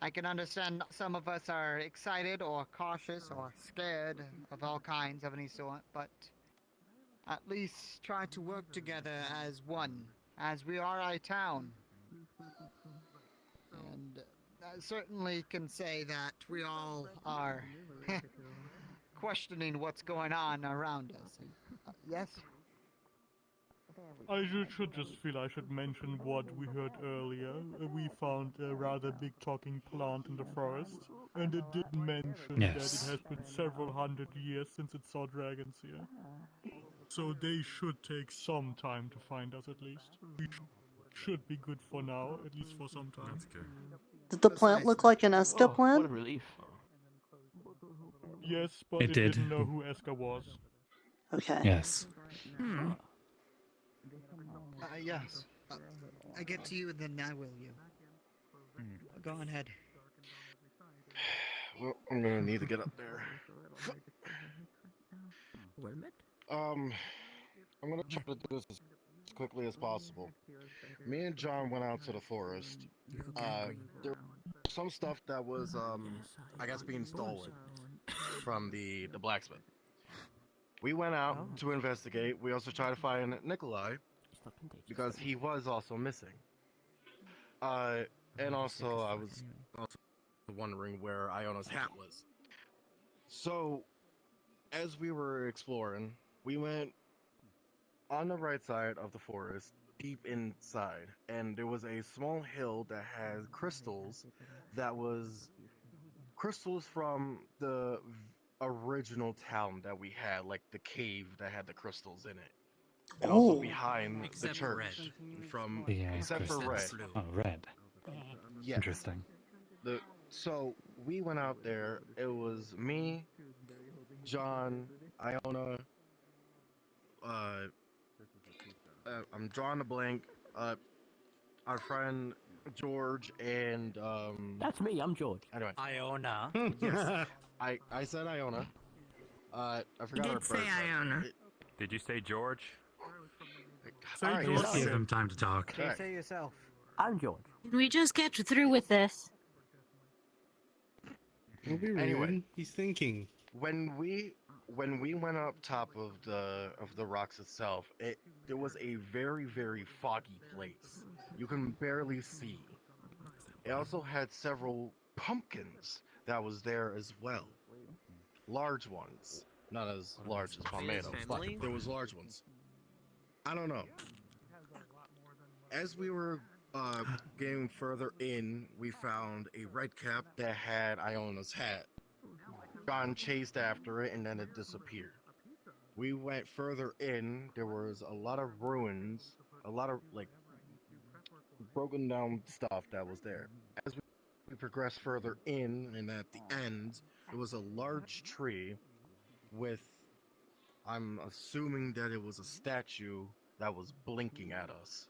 I can understand some of us are excited or cautious or scared of all kinds of any sort, but at least try to work together as one, as we are a town. And I certainly can say that we all are questioning what's going on around us. Yes? I should just feel I should mention what we heard earlier. We found a rather big talking plant in the forest, and it did mention that it has been several hundred years since it saw dragons here. So they should take some time to find us at least. We should be good for now, at least for some time. Did the plant look like an Eska plant? What a relief. Yes, but It it did. didn't know who Eska was. Okay. Yes. Yes. I get to you, and then I will you. Go on ahead. Well, I'm gonna need to get up there. I'm gonna try to do this as quickly as possible. Me and John went out to the forest. There was some stuff that was, I guess, being stolen from the blacksmith. We went out to investigate. We also tried to find Nikolai, because he was also missing. And also I was also wondering where Iona's hat was. So, as we were exploring, we went on the right side of the forest, deep inside, and there was a small hill that had crystals that was crystals from the original town that we had, like the cave that had the crystals in it. And also behind the church, except for red. Oh, red. Yeah. Interesting. So we went out there. It was me, John, Iona. I'm drawing a blank. Our friend George and That's me. I'm George. Anyway, Iona. yes, I said Iona. I forgot her did say first. Iona. Did you say George? All right, Just give him time to talk. Okay, say yourself. I'm George. Can we just get through with this? Don't be rude. Anyway. He's thinking. When we went up top of the rocks itself, it was a very foggy place. You can barely see. It also had several pumpkins that was there as well. Large ones, not as large as Palmetto, but there was large ones. I don't know. As we were getting further in, we found a red cap that had Iona's hat. John chased after it and then it disappeared. We went further in, there was a lot of ruins, a lot of like broken down stuff that was there. As we progressed further in, and at the end, there was a large tree with, I'm assuming that it was a statue that was blinking at us.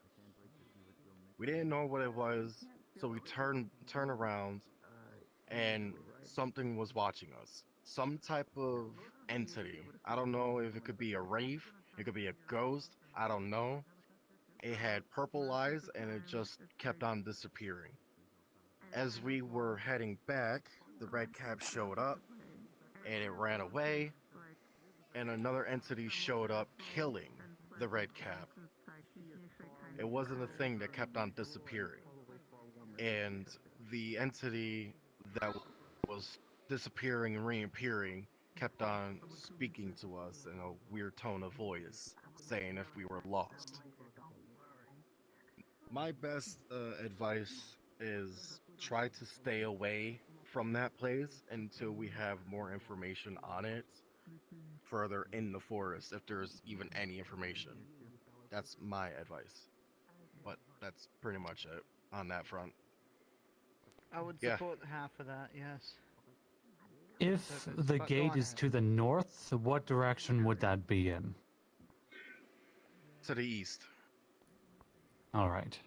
We didn't know what it was, so we turned around, and something was watching us. Some type of entity. I don't know if it could be a wraith, it could be a ghost, I don't know. It had purple eyes and it just kept on disappearing. As we were heading back, the red cap showed up and it ran away, and another entity showed up killing the red cap. It wasn't a thing that kept on disappearing. And the entity that was disappearing and reappearing kept on speaking to us in a weird tone of voice, saying if we were lost. My best advice is try to stay away from that place until we have more information on it further in the forest, if there's even any information. That's my advice. But that's pretty much it on that front. I would Yeah. support half of that, yes. If But the go gate on is ahead. to the north, what direction would that be in? To the east. All right.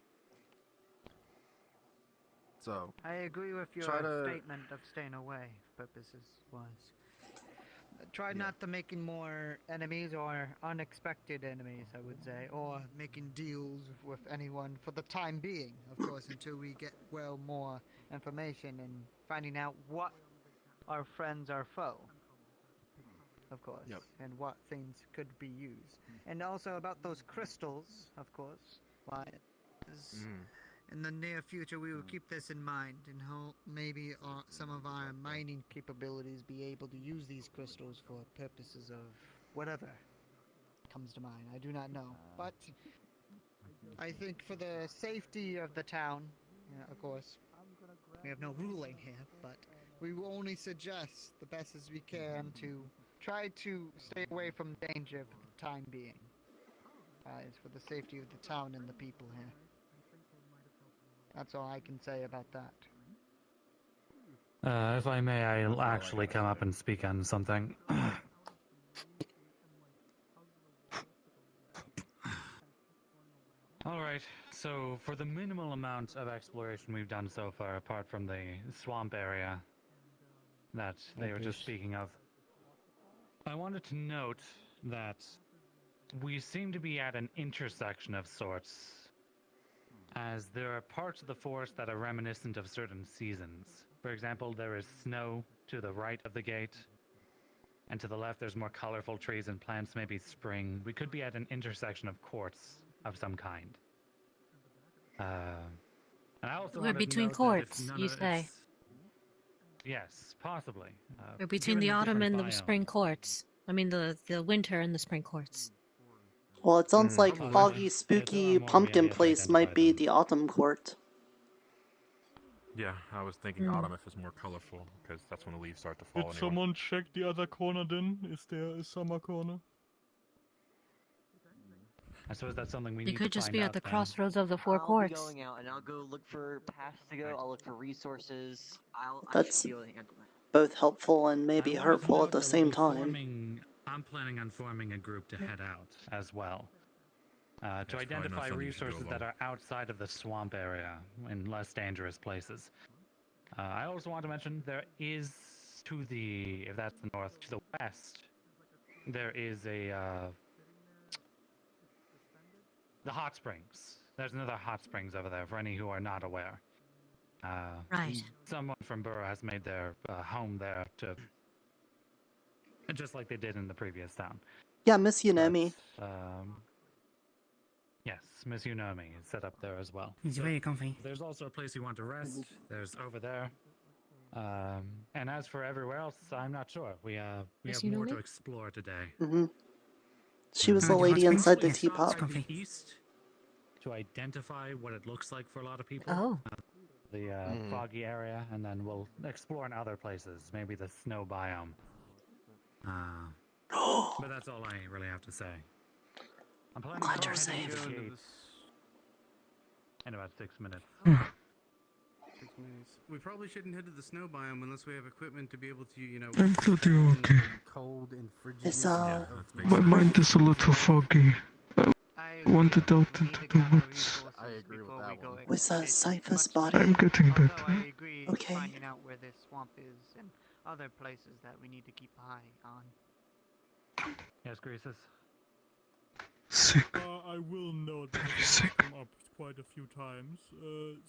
So I agree with your try to- statement of staying away, purposes wise. Try not to making more enemies or unexpected enemies, I would say, or making deals with anyone for the time being, of course, until we get more information and finding out what our friends are foe, of course, and what things could be used. And also about those crystals, of course, in the near future we will keep this in mind, and how maybe some of our mining capabilities be able to use these crystals for purposes of whatever comes to mind. I do not know, but I think for the safety of the town, of course, we have no ruling here, but we will only suggest the best as we can to try to stay away from danger for the time being. It's for the safety of the town and the people here. That's all I can say about that. If I may, I'll actually come up and speak on something. Alright, so for the minimal amount of exploration we've done so far, apart from the swamp area that they were just speaking of, I wanted to note that we seem to be at an intersection of sorts, as there are parts of the forest that are reminiscent of certain seasons. For example, there is snow to the right of the gate, and to the left there's more colorful trees and plants, maybe spring. We could be at an intersection of courts of some kind. And I also We're wanted to between note that courts, it's you say? Yes, possibly. We're between given the autumn different and the biomes. spring courts. I mean, the winter and the spring courts. Well, it sounds like Probably. foggy, spooky pumpkin place might be the autumn court. Yeah, I was thinking autumn if it's more colorful, because that's when the leaves start to fall Did anyway. someone check the other corner then? Is there a summer corner? I suppose that's something we You need could to just find be out at the then. crossroads of the four I'll courts. be going out and I'll go look for paths to go. I'll look for resources. I That's should be able to handle it. both helpful and I maybe wanted to hurtful note at the that we'll same be time. I'm planning on forming a group to head out as well. To That's probably not identify something you should do resources that alone. are outside of the swamp area in less dangerous places. I also want to mention there is to the, if that's the north, to the west, there is a the hot springs. There's another hot springs over there for any who are not aware. Right. Someone from Borough has made their home there to, just like they did in the previous town. Yeah, Miss Unemi. Yes, Miss Unomi is set up there as well. It's very comfy. There's also a place you want to rest. There's over there. And as for everywhere else, I'm not sure. We have more to explore today. Mm-hmm. She was the lady inside the teapot. East to identify what it looks like for a lot of people. Oh. The foggy area, and then we'll explore in other places, maybe the snow biome. But that's all I really have to say. I'm planning Glad to you're head to safe. the gate in about 6 minutes. 6 minutes. We probably shouldn't head to the snow biome unless we have equipment to be able to, you know. I'm glad you're okay. Cold and frigid. It's My mind is a little foggy. I wandered out into the woods. I agree with that one. Was that Cypher's body? I'm getting better. I agree Okay. finding out where this swamp is and other places that we need to keep an eye on. Yes, Greases. Sick. I will note that Very it's sick. come up quite a few times.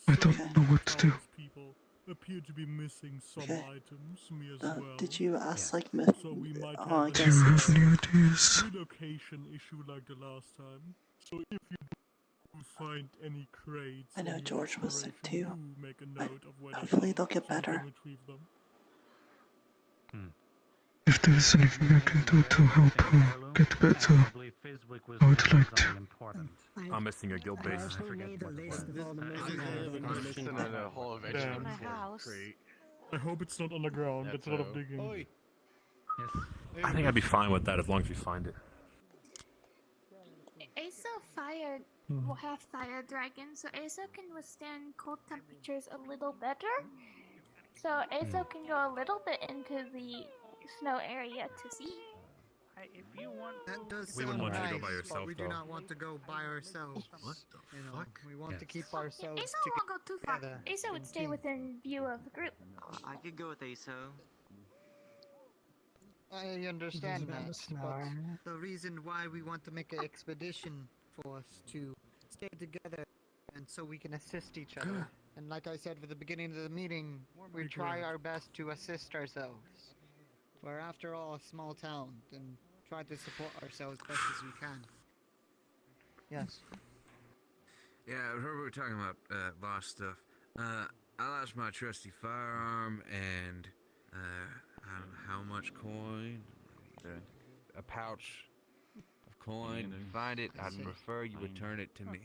I don't know what to do. People appear to be missing some Okay. items, me as well. Did you ask like So we might oh, I have Do guess you have it's, any ideas? relocation issue like the last time. So if you do find any crates, I know on your George was sick exploration, too. do make a note of where Hopefully they they'll are get so we can better. retrieve them. If there's anything I can do to help her get better, I would like to. I'm missing a guild base. Damn. I hope it's not underground. That's a lot of digging. Yes. I think I'd be fine with that as long as we find it. Aso will have fire dragon, so Aso can withstand cold temperatures a little better. So Aso can go a little bit into the snow area to see. If you want, That does We sound wouldn't want you nice, to go by but yourself, we do though. not want to go by ourselves. What the fuck? We want to Yes. keep ourselves Aso won't go too far. together. Aso would stay within view of the group. I could go with ASO. I understand about that, the snow but area. the reason why we want to make an expedition for us to stay together and so we can assist each other. And like I said at the beginning of the meeting, we try our best to assist ourselves. We're after all a small town and try to support ourselves best as we can. Yes. Yeah, I heard we were talking about lost stuff. I lost my trusty firearm and I don't know how much coin. A pouch of coin. If you find it, I'd prefer you return it to me.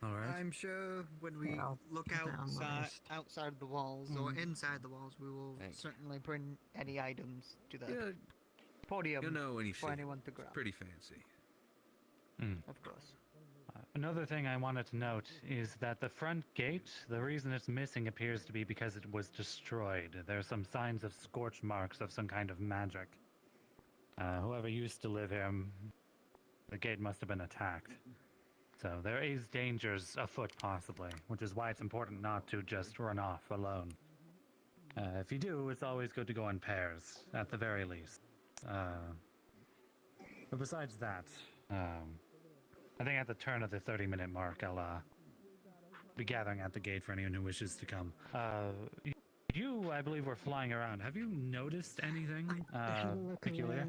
All right. I'm sure when we Yeah, I'll look put that on the outside the walls or inside the walls, we will Thanks. certainly bring any items to the Yeah, podium you'll know when you see for it. anyone to grab. Pretty fancy. Of course. Another thing I wanted to note is that the front gate, the reason it's missing appears to be because it was destroyed. There are some signs of scorch marks of some kind of magic. Whoever used to live here, the gate must have been attacked. So there is dangers afoot possibly, which is why it's important not to just run off alone. If you do, it's always good to go in pairs, at the very least. But besides that, I think at the turn of the 30-minute mark, I'll be gathering at the gate for anyone who wishes to come. You, I believe, were flying around. Have you noticed anything peculiar?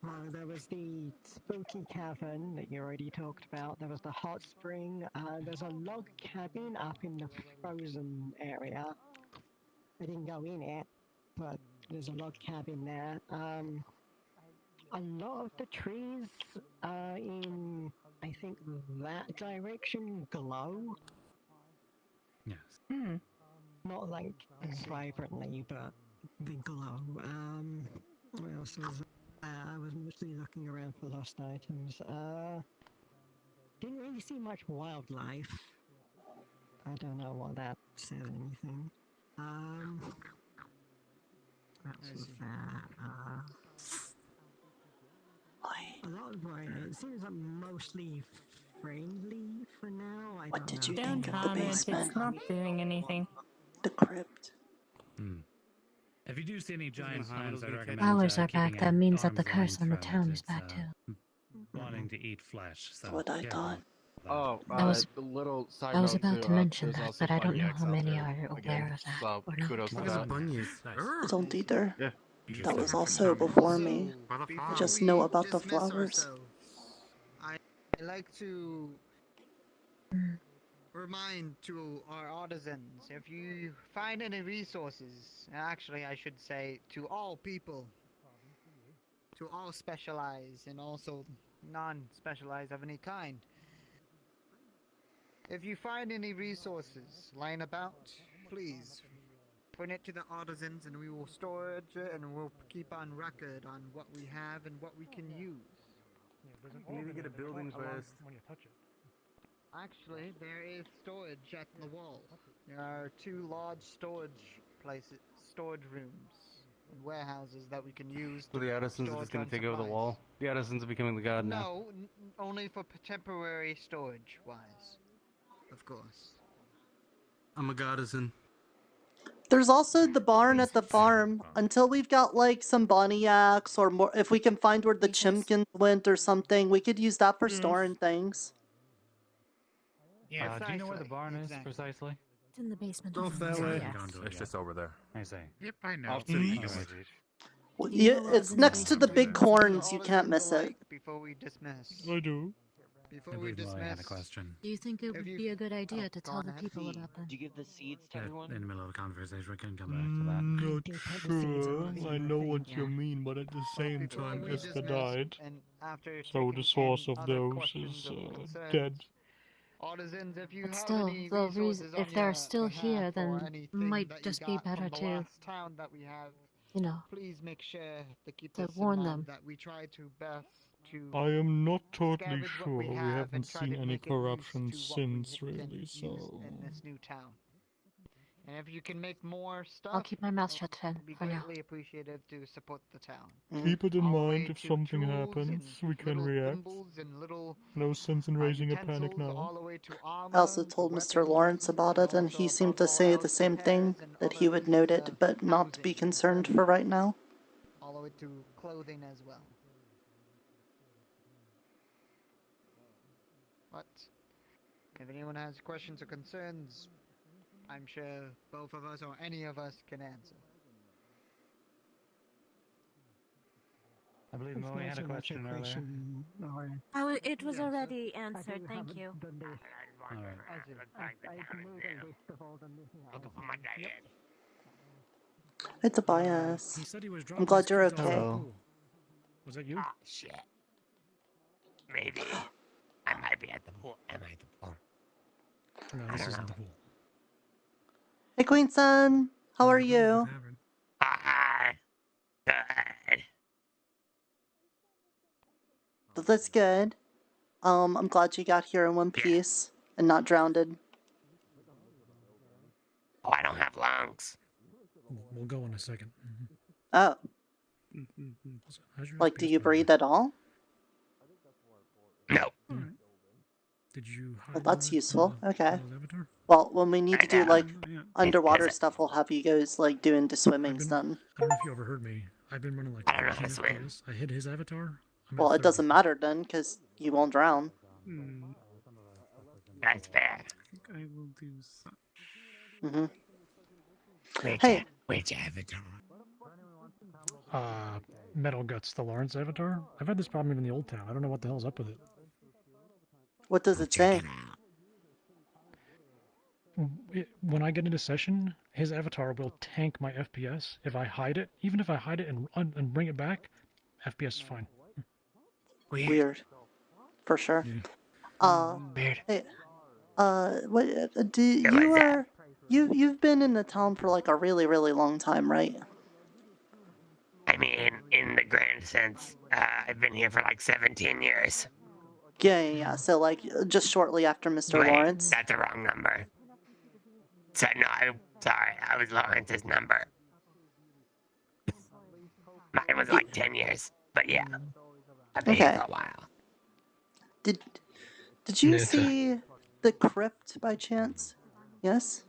Well, there was the spooky cavern that you already talked about. There was the hot spring. There's a log cabin up in the frozen area. I didn't go in it, but there's a log cabin there. A lot of the trees in, I think, that direction glow. Yes. Not like as vibrantly, but they glow. What else is I was mostly looking around for lost items. Didn't really see much wildlife. I don't know why that says anything. That's with that. A lot of it seems like mostly friendly for now. What did you Don't think of the comment, basement? it's not doing anything. The crypt. If you do see any giant hives, I'd recommend Flowers are keeping back. That an means that the arm's curse on the length from town it. is back It's, too. wanting to eat flesh. So What I careful thought. Oh, I was- a little side I was note about too, to mention there's that, also but I don't know bunyiacs how out many there. are aware Again, of that so or not. kudos to What is a that. bunyas? I don't either. Yeah. That was also before me. I just know about the dismiss flowers. ourselves, I like to remind to our artisans, if you find any resources, actually I should say to all people, to all specialized and also non-specialized of any kind, if you find any resources lying about, please bring it to the artisans and we will storage it and we'll keep on record on what we have and what we can use. You need to get a building first. When you touch it. Actually, there is storage at the wall. There are 2 large storage places, storage rooms and warehouses that we can use. So the artisans are just gonna take over the wall? The artisans are becoming the god now. No, only for temporary storage wise. Of course. I'm a goddessin. There's also the barn at the farm. Until we've got like some Boniacs or more, if we can find where the chimkins went or something, we could use that for storing things. Yeah. Do you know where the barn is precisely? It's in the basement. Go of the that house, way. yes. It's just over there. I see. Yep, I know. Off to the east. Well, Do you know yeah, what it's was in the next to the basement? big corns. You can't miss it. Before we dismiss. I do. Before I we believe Molly had a dismiss. question. Do you think it would be a good idea to tell the people about them? Did you give the seeds to In everyone? the middle of a conversation, we can come back to that. Not sure. I know what you mean, but at the same time, Esther died. And after So the taking source in of other those questions is or concerns, dead. Artisans, if you But have still, any the resources on if they're your still behalf here, or then anything might that you just be got better from the to, last town that we have, you know, please make sure to keep to this warn in them. mind that we try to best to I am not totally scavenge what sure. we We have haven't and try seen to any make it use corruption to what since, we can really, use so... in this new town. And if you can make more stuff, I'll keep my mouth shut then, it'd be for now. greatly appreciated to support the town. Keep it in All the mind way if to something tools happens, and we can little react. thimbles and little No sense in raising a panic utensils, now. all the way to armor, I also told Mr. Lawrence about it, and he seemed to say the same thing, that he would note it, but not to be concerned for right now. all the way to clothing as well. But if anyone has questions or concerns, I'm sure both of us or any of us can answer. I believe Molly had a question earlier. Oh, it was already answered. Thank you. It's a bias. He said he was I'm dropping glad his you're kids off at okay. the pool. Was that you? Shit. Maybe. I might be at the pool. Am I at the pool? No, this isn't the pool. Hey, Queen Sun, how are you? That's good. I'm glad you got here in one piece and not drowned. Oh, I don't have lungs. We'll go in a second. Oh. How's your Like, do FPS you breathe at all? No. Did you Well, that's useful. Okay. Avatar? Well, when we need to do, like, underwater stuff, we'll have you guys, like, do into swimmings then. I don't know if you overheard me. I've been running like 14 FPS. I hit his avatar. I'm at Well, it 30. doesn't matter then, because you won't drown. That's bad. I will do such. Hey. Which avatar? Metal Guts, the Lawrence avatar. I've had this problem even in the old town. I don't know what the hell's up with it. What does it say? When I get into session, his avatar will tank my FPS if I hide it. Even if I hide it and bring it back, FPS is fine. Weird. For sure. Weird. Hey, what, you've been in the town for like a really, really long time, right? I mean, in the grand sense, I've been here for like 17 years. Yeah. So like just shortly after Mr. Wait, Lawrence. that's the wrong number. So no, sorry, I was Lawrence's number. Mine was like 10 years, but yeah, I've been here for a while. Did you Nita. see the crypt by chance? Yes?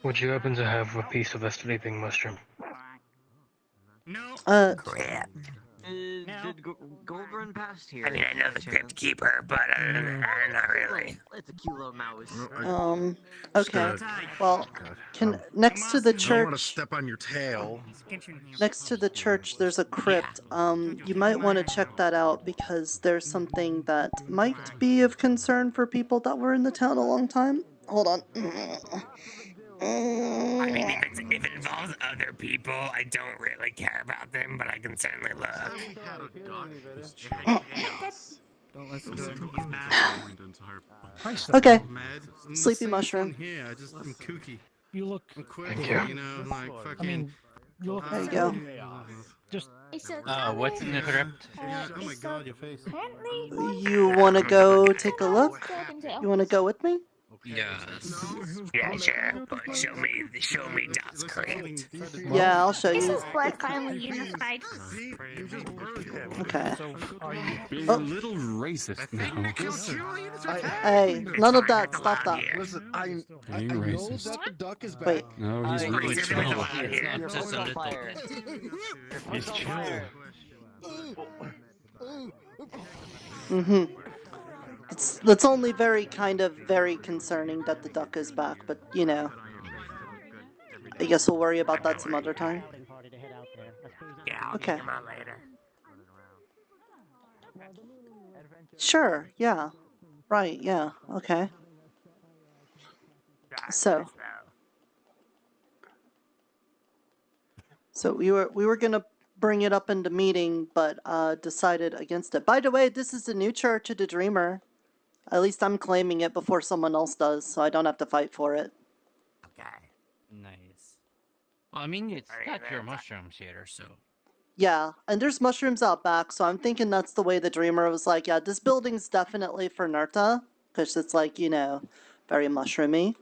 Would you happen to have a piece of a sleeping mushroom? No. Crap. Did Gold run past here? I mean, I know the crypt keeper, but not really. It's a cute little mouse. Okay. Well, next to the I don't want to church, step on your tail. next to the church, there's a crypt. You might want to check that out because there's something that might be of concern for people that were in the town a long time. Hold on. I mean, if it involves other people, I don't really care about them, but I can certainly look. Don't listen to him. Okay. I'm Sleepy the mushroom. same here. I'm kooky. You look. I'm quick. Thank you. You know, like fucking. I mean, you look. There you go. Just. What's in the crypt? Oh my god, your face. You want to go take a look? You want to go with me? Yes. Yeah, sure. But show me Dot's crypt. Yeah, I'll show you. This is blood finally unified. Okay. Being a little racist now. Hey, none of that. Stop that. Listen, I Being know racist. that the duck is back. Wait. No, he's really chill. Your Just phone's a on little. fire. He's chill. That's only very concerning that the duck is back, but you know. I guess we'll worry about that some other time. Yeah, I'll Okay. check him out later. Sure, yeah. Right, yeah, okay. So we were gonna bring it up into meeting, but decided against it. By the way, this is the new Church of the Dreamer. At least I'm claiming it before someone else does, so I don't have to fight for it. Okay. Nice. Well, I mean, it's got your mushrooms here, so. Yeah, and there's mushrooms out back, so I'm thinking that's the way the Dreamer was like, yeah, this building's definitely for Nerta, because it's like, you know, very mushroomy.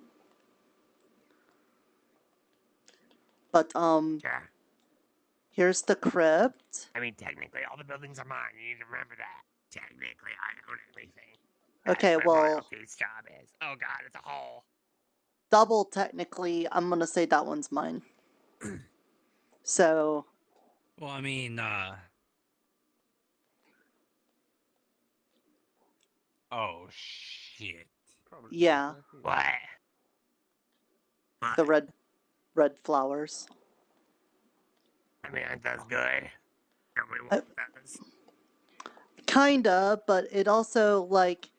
But, Sure. here's the crypt. I mean, technically, all the buildings are mine. You need to remember that. Technically, I own everything. Okay, That's what well, royalty's job is. Oh god, it's a hole. double technically, I'm gonna say that one's mine. So, Well, I mean, oh shit. yeah, What? the red flowers. I mean, aren't those good? Nobody wants those. Kinda, but it also, like,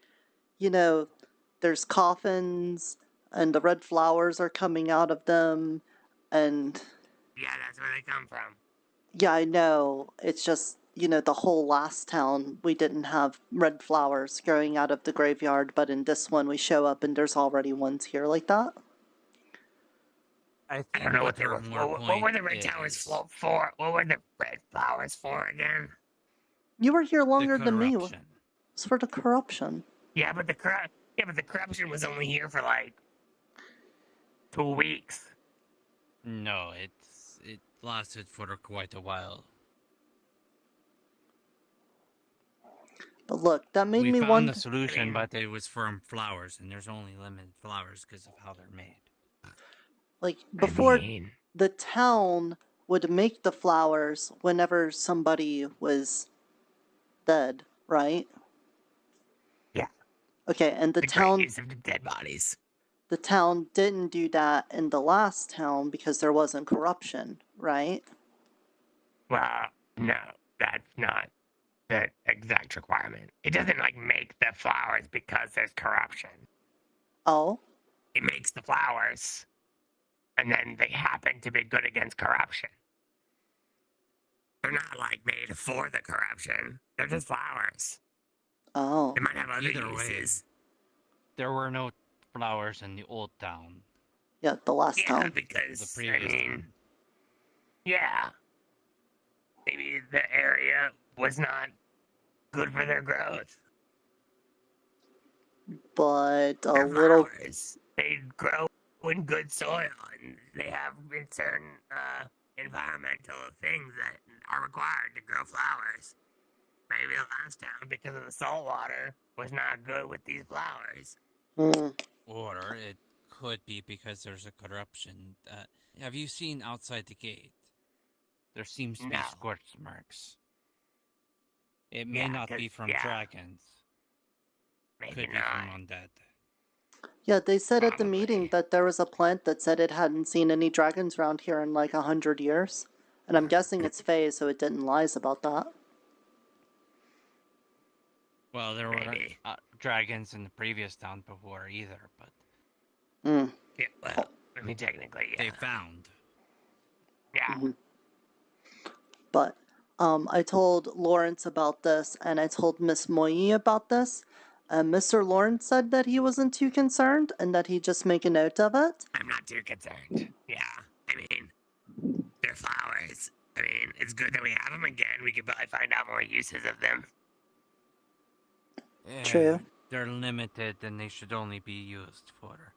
you know, there's coffins, and the red flowers are coming out of them, and... Yeah, that's where they come from. Yeah, I know. It's just, you know, the whole last town, we didn't have red flowers growing out of the graveyard, but in this one we show up and there's already ones here like that. I don't know what they were. What were the red towers for? What were the red flowers for again? You were here longer than me. It's for the corruption. Yeah, but the corruption was only here for like 2 weeks. No, it lasted for quite a while. But look, that made me We found wonder. the solution, but it was from flowers, and there's only limited flowers because of how they're made. Like, before, mean- the town would make the flowers whenever somebody was dead, right? Yeah. Okay, and the great town... use of the dead bodies. The town didn't do that in the last town because there wasn't corruption, right? Well, no, that's not the exact requirement. It doesn't like make the flowers because there's corruption. Oh? It makes the flowers, and then they happen to be good against corruption. They're not like made for the corruption. They're just flowers. Oh. They might have other Either way, uses. there were no flowers in the old town. Yeah, the last Yeah, town. because The previous I mean, Yeah. Maybe the area was not good for their growth. But a They're little. flowers. They grow in good soil, and they have certain environmental things that are required to grow flowers. Maybe the last town, because of the salt water, was not good with these flowers. Or it could be because there's a corruption. Have you seen outside the gate? There seems to be scorch marks. It may not be from dragons. Maybe Could be not. from undead. Yeah, they said at the meeting that there was a plant that said it hadn't seen any dragons around here in like 100 years. And I'm guessing it's Fae, so it didn't lies about that. Well, there were dragons in the previous town before either, but... Yeah, well, I mean, technically, yeah. They found. Yeah. But I told Lawrence about this, and I told Miss Moyi about this. Mr. Lawrence said that he wasn't too concerned, and that he'd just make a note of it. I'm not too concerned. Yeah. I mean, they're flowers. I mean, it's good that we have them again. We could probably find out more uses of them. True. They're limited, and they should only be used for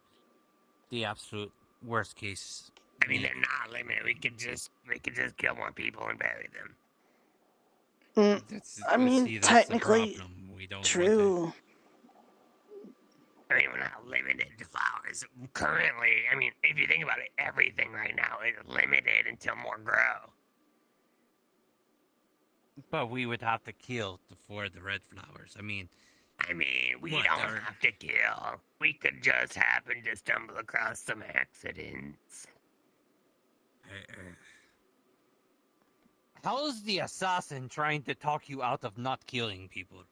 the absolute worst case. I mean, they're not limited. We could just kill more people and bury them. I mean, technically, true. I mean, we're not limited to flowers. Currently, I mean, if you think about it, everything right now is limited until more grow. But we would have to kill for the red flowers. I mean, we don't have to kill. We could just happen to stumble across some accidents. How's the assassin trying to talk you out of not killing people?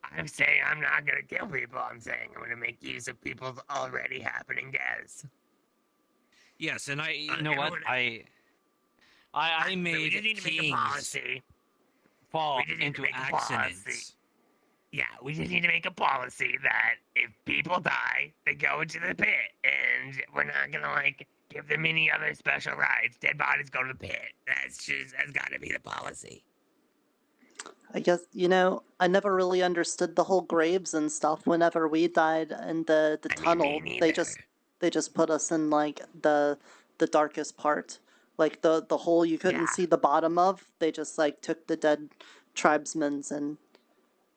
I'm saying I'm not gonna kill people. I'm saying I'm gonna make use of people's already happening deaths. Yes, and you know what? I made kings fall into accidents. Yeah, we just need to make a policy that if people die, they go into the pit, and we're not gonna give them any other special rights. Dead bodies go to the pit. That's gotta be the policy. I guess, I never really understood the whole graves and stuff. Whenever we died in the tunnel, they just put us in the darkest part. Like the hole you couldn't see the bottom of. They just took the dead tribesmen and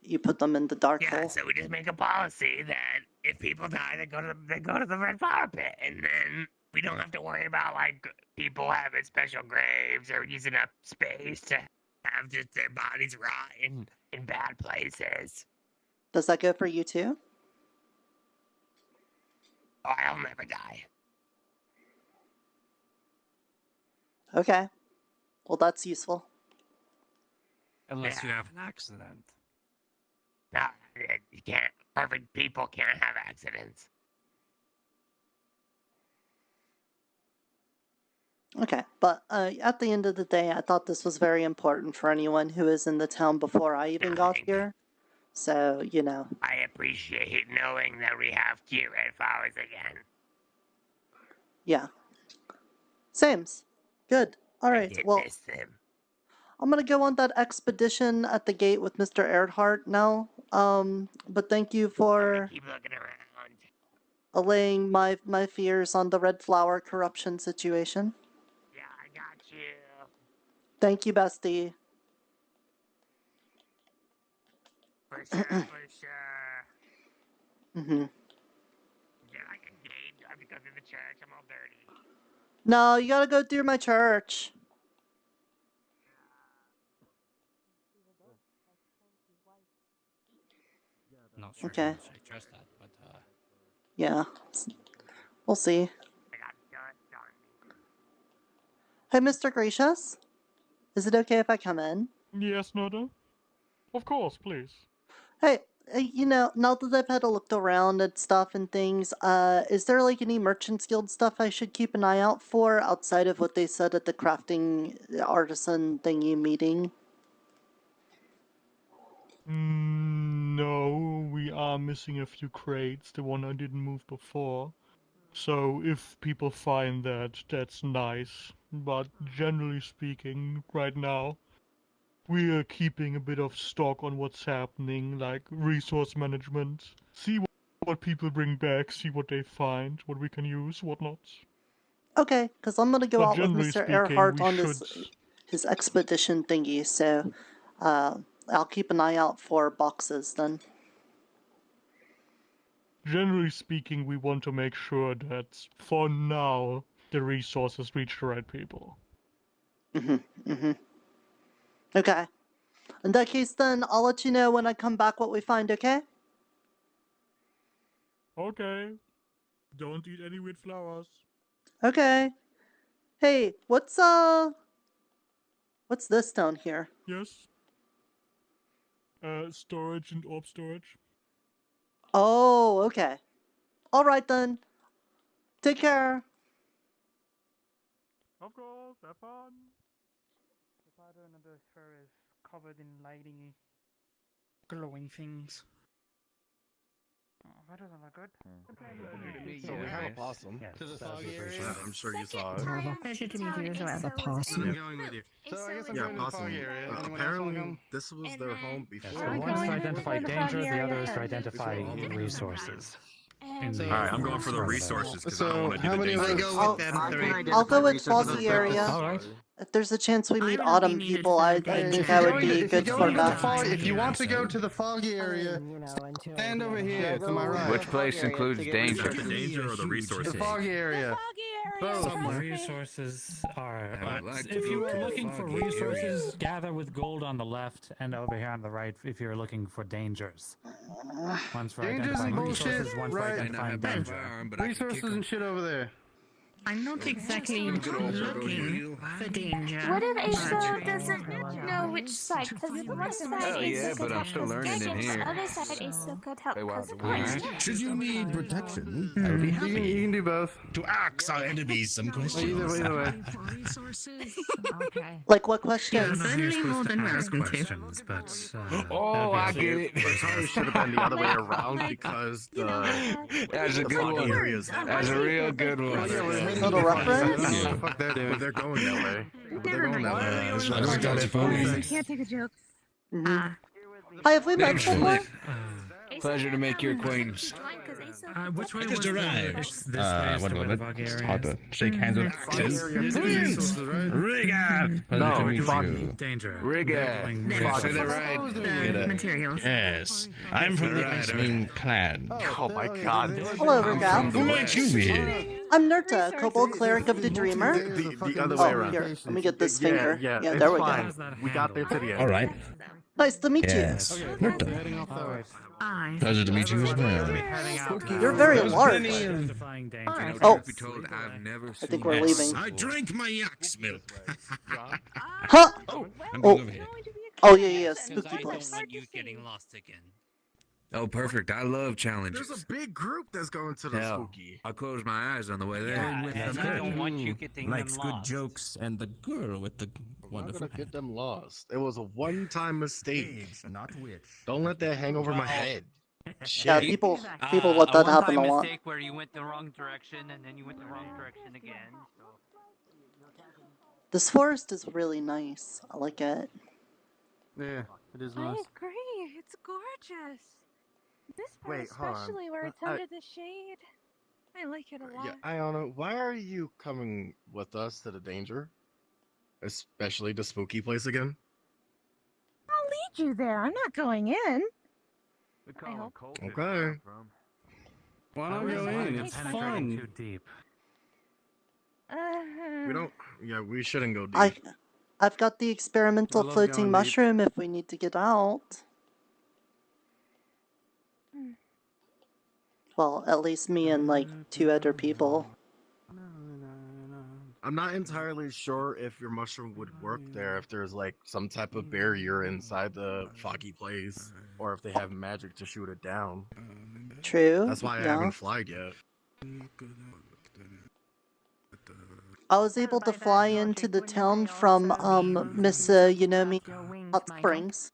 you put them in the dark hole. Yeah, so we just make a policy that if people die, they go to the red flower pit, and then we don't have to worry about people having special graves or using up space to have just their bodies rot in bad places. Does that go for you too? Oh, I'll never die. Okay. Well, that's useful. Unless you have an accident. No, you can't. Perfect people can't have accidents. Okay, but at the end of the day, I thought this was very important for anyone who is in the town before I even got here. So, I appreciate knowing that we have cute red flowers again. Yeah. Sames. Good. All right, well, Miss them. I'm gonna go on that expedition at the gate with Mr. Earhart now. But thank you for Keep looking around. allaying my fears on the red flower corruption situation. Yeah, I got you. Thank you, bestie. For sure. Mm-hmm. Is there a gate? Do I have to go through the church? I'm all dirty. No, you gotta go through my church. Not sure Okay. how much I trust that, but Yeah. We'll see. Hey, Mr. Gracious? Is it okay if I come in? Yes, Noda? Of course, please. Hey, now that I've had a look around at stuff and things, is there any Merchants Guild stuff I should keep an eye out for outside of what they said at the crafting artisan thingy meeting? No, we are missing a few crates, the one I didn't move before. So if people find that, that's nice. but generally speaking, right now, we are keeping a bit of stock on what's happening, like resource management. See what people bring back, see what they find, what we can use, whatnot. Okay, because I'm gonna go But out with generally Mr. speaking, Earhart we on should... his expedition thingy, so I'll keep an eye out for boxes then. Generally speaking, we want to make sure that, for now, the resources reach the right people. Okay. In that case then, I'll let you know when I come back what we find, okay? Okay. Don't eat any weird flowers. Okay. Hey, what's this down here? Yes. Storage and orb storage. Oh, okay. Alright then. Take care. Of course, have fun. The pattern of the fur is covered in lighting, glowing things. Oh, that doesn't look good. So we have a possum. Yes, To the that'd foggy be area. great. I'm sure you saw it. Pleasure to meet you as well. I'm going with you. So I guess I'm going to the foggy area. Anyone else wanna Apparently, come? this was their home Yes, before. the one is to identify danger, the other is to identify resources. Alright, I'm going for the resources because I don't want to do how the many dangerous. I'll go with foggy area. If there's a chance we meet autumn people, I think that would be good for that. If you want to go to the foggy area, stand over here to my right. Which place includes danger? The danger or the resources? The foggy area. Both resources are. If you were looking for resources, gather with gold on the left, and over here on the right if you're looking for dangers. One's for Dangers identifying and bullshit, resources, one's for right? identifying danger. Resources and shit over there. I'm not exactly looking for danger. What if Asa doesn't know which side? Because one side Hell yeah, Asa but could I'm help still cause learning in dragons, here. the other side Asa could help cause poison. Should you need protection, I would be happy. You can do both. To ask our enemies some questions. Either way. Okay. Like what questions? Certainly more than welcome to. Questions, but Oh, I get it. It probably should have been the other way around because That's a good one. That's a real good one. Little reference? Fuck that, dude. But they're going that way. But they're going that way. I worked out for me. Can't take a joke. Hi, have we met before? Pleasure to make your acquaintance. Which way I just was arrived. One moment. It's hard to shake hands with. Please, Rigard. No, Pleasure to fuck meet you. Danger. Rigard. Say that right. The materials. Yes, I'm from the Iceman clan. Oh my god. Hello, Rigal. Who might you be? I'm Nerta, Kobold Cleric of the Dreamer. The other way around. Here, let me get this finger. Yeah, Yeah, it's there we fine. go. We got there to the end. All right. Nice to meet Yes. you. Pleasure to meet you as well. You're very large. Oh, Be told I've never I think we're leaving. I drank my yak's milk. Huh? I'm Oh, going over here. oh yeah, spooky place. You getting lost again. Oh, perfect. I love challenges. There's a big group that's going to the Hell, spooky. I close my eyes on the way there. I don't want you getting Likes them good lost. jokes and the girl with the I'm not wonderful. gonna get them lost. It was a one-time mistake. Not which. Don't let that hang over my head. Yeah, people let that happen a lot. Mistake where you went the wrong direction and then you went the wrong direction again. So. This forest is really nice. I like it. Yeah, it is I nice. agree. It's gorgeous. This part Wait, hold on. especially where it's under the shade. I like it a lot. Yeah, Iona, why are you coming with us to the danger? Especially the spooky place again? I'll lead you there. I'm not going in. Okay. Why not go in? It's fun. Too deep. We don't. Yeah, we shouldn't go deep. I've got the experimental I love floating going deep. mushroom if we need to get out. Well, at least me and like 2 other people. I'm not entirely sure if your mushroom would work there if there's like some type of barrier inside the foggy place, or if they have magic to shoot it down. True. That's why I yeah. haven't flied yet. I was able to fly into the town from Miss Yunomi Hot Springs.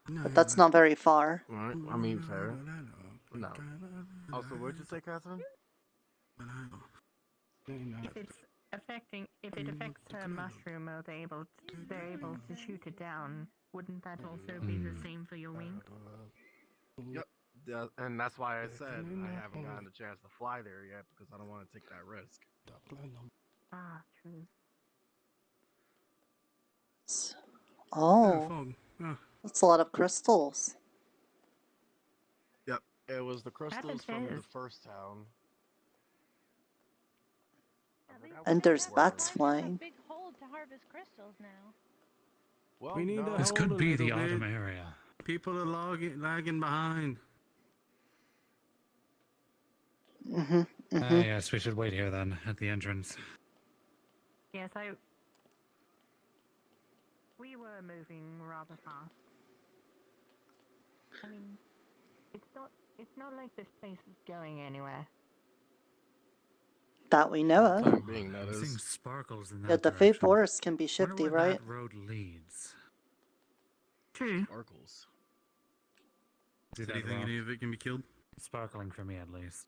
But that's not very far. Right? I mean, fair. No. Also, what'd you say, Catherine? if it affects her mushroom, or they're able to shoot it down, wouldn't that also be the same for your wing? Yep. Yeah, and that's why I said I haven't gotten a chance to fly there yet because I don't want to take that risk. Ah, true. Oh, that's a lot of crystals. Yep, it was the crystals from the is. first town. And there's bats flying. Big hole to harvest crystals now. Well, We need to This hold could a be the little autumn bit. area. People are lagging behind. Yes, we should wait here then, at the entrance. Yes, we were moving rather fast. I mean, it's not like this place is going anywhere. That we know of. Time being, that Everything is. sparkles in that Yeah, the direction. Fate Forest can be Wonder shifty, where right? that road leads. True. Sparkles. See Do you that think rock? any of it can be killed? Sparkling for me, at least.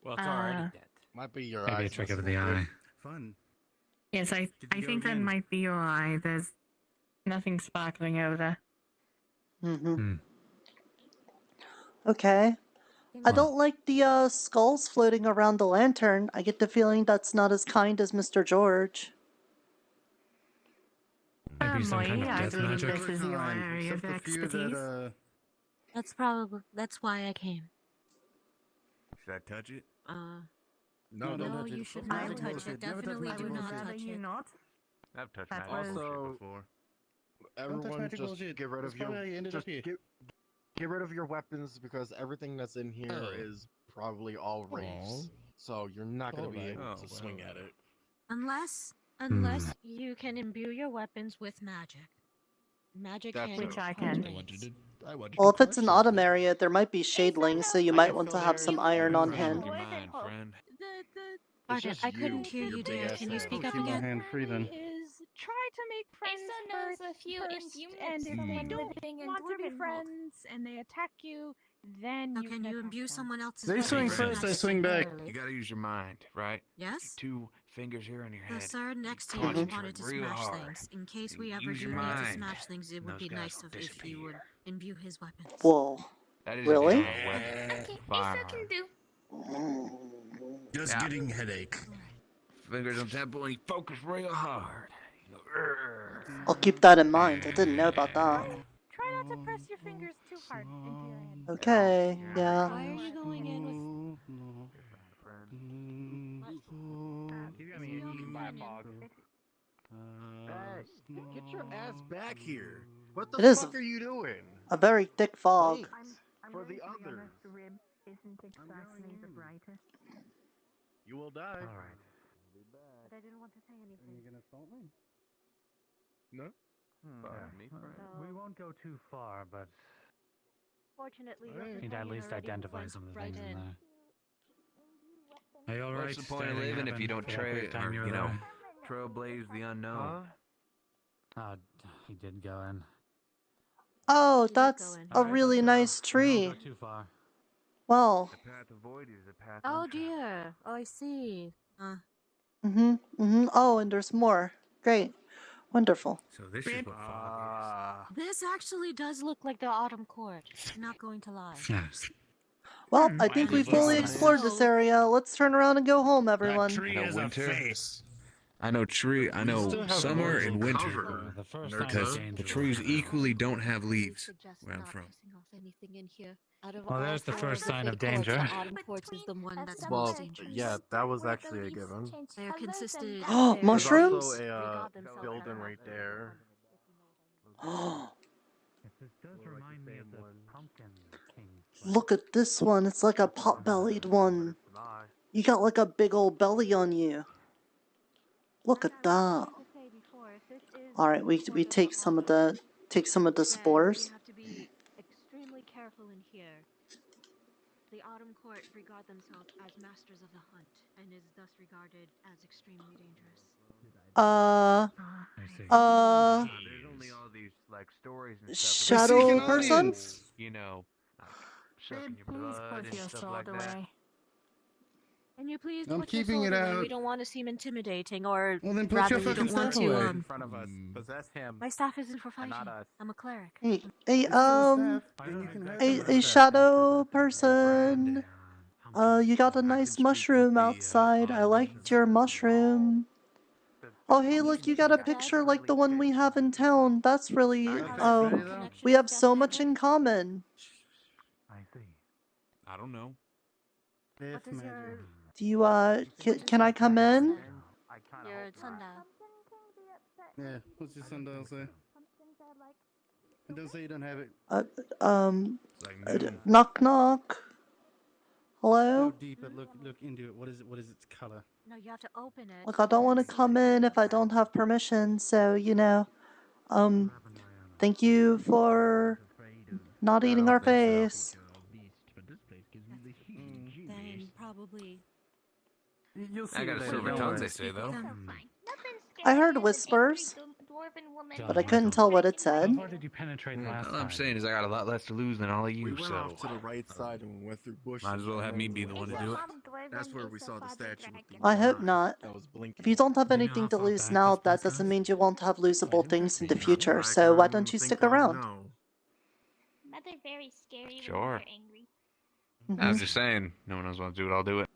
Well, it's already dead. Might be your Maybe eyes. a trick of messing the with eye. it. Fun. Yes, I go think that again? might be your eye. There's nothing sparkling over there. Okay. I don't like the skulls floating around the lantern. I get the feeling that's not as kind as Mr. George. Maybe some kind of I death believe magic. this is your area of expertise. That's why I came. Should I touch it? No, No, you should not touch it. Definitely do not touch it. Not. I've touched That magic was- bullshit before. Everyone, magic just bullshit. get rid That's of your. probably how you ended Just up here. get rid of your weapons because everything that's in here Oh. is probably all wraiths. So you're not going to be Alright. able to swing at it. Unless you can imbue your weapons with magic. Magic That's can. Which I can. Well, if it's an autumn area, there might be shadelings, so you might want to have some iron on hand. Your mind, friend. Pardon, just I couldn't you, hear your you, big dear. ass Can you head. speak I'll up keep my again? hand free then. Is try to make friends Asa first, knows a few and imbuements if from they when don't living in want to be Dwarvenhold. friends and they attack you, then So you can you imbue attack them. someone else's They weapons swing with first, I magic swing back. temporarily? You gotta use your mind, right? Yes? Two fingers here on your The head. sir next to you Concentrate wanted to real smash hard. things. In case we You ever use do your need to mind, smash things, it and would those be guys nice will if you would disappear. imbue his weapons. Whoa. That is Really? a damn weapon. Okay, Asa Firearm. can do. Just Yeah. getting headache. Fingers on temple and you focus real hard. You go, "Urgh." I'll keep that in mind. I didn't know about that. Try not to press your fingers too hard into your head. Okay, yeah. Why are you going in with... Get your ass back here. What It the is fuck are you doing? a very thick fog. Wait, for the To be others. honest, the rib isn't exactly the brightest. You will die. Alright. But I didn't want to say anything. Are you gonna assault me? No? We won't go too far, but Fortunately, Alright. need to at least already identify went some of the right things in in. there. Are you alright? What's the point of living if you don't trailblaze the unknown? Oh, he did go in. Oh, did that's go in. a really nice Don't tree. go too far. Well, The path avoided is a path Oh untraveled. dear. Oh, I see. Oh, and there's more. Great. Wonderful. So this is what fog This actually does look like the autumn court. I'm not going to lie. Yes. Well, I think we fully explored this area. Let's turn around and go home, everyone. Tree I know has a winter. face. I know still have summer roses and winter. covered. The first Because sign of the danger trees will come. equally don't have leaves Suggest where I'm not from. pissing off anything in here. Out of Well, all there's the four first of the sign of fate courts, danger. The autumn courts is the one that's Well, most dangerous. yeah, that was actually a given. They are consisted. Oh, of mushrooms? There's also a regard themselves building as right there. This does remind me of the pumpkin king. Look at this one. It's like a pot-bellied one. You got like a big old belly on you. Look at that. All right, we take some of the spores. You have to be extremely careful in here. The autumn court regard themselves as masters of the hunt and is thus regarded as extremely dangerous. There's only all these like stories and stuff. Shadow about, person? You know, like sucking your Please blood put and your stuff sword like that. away. Can you please I'm put your keeping sword it away? out. We don't want to seem intimidating, or Well, then put rather, your we fucking don't want staff to. away. In front of us. Possess him. My staff isn't for fighting. not us. I'm a cleric. Hey, It's still a staff. Then you can have them as a staff. shadow person. You got a nice mushroom outside. I liked your mushroom. Oh, hey, look, you got a picture like the one we have in town. That's really, we have so much in common. I see. I don't know. What does your Do you, can I come in? your sundial? Yeah, what's your sundial say? It does say you don't have it. Knock knock. Hello? Go deeper, look into it. What is it? What is its color? No, you have to open it. Look, I don't want to come in if I don't have permission, so, you know, thank you for not eating our face. Then probably. You'll see I got a later, silver don't tongue, worry. they say, though. I heard whispers, but I couldn't tell what it said. How did you penetrate last All time? I'm saying is I got a lot less to lose than all of you, We went so off to the right side and we went through bushes. might as well have me and be the one to do it. That's where we saw the statue. With the I hope eye not. That was blinking. If you don't have anything to lose now, that doesn't mean you won't have losable things in the future, so why don't you stick around? Mother very scary Sure. when you're angry. I was just saying, no one else wants to do it, I'll do it.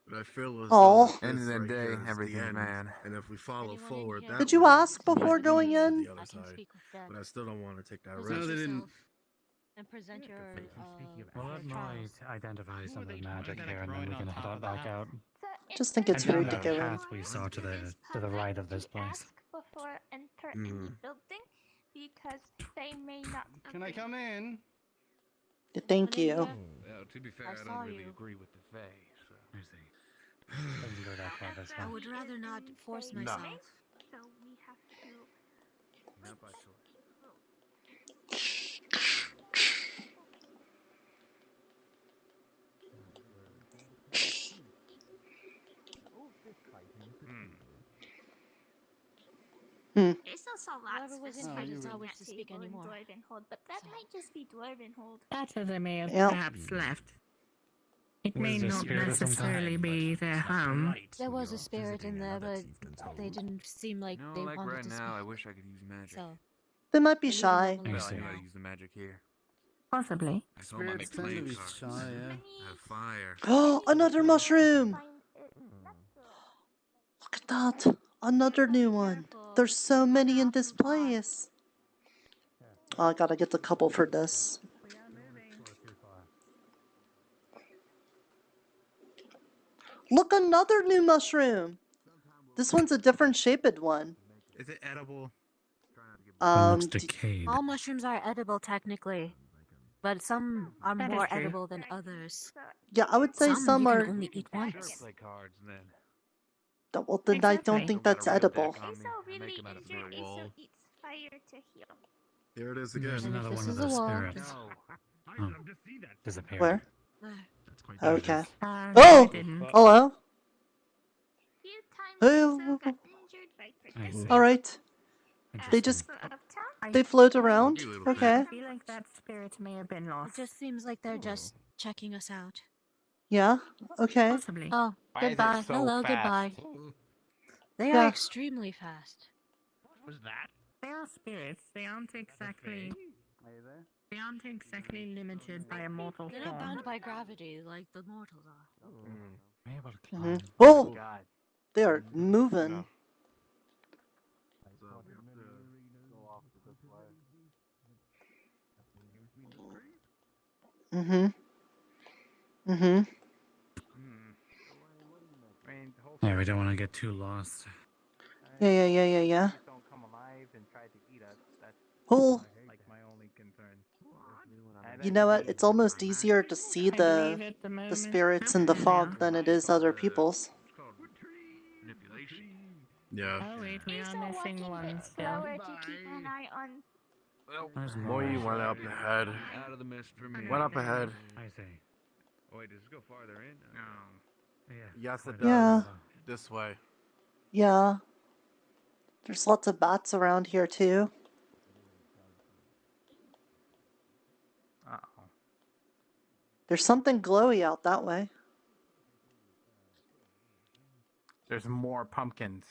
But I feel as Aw. though End of the right day, here is the everything's end, mad. And if we follow forward that Did you way, ask we before might going lead to in? the other side. But I still don't want to take that Present risk. No, they didn't. yourself and present your Well, that your trials. might identify some of the magic here, and then we can head on back out. Just think it's And down rude to the go in. path we saw to the right of this place. Ask before enter any building because they may not. Can I come in? Thank you. Well, to be fair, I saw don't really you. agree with the Fae, so. I see. Doesn't go that far this I way. would rather not force No. myself. So we have to. Not by choice. It's also lots Whoever was in of here you does were- not wish to speak anymore. Dwarvenhold, but that might just be Dwarvenhold. That they may have Yep. perhaps left. It Was may there not spirit of some necessarily kind? be their home. There was a spirit in there, but they didn't seem like No, they like wanted right to now, I speak. wish I could use magic. So They might be Leave them shy. alone. Well, I see. know how to use the magic here. Possibly. I told them I Spirits make tend to flame be cards. shy, yeah. I have fire. Oh, another mushroom! Look at that. Another new one. There's so many in this place. Oh, I gotta get the couple for this. Look, another new mushroom. This one's a different shaped one. Is it edible? Looks D- decayed. all mushrooms are edible technically, but some are That is more true. edible than others. yeah, I would say some you are. can only eat Sure, once. play cards then. Well, then I don't Exactly. think that's edible. I Aso really make 'em out of injured. their wall. Aso eats fire to heal. There it is There's again. another this one of is a those wall. spirits. Oh, disappeared. Where? There it Okay. is. Oh! I didn't. Hello? Few times Oh. Aso got injured by I see. Alright. They just. They float around? Okay. I feel like that spirit may have been It lost. just seems like they're just checking us out. Yeah? Okay. Possibly. Oh, Why is it goodbye. so Hello, fast? goodbye. They Yeah. are extremely fast. What was that? They are spirits. They aren't exactly. They aren't exactly limited by a mortal They're not form. bound by gravity like the mortals are. Am I able to Mhm. climb? Whoa! God. They are moving. Mm-hmm. Mm-hmm. Yeah, we don't want to get too lost. Yeah. Oh, you know what? It's almost easier to see I believe the at the moment. spirits in the fog than it is other people's. Yeah. Oh wait, we are Aso missing walking one bit still. slower to keep an eye on. Well, There's more. Moyi went up ahead. out of the mist for me. Went up ahead. I see. Oh, wait, does it go farther in? Yeah. Yes, it Yeah. does. This way. Yeah. There's lots of bats around here too. Uh-oh. There's something glowy out that way. There's more pumpkins.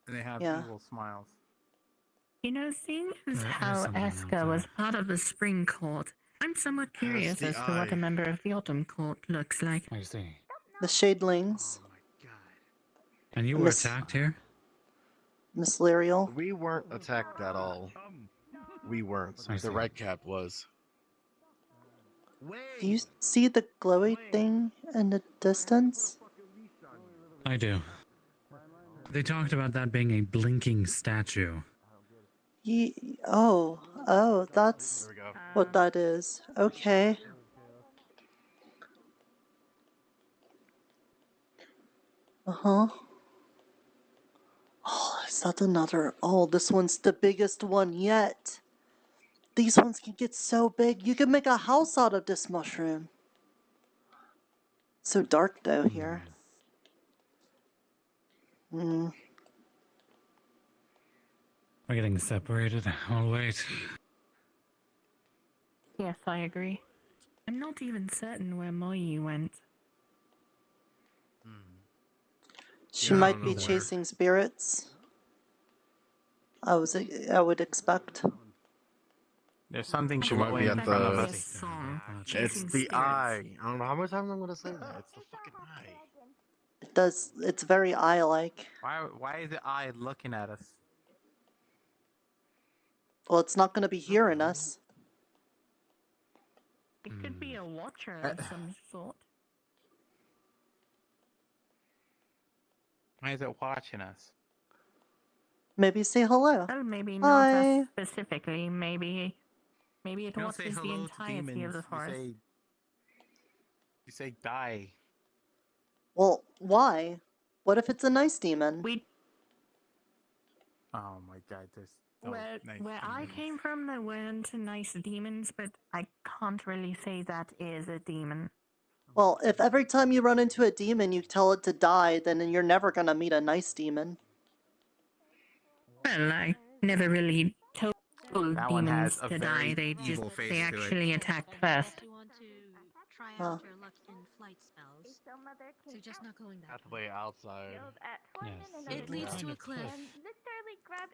And they have Yeah. evil smiles. You know, seeing as There is how something Eska was part of the Spring Court, I'm somewhat curious the as to what a eye. member of the Autumn Court looks like. I see. The Shadelings. And you were Miss- attacked here? Miss Lyriel. We weren't attacked at all. We weren't. I The see. red cap was. Do you see the glowy thing in the distance? I do. They talked about that being a blinking statue. Oh, that's what that is. Okay. Uh-huh. Oh, is that another? Oh, this one's the biggest one yet. These ones can get so big. You can make a house out of this mushroom. So dark though here. We're getting separated. I'll wait. Yes, I agree. I'm not even certain where Moi went. She Yeah, I might don't be know where. chasing spirits. I would expect. There's something She might be glowing at in front of the. us. It's Chasing the spirits. eye. I don't know how much time I'm gonna say that. It's the fucking eye. It does. It's very eye-like. Why is the eye looking at us? Well, it's not going to be hearing us. It could be a watcher of some sort. Why is it watching us? Maybe say hello. Well, maybe not Hi. us specifically. Maybe it You don't say watches the hello to entirety of the demons. forest. You say die. Well, why? What if it's a nice demon? Oh my god, there's no Where nice I demons. came from, there weren't nice demons, but I can't really say that is a demon. Well, if every time you run into a demon you tell it to die, then you're never going to meet a nice demon. Well, I never really told That one demons has a to very die. They just evil face they to it. actually attacked first. You want to try Huh. out your luck in flight spells. Suggest not going that At the way outside. It leads to a cliff.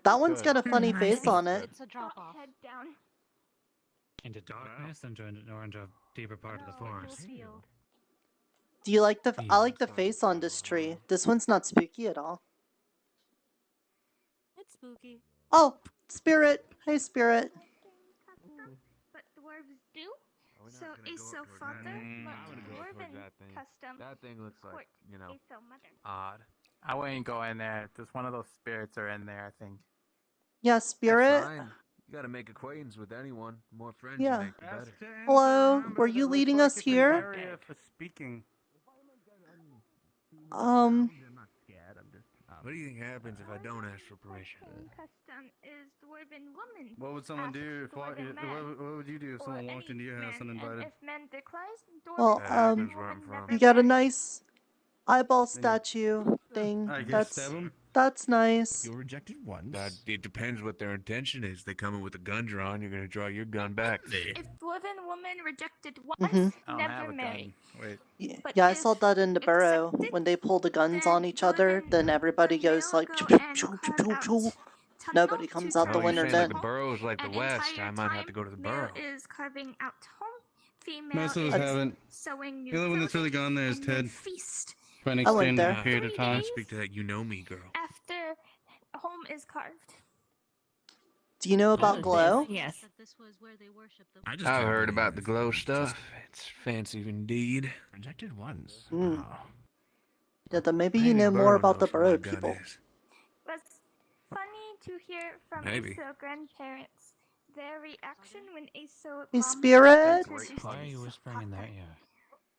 That one's Good. got a funny face on it. It's a drop off. Head down. Into darkness or into a deeper part of the forest. Do you like the? I like the face on this tree. This one's not spooky at all. It's spooky. Oh, spirit. Hey, spirit. But dwarves do. So gonna go Aso up towards father, that. but I would go towards dwarven that thing. custom. That thing looks like, court you know, Aso mother. odd. I wouldn't go in there. Just one of those spirits are in there, I think. Yeah, That's spirit. fine. You gotta make acquaintance with anyone. The more friends Yeah. you make, the better. Hello. Were you leading us here? Area for speaking. What do you think happens if I don't ask for permission? Custom is dwarven woman. What would someone do if dwarven man. what would you do if someone walked into your house And uninvited? if men declines, dwarven Well, That happens where I'm from. you got a nice eyeball statue thing. I guess That's stab 'em. that's nice. You were rejected once. It depends what their intention is. They come in with a gun drawn, you're gonna draw your gun back. If dwarven woman rejected once, Mhm. I don't never have a marry. gun. Wait. But Yeah, I saw that in the burrow. When they pull the guns on each other, then everybody goes like, choo, choo, choo, choo, choo, choo. Nobody comes out the Oh, winner you're saying like then. the borough's like the An west. entire I might have to time, go to the male borough. is carving out home, female Most of us is haven't. sewing new The only one that's really clothing, gone there is and then Ted. feast. For an I went extended there. period of time. Speak to that, you know me, girl. After home is carved. Do you know about glow? Yes. This was where they worship the I've heard about the glow stuff. It's fancy indeed. Rejected once. Mm. Wow. Yeah, then maybe you Maybe know more Burrow about the knows where my burrow gun people. is. Was funny to hear from Maybe. Aso grandparents. Their reaction when Aso Hey, mom spirit. introduced Why are you whispering in their ear?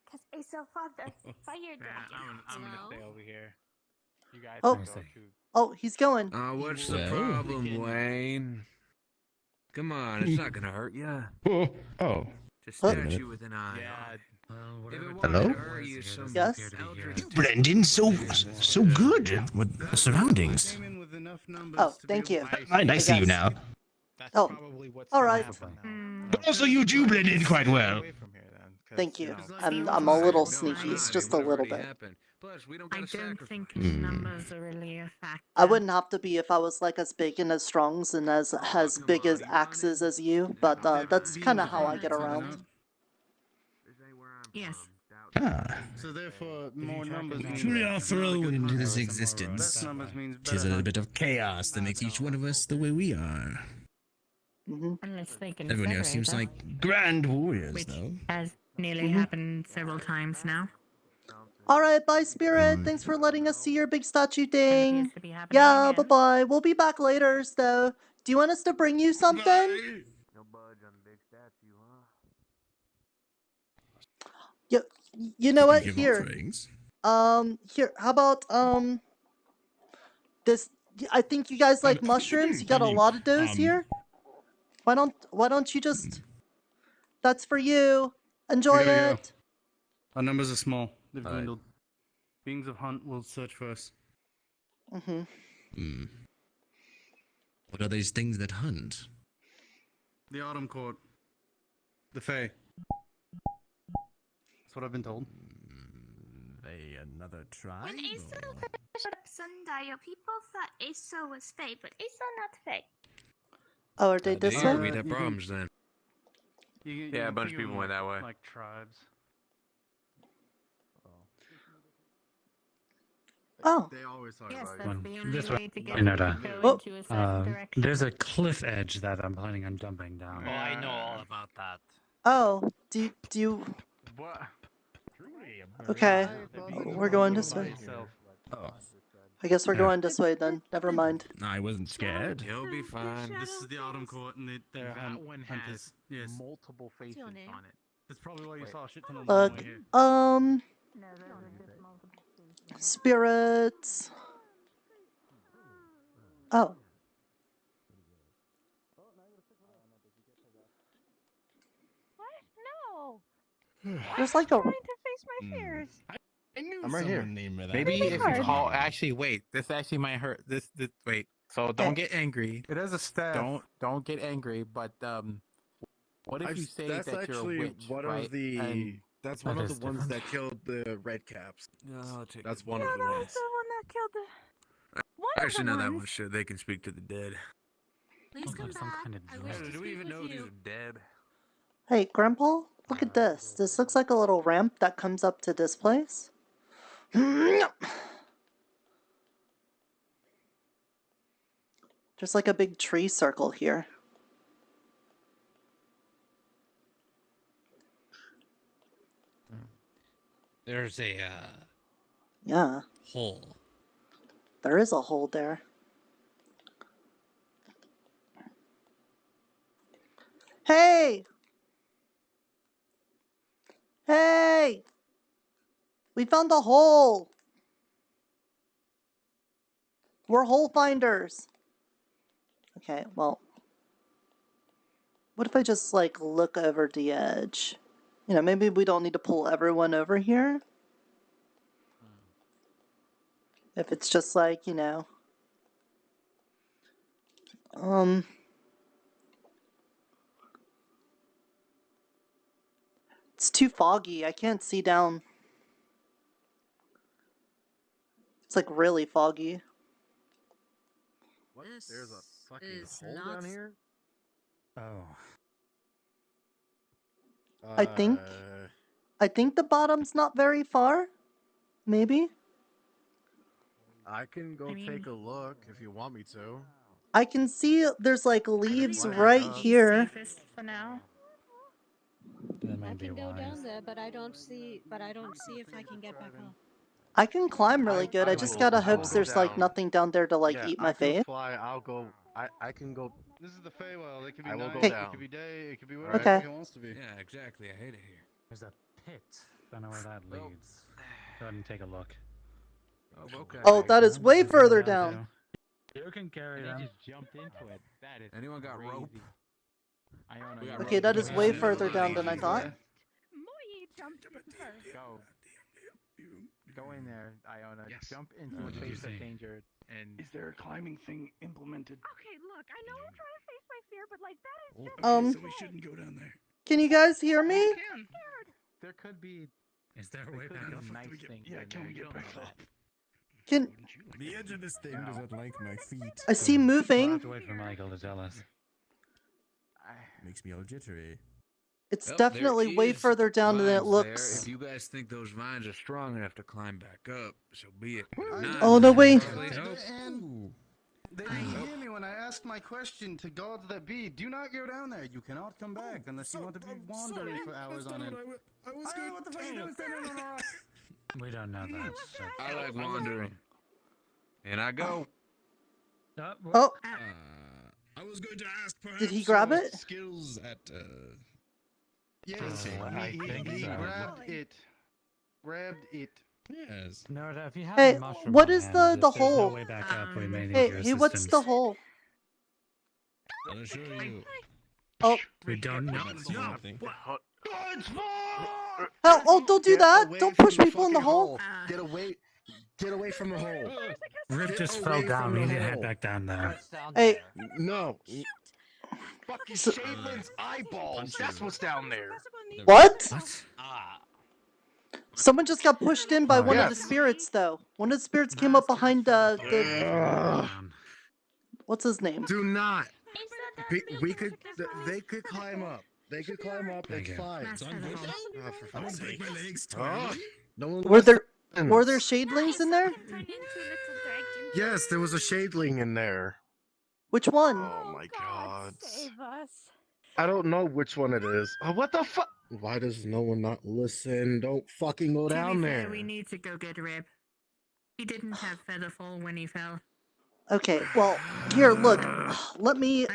Because Aso father fired dragon. I'm gonna stay over here. You guys Oh. can go too. Oh, he's going. What's the Well. problem, Wayne? Come on, it's not gonna hurt ya. Oh. Just Wait a statue minute. with an eye. Yeah. If it wanted Hello? to hurt you, some Yes? eldritch Blend in so good with the surroundings. Came in with enough numbers Oh, to be thank able you. to- I see you guess. now. That's Oh, probably what's all gonna right. happen now. But also, you do blend in quite well. Away from here then, 'cause, Thank you. know, I'm a little No, sneaky. no, It's it just a would've little already bit. happened. Plus, we don't I gotta don't sacrifice. think numbers are really a factor. I wouldn't have to be if I was like as big and as strong and as big as axes as you, but that's kind of how I get around. Yes. So therefore, more numbers means Truly are thrown into this less existence. numbers means Tis better a bit of chaos that makes each one of us the way we are. Unless they can Everyone else separate seems us, like grand warriors, which though. has nearly happened several times now. Alright, bye Spirit, thanks for letting us see your big statue thing. to be happening Yeah, again. bye-bye, we'll be back later, so do you want us to bring you something? You know what, Speaking of here. offerings. Here, how about, this, I think you guys like mushrooms, you got a lot of those here? Why don't you just, that's for you, enjoy We gotta it! go. Our numbers are small. They've dwindled. Beings of Hunt will search for us. What are these things that hunt? The Autumn Court. The Fae. That's what I've been told. They another tribe? When Asa pushed up Sundial, people thought Asa was Fae, but Asa not Fae. Oh, are they this Yeah, way? we'd have problems then. Yeah, a bunch of people went that way. Like tribes. Oh. They always talk Yes, about that's the only This way way. to get Canada. to go into a certain direction. There's a cliff edge that I'm planning on jumping down. Oh, I know all about that. Oh, do you... What? Okay, we're going this way. Oh. I guess we're going this way then, never mind. I wasn't scared. You'll be fine. This is the Autumn Court, and their one hunters. Yes. multiple faces your name? on it. That's probably why you saw a shit ton of them Look, over here. No, those are just multiple spaces. spirits... Oh. What? No. There's like a... I'm trying to face my fears. I knew I'm right here. someone named that. Maybe if you hard. call. Actually, wait. This actually might hurt. This. Wait. So don't get angry. It has a staff. Don't get angry. But what if you say that's that you're a actually witch, one right? of the. And That's one That of is the ones different. that killed the red caps. No, take That's it. one No, of the that was ones. the one that killed the... One I of actually the know that ones. one shit. They can speak to the dead. Please Sounds come like some back. kind of I drug. wish to Do we speak even with know these you. are dead? Hey, Grandpa, look at this. This looks like a little ramp that comes up to this place. There's like a big tree circle here. There's a Yeah, hole. there is a hole there. Hey! Hey! We found the hole! We're hole finders! Okay, well... What if I just, like, look over the edge? You know, maybe we don't need to pull everyone over here. If it's just like, you know... It's too foggy. I can't see down. It's like really foggy. What? There's a fucking hole down here. Oh. I think the bottom's not very far. Maybe. I can go take a look if you want me to. I can see there's like leaves believe right that. here. Safest for now. That I might be can go wise. down there, but I don't see if I can get back up. I can climb really good. I just gotta hope there's like nothing down there to like Yeah, eat I my can face. fly. I'll go. I can go. This is the Feywild. It could be I will night, go it down. could be day, it could be Alright. whatever Okay. it wants to be. Yeah, exactly. I hate it here. There's a pit. Don't know where that leads. Go ahead and take a look. Oh, okay. Oh, that is way You can further go down. too. You can carry They them. just jumped into it. That is Anyone got rope? crazy. Iona, We got you Okay, rope. that is Yeah, way yeah, further yeah, down yeah, than I yeah. thought. Moyi jumped in first. Go in there, Iona. Yes. Jump into What a did you space of see? danger and Is there a climbing thing implemented? Okay, look, I know I'm trying to face my fear, but like that is just Um, so we shouldn't go down there. Can you guys hear me? Can. there could be Is there a way back up? Yeah, can we get back up? Can The edge of this thing doesn't like my feet. I see We'll moving? have to wait for Michael to tell us. Makes me all jittery. It's Well, definitely there way is further down than it vines looks. There. If you guys think those vines are strong enough to climb back up, so be it. Oh, no, wait. And they didn't hear me when I asked my question to gods that be. Do not go down there. You cannot come back unless you want to be wandering for hours on end. What the fuck are you doing standing on a rock? We don't know that. So. I like wandering. And I go. Oh. I was going to ask perhaps Did he grab your it? skills at Yes, he grabbed it. Grabbed it. Yes. No, if you have Hey, a mushroom what on is hand, the if there's hole? no way back up, we may need Hey, your hey, what's the assistance. hole? I'll assure you. Oh. We don't know. Oh, don't do that! Don't push people in the hole! Get away from the hole. Rip just fell down. We need to head back down there. Hey. No. Fucking Shadelin's eyeballs. That's what's down there. What? Ah. Someone just got pushed in by one of the Yes. spirits, though. One of the spirits came up behind the... What's his name? Do not. We could. They could climb up. They could climb up. It's fine. Oh, for fuck's sake. No one Were there listens. shadelings in there? Yes, there was a shadeling in there. Which one? Oh my god. Save us. I don't know which one it is. Oh, what the fuck? Why does no one not listen? Don't fucking go down there. We need to go get Rib. He didn't have Featherfall when he fell. Okay, well, here, look. Let me...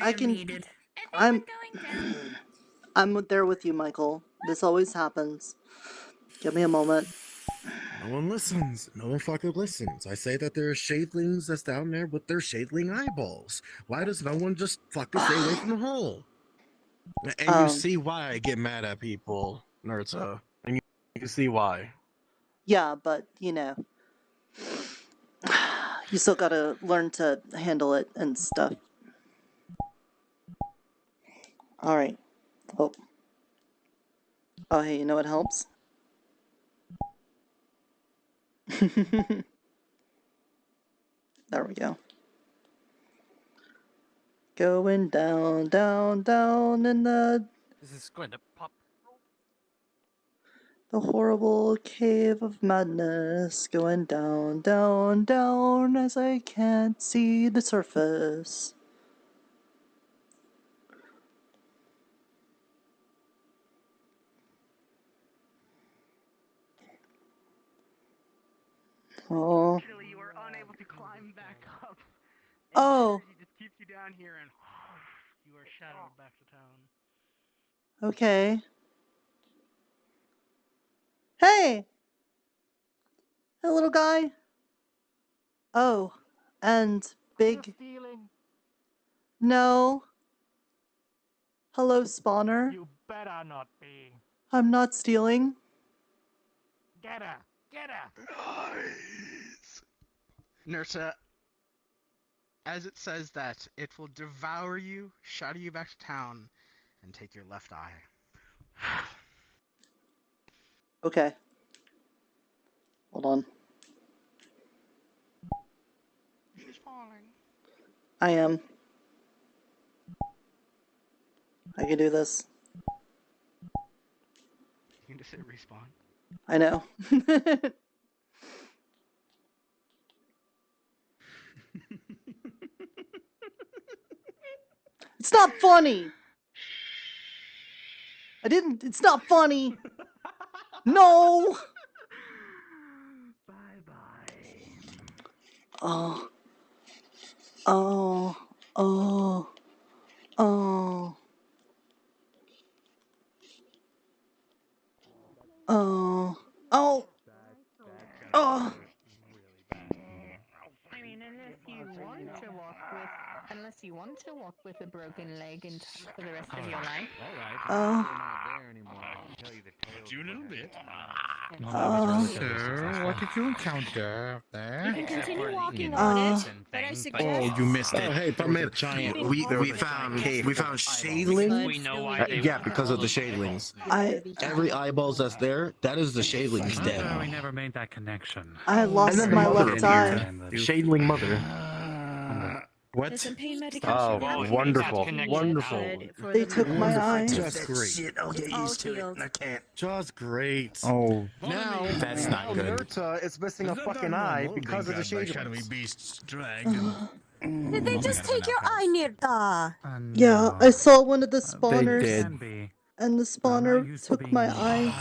I'm there with you, Michael. This always happens. Give me a moment. No one listens. No one fucking listens. I say that there are shadelings that's down there with their shadeling eyeballs. Why does no one just fucking stay away from the hole? And you see why I get mad at people, Nerza. And you can see why. Yeah, but, you know... You still gotta learn to handle it and stuff. Alright. Oh. Oh, hey, you know what helps? There we go. Going down, down, down in the This is going to pop. horrible cave of madness. Going down, down, down as I can't see the surface. Oh. Actually, you were unable to climb back up. Oh. He just keeps you down here and you are shadowed back to town. Okay. Hey! Hey, little guy. Oh, and big... No. Hello, spawner. You better not be. I'm not stealing. Get her! Get her! Nursa, as it says that it will devour you, shadow you back to town, and take your left eye. Okay. Hold on. She's falling. I am. I can do this. You can just hit respawn. I know. It's not funny! It's not funny! No! Bye-bye. Oh. Oh. Oh. Oh. Oh. Oh. Oh. I mean, unless you want to walk with a broken leg for the rest of your life. Alright. Oh. They're not there anymore. I can tell you the tale. You a little bit. Sir, what did you encounter there? You can continue walking Uh, on it, but I Oh, suggest. you missed it. Oh, hey, There was a permit. giant. We there was a giant cave full of shadelings. We know why Yeah, because of the shadelings. Every eyeballs that's there, that is the shadelings Wonder dead. we never made that connection. I And lost then the my mother left appeared. eye. Shadling mother. What? There's some pain medication. Oh, that wonderful, we needed, wonderful. but for They the took my moment, eye. Just great. Shit, I'll get It's all used to it. healed. I can't. Just great. Oh, Now, that's not good. Nurta is missing a fucking eye because of the shadowy shadelings. beasts dragon. Did they just take your eye, Nirta? Yeah, I saw one of the spawners, did. and the spawner took my eye.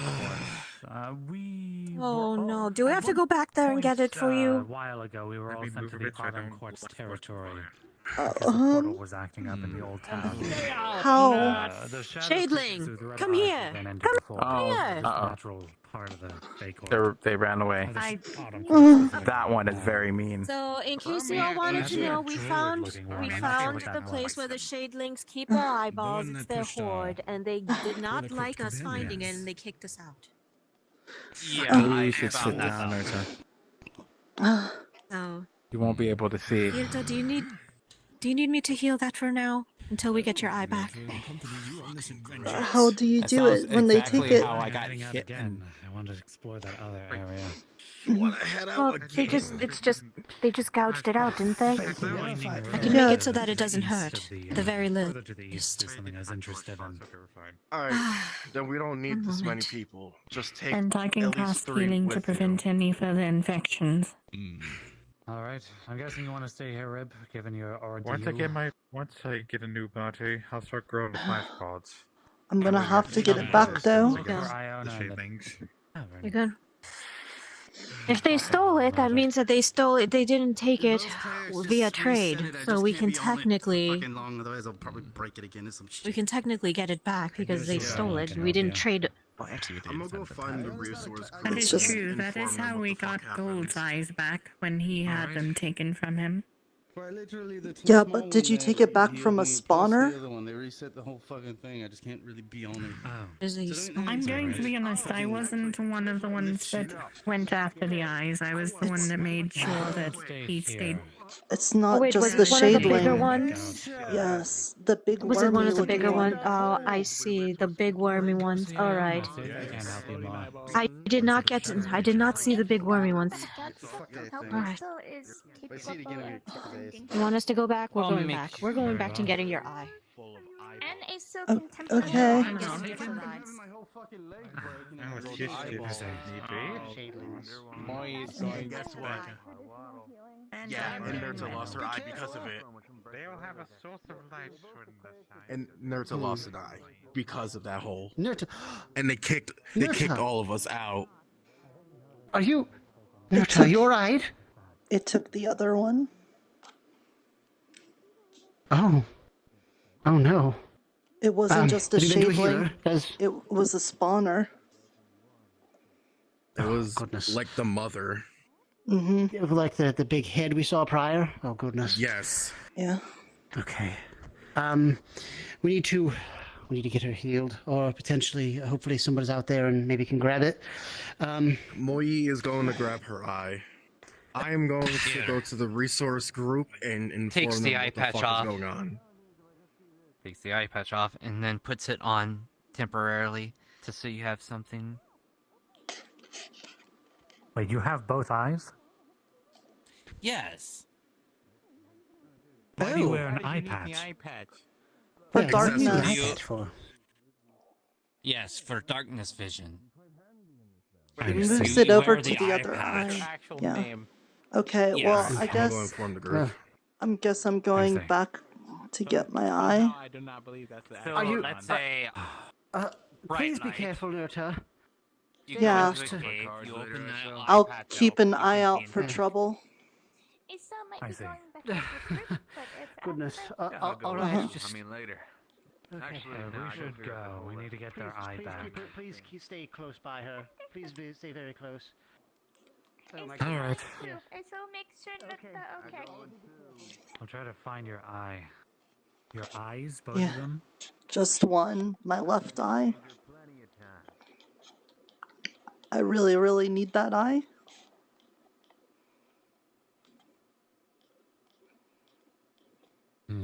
Oh no, do we have to go back there and get it for A you? while ago, we were all sent to the Autumn Court's territory. Uh, Because the portal um, was acting up in the old town. How? The shadow Shadling, creatures through the red come eyes here. then entered Come the fold. Oh, here. It's the natural part of the fake They ran away. That one is very mean. So, in case you all wanted to know, we found the place where the shadelings keep their eyeballs. It's their hoard, and they did not like us finding it, and they kicked us out. Yeah, Maybe I you should found sit that down, out. Ursa. So, You won't be able to see. Hilda, do you need me to heal that for now until we get your eye back? How do you That do it sounds when they exactly take it? how I got hit again. I wanted to explore that other area. Well, they just gouged it out, didn't they? I can Yeah. make it so that it doesn't hurt. At the very Further to the least. east is something I was interested in. Alright, then we don't need this many people. Just take And I can at least cast 3 healing to with you. prevent any further infections. All right, I'm guessing you want to stay here, Rib, given your ordeal. Once I get a new body, I'll start growing the flash pods. I'm gonna have to get it back though. You good? If they stole it, that means that they stole it. They didn't take it via trade, so we can technically Otherwise, I'll probably break it again or some shit. we can technically get it back because they stole it. We didn't trade for it. I'm gonna go find the resource That group is and true. That inform is them how what we the fuck got happened. Gold's eyes back when he had them taken from him. Yeah, but did you take it back from a spawner? The other one, they reset the whole fucking thing. I just can't really be on it. I'm going to be honest, I wasn't one of the ones that went after the eyes. I was the one that made sure that he stayed. It's not Wait, just was the it one of the bigger shadling. ones? Yes, the big Was it one wormy of the looking bigger one. ones? Oh, I see. The big wormy ones. All right. I did not get. I did not see the big wormy ones. All right. You want us to go back? We're Well, going make back. We're going back to getting your eye. And a silken temple. Okay. Guess what? Yeah, and Nurta lost her eye because of it. They'll have a source of light when the And Nurta lost an eye because of that hole. Nurta, And they kicked all of us out. are you? It Nurta, took- you alright? It took the other one. Oh. Oh no. It wasn't just a what are you gonna do shapling. here? Does- It was a spawner. It was goodness. like the mother. Mm-hmm. Like the big head we saw prior? Oh goodness. Yes. Yeah. Okay. We need to get her healed, or potentially, hopefully, somebody's out there and maybe can grab it. Moi is going to grab her eye. I am going to go to the resource group and inform Takes them the what eye the patch fuck off. is going on. Takes the eye patch off and then puts it on temporarily to so you have something. Wait, you have both eyes? Yes. Why do you wear an eye The patch? eye patch. For Yeah, darkness. exactly. Do you- Patch for. Yes, for darkness vision. It You- moves you it over wear to the the eye other patch. eye. Yeah. Okay, Yes. well, I I'm going to guess inform the group. I'm going back to get my eye. I do not believe that's the So, Are you- let's say Please be light. careful, Nurta. you Yeah. go to the cave, you open that eye I'll patch keep out, an you eye can out see for in- trouble. Issa might I be see. going back up with Rick, but it's Goodness. after. All right. Just. later. Okay. We should go. We need to get their eye back. Please stay close by her. Please stay very close. Oh my Issa, All right. thank you. Issa, make sure that okay. I'll try to find your eye. Your eyes, both Yeah. of them? Just one, my left eye. I really, really need that eye.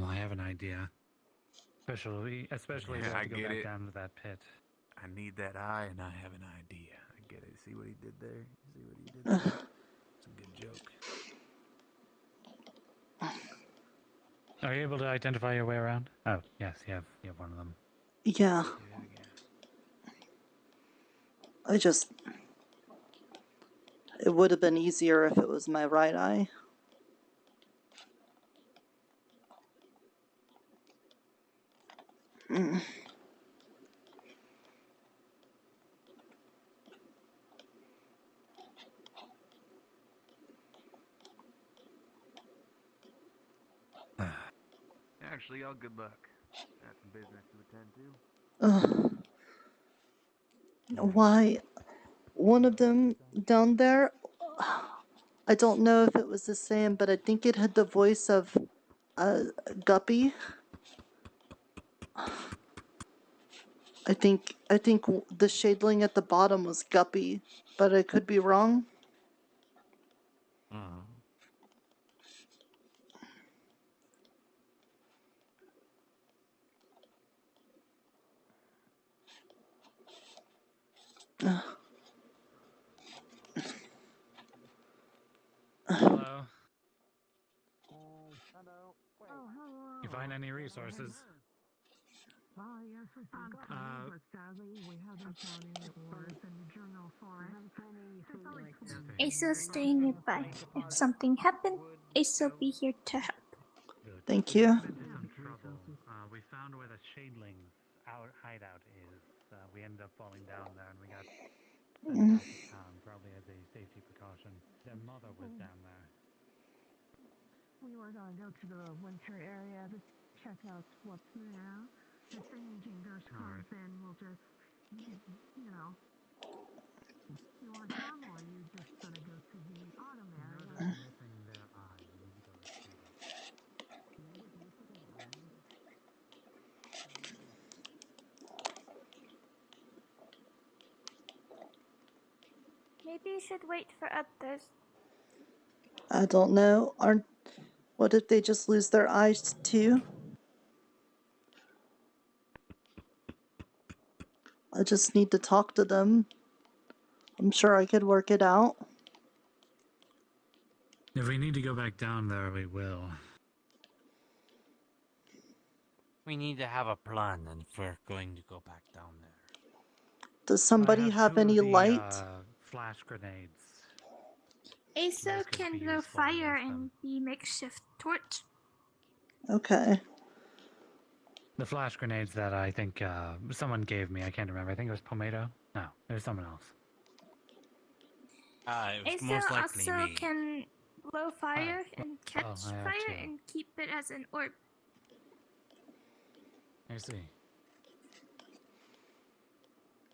I have an idea. Especially if we Yeah, have I to go get back it. down to that pit. I need that eye, and I have an idea. I get it. See what he did there? See what he did there? It's a good joke. Are you able to identify your way around? Oh, yes, you have one of them. Yeah. It would have been easier if it was my right eye. Actually, y'all good luck. Got some business to attend to. Why? One of them down there, I don't know if it was the same, but I think it had the voice of Guppy. I think the shadeling at the bottom was Guppy, but I could be wrong. Hello. Hello. Oh, hello. You find any resources? Oh, yes, we found coal, but sadly we haven't found any ores in the general forest. Asa's staying nearby. If something happened, Asa will be here to help. Thank you. We found where the shadeling's hideout is. We ended up falling down there and we got sent down to town, probably as a safety precaution. Their mother was down there. We were gonna go to the winter area to check out what's there. If anything does come, then we'll just, you know. You want to come, or you just gonna go to the autumn area? Missing their eye. We need to go retrieve it. Maybe you should wait for others. I don't know. What if they just lose their eyes too? I just need to talk to them. I'm sure I could work it out. If we need to go back down there, we will. We need to have a plan if we're going to go back down there. Does somebody have any light? Flash grenades. Asa can blow fire in the makeshift torch. Okay. The flash grenades that I think someone gave me, I can't remember. I think it was Pomato. No, it was someone else. It was Asa most likely also me. can blow fire and catch I have fire two. and keep it as an orb. I see.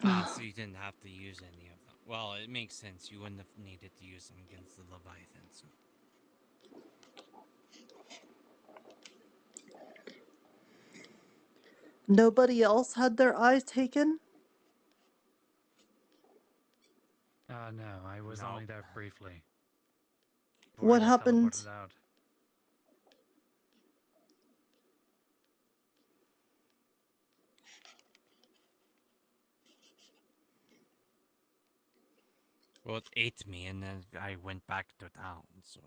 So you didn't have to use any of them. Well, it makes sense. You wouldn't have needed to use them against the Leviathan. So. Nobody else had their eyes taken? No, I was only there briefly. What happened? Out. Well, it ate me, and then I went back to town, so...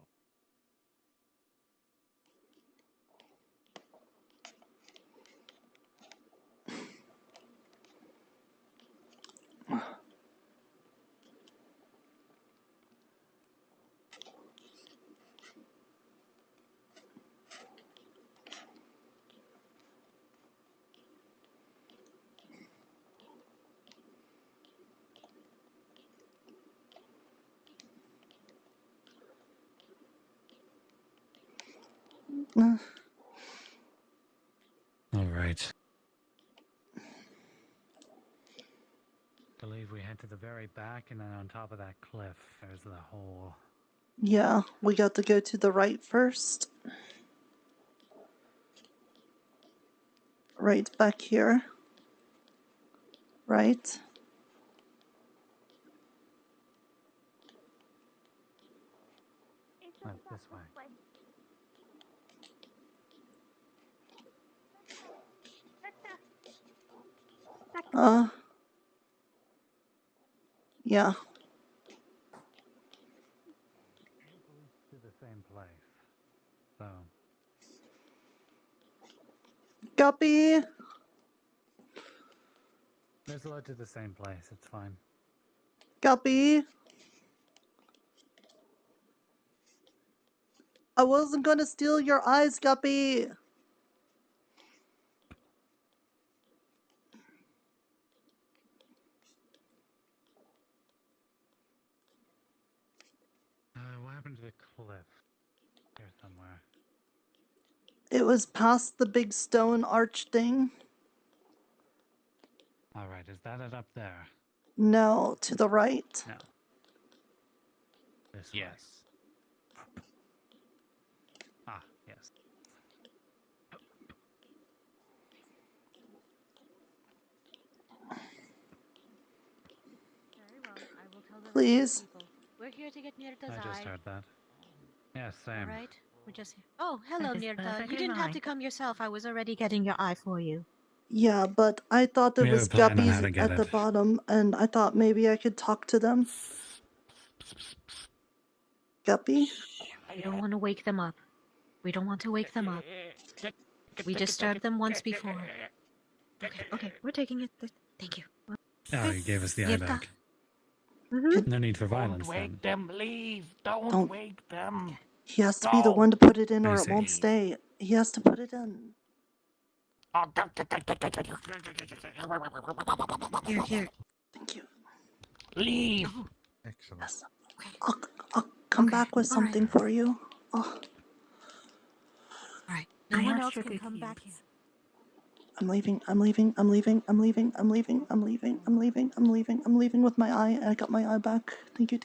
All right. I believe we head to the very back, and then on top of that cliff, there's the hole. Yeah, we got to go to the right first. Right back here. Right. this way. Yeah. To the same place. So. Guppy! This led to the same place. It's fine. Guppy! I wasn't gonna steal your eyes, Guppy! What happened to the cliff? Here somewhere. It was past the big stone arch thing. Alright, is that it up there? No, to the right. No. This way. Yes. Ah, yes. Very well. I will tell the rest Please. of the people. We're here to get Nirta's I just eye. heard that. Yes, same. Alright, we're just here. Oh, hello, That is Nirta. You perfectly didn't have fine. to come yourself. I was already getting your eye for you. Yeah, but I thought it We have was a plan on Guppies how to get at the it. bottom, and I thought maybe I could talk to them. Guppy? We don't want to wake them up. We don't want to wake them up. We disturbed them once before. Okay, we're taking it. Thank you. Oh, you gave us the eye Nirta. back. Mhm. No need for Don't violence then. wake them, leave. Don't Don't- wake them. He has to be the one to put it in or it won't see. stay. He has to put it in. Oh, Here. Thank you. leave. Excellent. Yes. I'll come back with something for you. Oh, Alright. No I one have else sugar can come back cubes. here. I'm leaving with my eye, and I got my eye back. Thank you.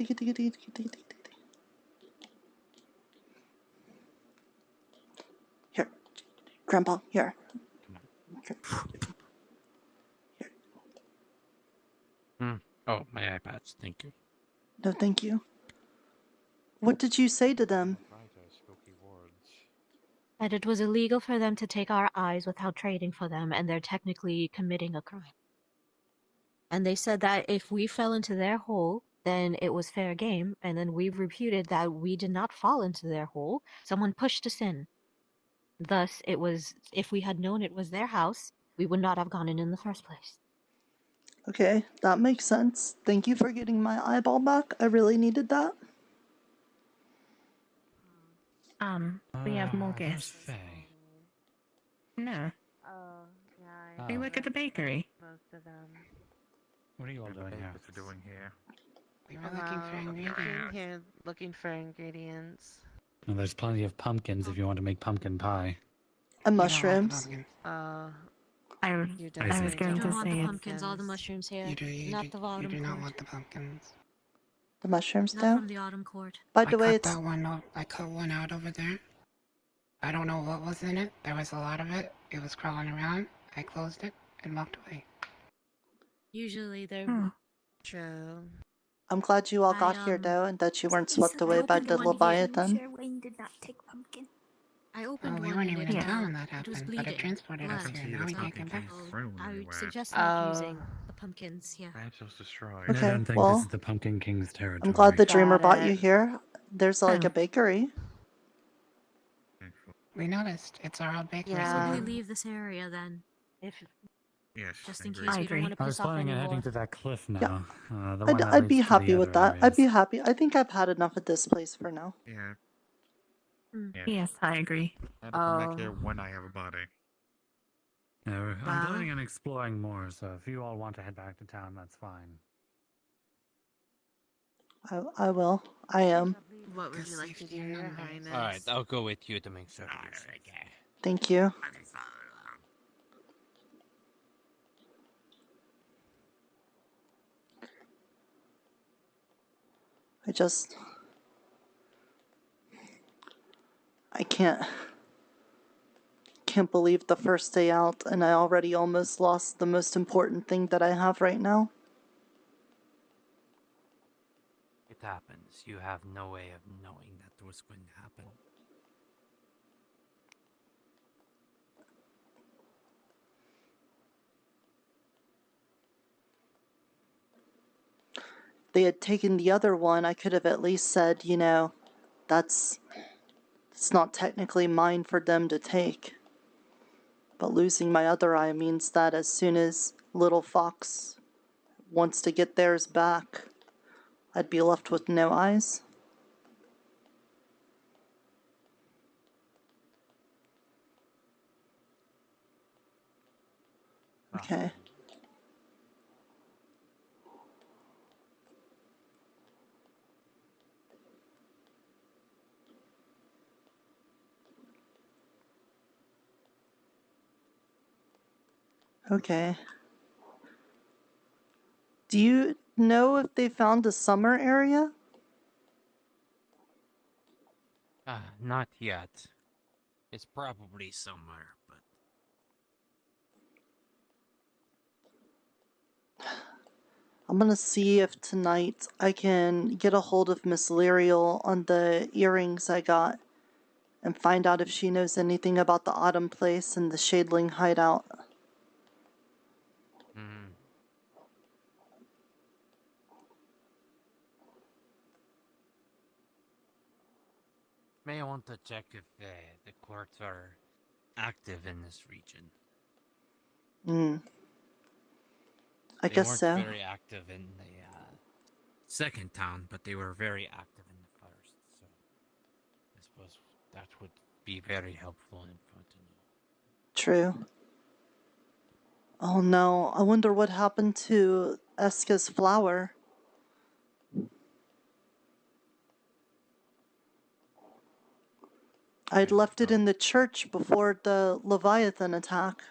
Here. Grandpa, here. Oh, my iPads. Thank you. No, thank you. What did you say to them? That it was illegal for them to take our eyes without trading for them, and they're technically committing a crime. And they said that if we fell into their hole, then it was fair game, and then we reputed that we did not fall into their hole. Someone pushed us in. Thus, it was, if we had known it was their house, we would not have gone in the first place. Okay, that makes sense. Thank you for getting my eyeball back. I really needed that. We have more Where's guests. Faye? No. Oh, yeah. Oh. We work at the bakery. Most of them. What are you all doing here? doing here? We were looking for ingredients. Here looking for ingredients. Well, there's plenty of pumpkins if you want to make pumpkin pie. And We don't want mushrooms. pumpkins. I was You I see. You going don't to want say the it. pumpkins, all the mushrooms here. You Not the do autumn not court. want the pumpkins. The mushrooms Not down. from the autumn court. By the way, I it's cut one out over there. I don't know what was in it. There was a lot of it. It was crawling around. I closed it and walked away. Usually they're True. I'm glad you all got here though, and that you weren't swept away by the Leviathan. Sure, Wayne did not take pumpkin. I Oh, opened we one weren't and even it, in town when that it was happened, but it bleeding. transported us Blood. here. Now we can't come back. I would suggest not using the pumpkins here. Perhaps it was destroyed. Okay, I don't think well, this is the Pumpkin King's territory. I'm glad the dreamer Got brought you it. here. There's like a bakery. We noticed. It's our old bakery. Probably leave this area then, if Yes. just in agree. case we don't want to I was piss off planning on anymore. heading to that cliff now. Yeah. The one that I'd be leads to the happy with other that. I'd be areas. happy. I think I've had enough of this place for now. Yeah. Yes, I agree. I have to come back here when I have a body. Yeah, I'm Wow. planning on exploring more, so if you all want to head back to town, that's fine. I will. I am. What would you like to do, Your Highness? Alright, I'll go with you to make sure that you're safe. Thank you. I can't believe the first day out, and I already almost lost the most important thing that I have right now. it happens. You have no way of knowing that was going to happen. They had taken the other one, I could have at least said, it's not technically mine for them to take. But losing my other eye means that as soon as Little Fox wants to get theirs back, I'd be left with no eyes. Okay. Okay. Do you know if they found a summer area? Not yet. It's probably somewhere, but... I'm gonna see if tonight I can get a hold of Miss Lyriel on the earrings I got and find out if she knows anything about the Autumn Place and the Shadeling hideout. May I want to check if the courts are active in this region. I guess so. They weren't very active in the second town, but they were very active in the first, so I suppose that would be very helpful info to know. True. Oh no, I wonder what happened to Eska's flower. I'd left it in the church before the Leviathan attack.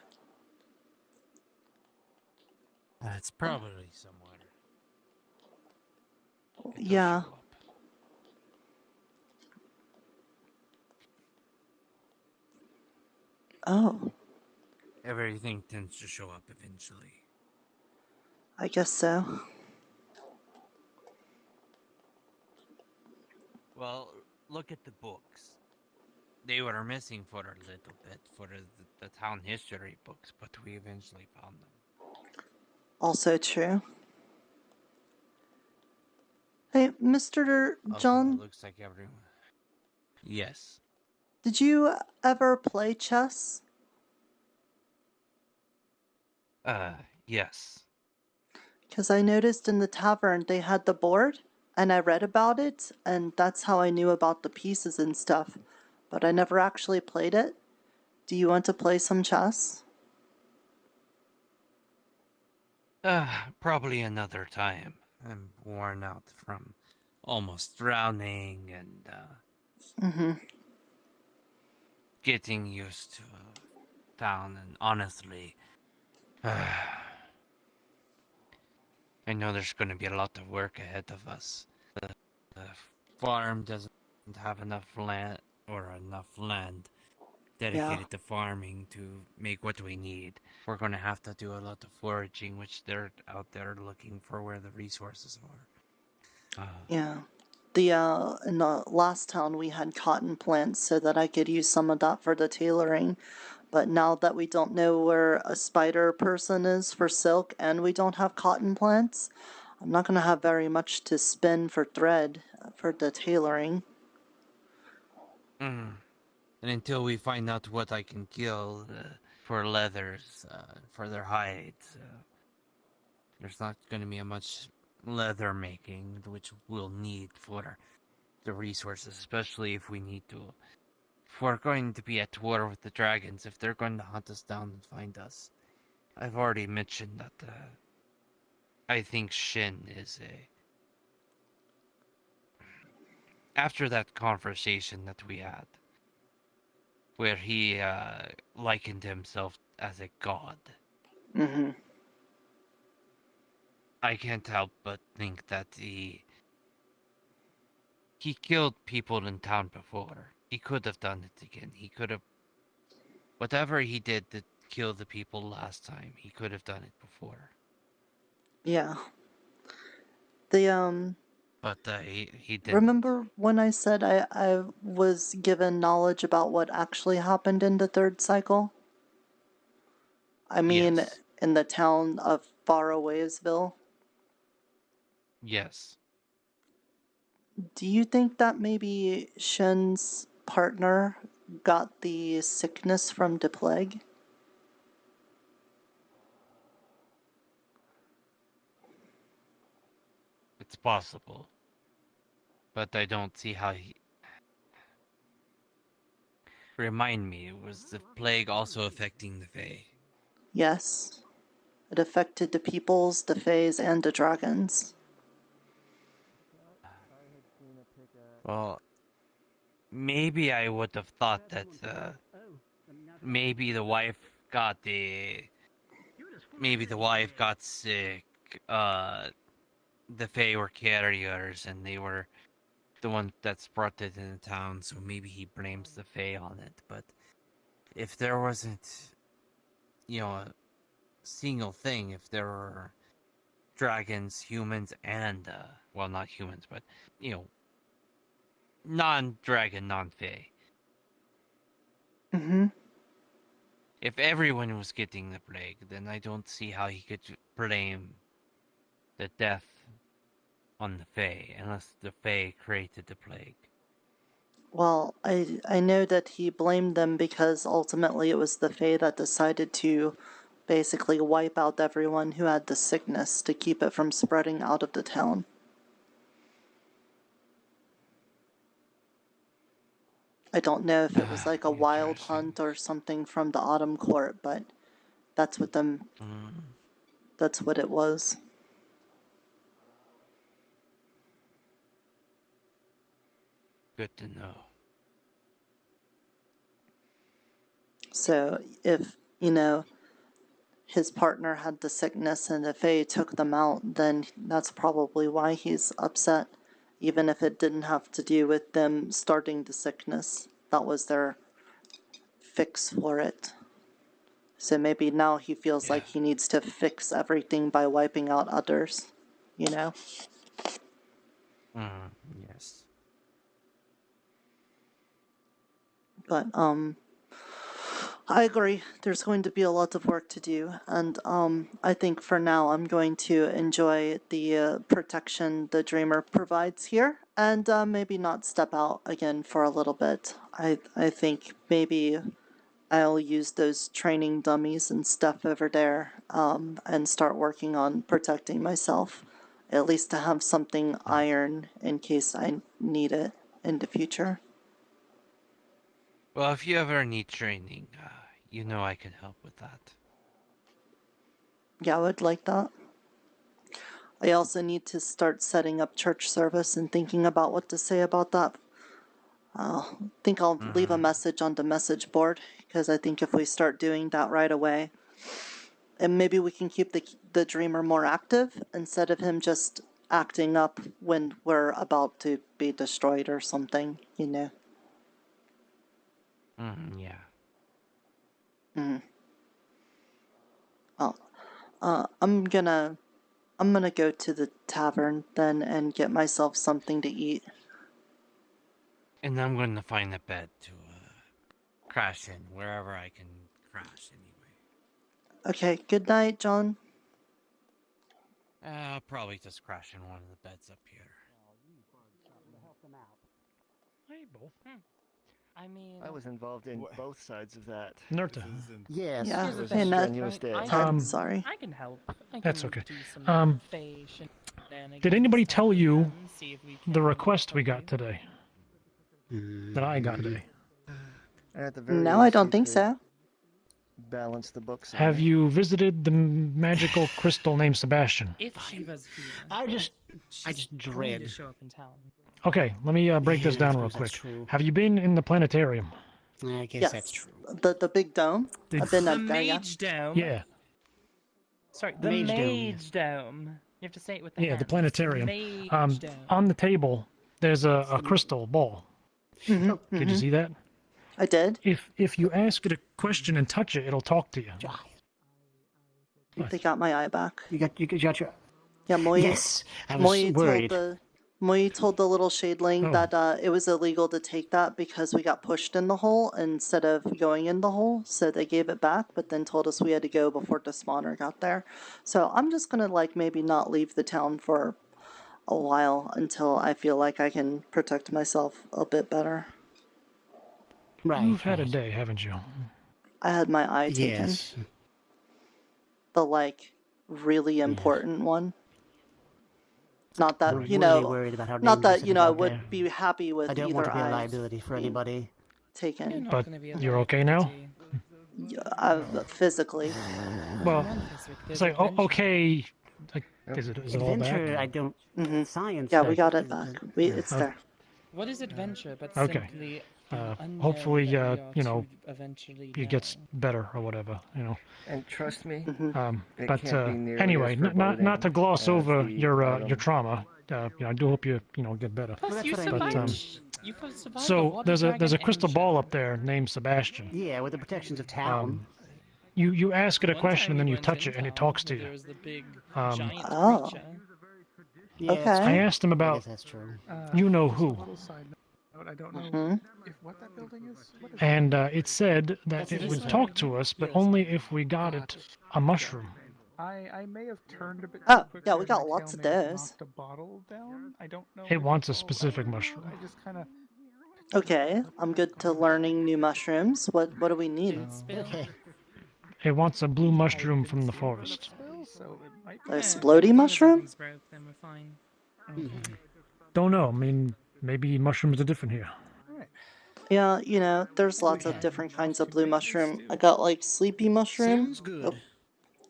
It's probably somewhere. Yeah. Oh. Everything tends to show up eventually. I guess so. Well, look at the books. They were missing for a little bit for the town history books, but we eventually found them. Also true. Hey, Mr. John? Also, it looks like everyone... Yes. Did you ever play chess? Yes. Because I noticed in the tavern they had the board, and I read about it, and that's how I knew about the pieces and stuff. But I never actually played it. Do you want to play some chess? Probably another time. I'm worn out from almost drowning and, getting used to town, and honestly, I know there's going to be a lot of work ahead of us. The farm doesn't have enough land dedicated to farming to make what we need. We're going to have to do a lot of foraging, which they're out there looking for where the resources are. Yeah. In the last town we had cotton plants so that I could use some of that for the tailoring. But now that we don't know where a spider person is for silk and we don't have cotton plants, I'm not going to have very much to spin for thread for the tailoring. And until we find out what I can kill for leathers, for their hides, there's not going to be much leather making, which we'll need for the resources, especially if we need to. If we're going to be at war with the dragons, if they're going to hunt us down and find us. I've already mentioned that I think Shin is after that conversation that we had, where he likened himself as a god. I can't help but think that he killed people in town before. He could have done it again. He could have... Whatever he did to kill the people last time, he could have done it before. Yeah. but he didn't. Remember when I said I was given knowledge about what actually happened in the third cycle? I mean, Yes. in the town of Farawaysville? Yes. Do you think that maybe Shen's partner got the sickness from the plague? It's possible. But I don't see how he... Remind me, was the plague also affecting the Fae? Yes. It affected the peoples, the fays, and the dragons. Well, maybe I would have thought that maybe the wife got sick. The Fae were carriers, and they were the one that brought it in the town. So maybe he blames the Fae on it. But if there wasn't, a single thing, if there were dragons, humans, and well, not humans, but non-dragon, non-Fae. Mm-hmm. If everyone was getting the plague, then I don't see how he could blame the death on the Fae, unless the Fae created the plague. Well, I know that he blamed them because ultimately it was the Fae that decided to basically wipe out everyone who had the sickness to keep it from spreading out of the town. I don't know if it was like a wild hunt or something from the Autumn Court, but that's what that's what it was. Good to know. So if, his partner had the sickness and the Fae took them out, then that's probably why he's upset. Even if it didn't have to do with them starting the sickness. That was their fix for it. So maybe now he feels like he needs to fix everything by wiping out others, Yes. But, I agree. There's going to be a lot of work to do, and I think for now I'm going to enjoy the protection the Dreamer provides here, and maybe not step out again for a little bit. I think maybe I'll use those training dummies and stuff over there, and start working on protecting myself, at least to have something iron in case I need it in the future. Well, if you ever need training, I can help with that. Yeah, I would like that. I also need to start setting up church service and thinking about what to say about that. I think I'll leave a message on the message board, because I think if we start doing that right away, and maybe we can keep the Dreamer more active instead of him just acting up when we're about to be destroyed or something, Yeah. Well, I'm gonna go to the tavern then and get myself something to eat. And I'm going to find a bed to crash in, wherever I can crash anyway. Okay, good night, John. I'll probably just crash in one of the beds up here. I mean, I was involved in both sides of that. Nerta. Yes, Yeah, it was hey, a Ned. strenuous day. I'm sorry. I can help. That's okay. Did anybody tell you the request we got today? That I got today? At the very No, I least, don't you think could so. Balance the books. on Have it. you visited the magical crystal named Sebastian? If she was here, I just going dread. to show up in town. Okay, let me break this Yeah, I down real suppose quick. that's true. Have you been in the planetarium? I guess Yes, that's true. the big dome. I've been The up there, yeah. Mage Dome. Yeah. Sorry, the Mage Dome, Mage Dome. You have to say it with the Yeah, the hands. planetarium. Mage Dome. On the table, there's a crystal ball. Mm-hmm, Did you see that? I did. If you ask it a question and touch it, it'll talk to you. They got my eye back. You got your. Yeah, Moy. Yes, I was Moy worried. told We told the little shadeling Oh. that it was illegal to take that because we got pushed in the hole instead of going in the hole, so they gave it back, but then told us we had to go before the spawner got there. So I'm just gonna like maybe not leave the town for a while until I feel like I can protect myself a bit better. You've had a day, haven't you? I had my eye taken. Yes. The like really important one. Not that, I'm you really know, worried about how not dangerous that, it you is know, I out would there. be happy with I don't either want to be a eye liability for being anybody. taken. But you're okay now? Physically. Well, it's like, okay, like, is it all back? Adventure, I don't. Science. Yeah, we got it back. It's there. What is adventure but Okay. simply Hopefully, that we are you know, to eventually it gets better or whatever, you know. And trust me, it But can't be nearly anyway, as not to gloss foreboding over as the your trauma. You know, I do hope you get better. Plus, you But, survived. You survived a so water there's a dragon crystal and ball up there named Sebastian. Yeah, with the protections of town. You ask it a One question and time then we you went touch in it and it town, talks to but you. there was the big Um, giant Oh. creature. Yeah, Okay. I asked him I about guess that's true. you know who, Little side note, I don't know Mhm. if what that building is. What is and it said that it would talk to us, but only if we got it a mushroom. I may have turned a bit too Oh, quickly. yeah, we and got my lots tail of may have those. knocked a bottle down. I don't know. It if wants a it's all specific right. mushroom. I just kind of. Okay, I'm good to learning new mushrooms. What do we need? Okay. It wants a blue mushroom from the forest. So it might be. There's splody mushroom? Something's broke, then we're fine. Don't know. I mean, maybe mushrooms are different here. Yeah, you know, there's lots of different kinds of blue mushroom. I got like sleepy mushroom. Sounds good. Oh,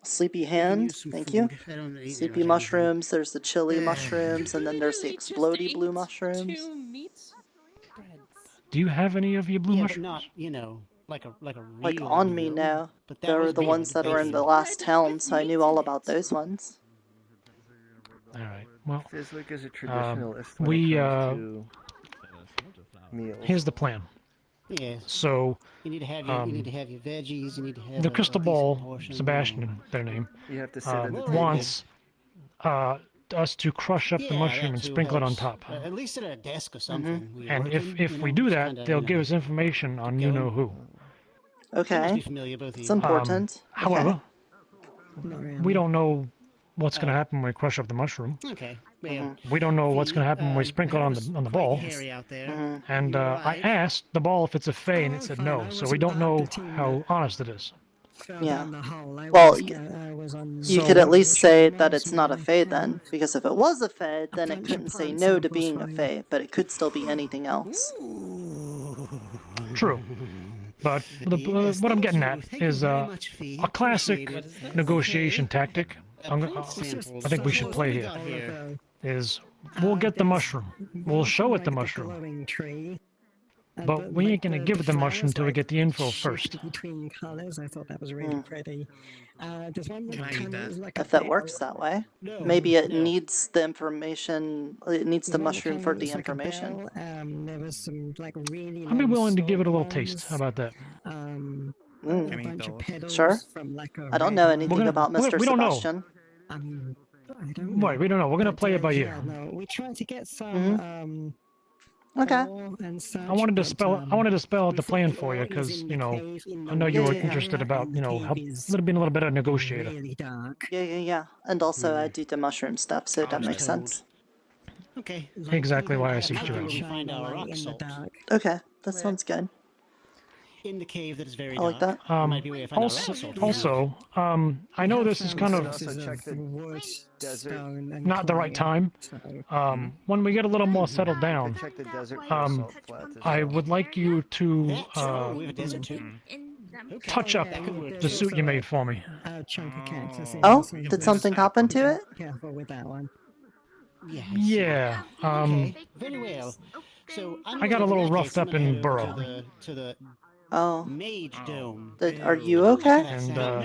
sleepy hand. use some Thank food. you. I don't eat Sleepy much mushrooms. There's the chili mushrooms, and then there's the explody blue mushrooms. 2 meat breads. Do you have any of your blue Yeah, but mushrooms? not, you know, like a real Like on me meal. now. But that There was were the real, ones that were in the basically. last town, so I knew all about those ones. All right. Well, Fizzlick is a traditionalist when we it comes to meals. here's the plan. Yeah. So You need to have your, you need to have your veggies. You need to have the a crystal decent ball, portion. Sebastian, their name, You have to sit at the table. wants us to crush up the Yeah, mushroom that and too sprinkle it on helps. top. At least at a desk or something. where you're And working, if you we know, do just that, kinda, they'll you give know, us information on you know who. They must Okay. be familiar, both of It's you. important. However, Okay. we don't know what's going to happen when we crush up the mushroom. Okay. Well, We don't know what's going to happen when we sprinkle it on the ball. hairy out there. And I asked the ball if it's a fey, and it said no. So we don't know how honest it is. Yeah. Well, you So- could at least say that it's not a fae then, because if it was a fae, then it couldn't say no to being a fae, but it could still be anything else. True. But what I'm getting at is a classic negotiation tactic. I think we should play here. Is we'll get the mushroom. We'll show it the mushroom. But we ain't gonna give it the mushroom until we get the info first. Between colors, I thought that was really pretty. There's one that kind of is like If that works that way. Maybe it needs the information, it needs the mushroom for the information. There was some like really. I'd be willing to give it a little long taste. How about that? a bunch of petals Sure. from like a I don't know red anything one. about Mr. we don't know. Sebastian. I don't Right, we don't know. We're gonna play it by ear. Yeah, no, we tried to get some. Okay. And such, I wanted to but, spell out the plan for you because I know you were interested about being a little bit of a negotiator. Yeah. And also I do the mushroom stuff, so that makes sense. Okay. Exactly why I seek How you do out. we find our rock salt? Okay, that sounds good. In the cave that is very I like dark. that. There might be a way to find our rock salt. I know this is kind of not the right time. When we get a little more settled down, I would like you to touch up the suit you made for me. Oh, did something happen to it? Careful with that one. Yeah. Very well. So I'm I got a gonna- little in that roughed case, I'm up gonna in head Burrow. over to the Oh. Mage Dome. Are you okay? And No.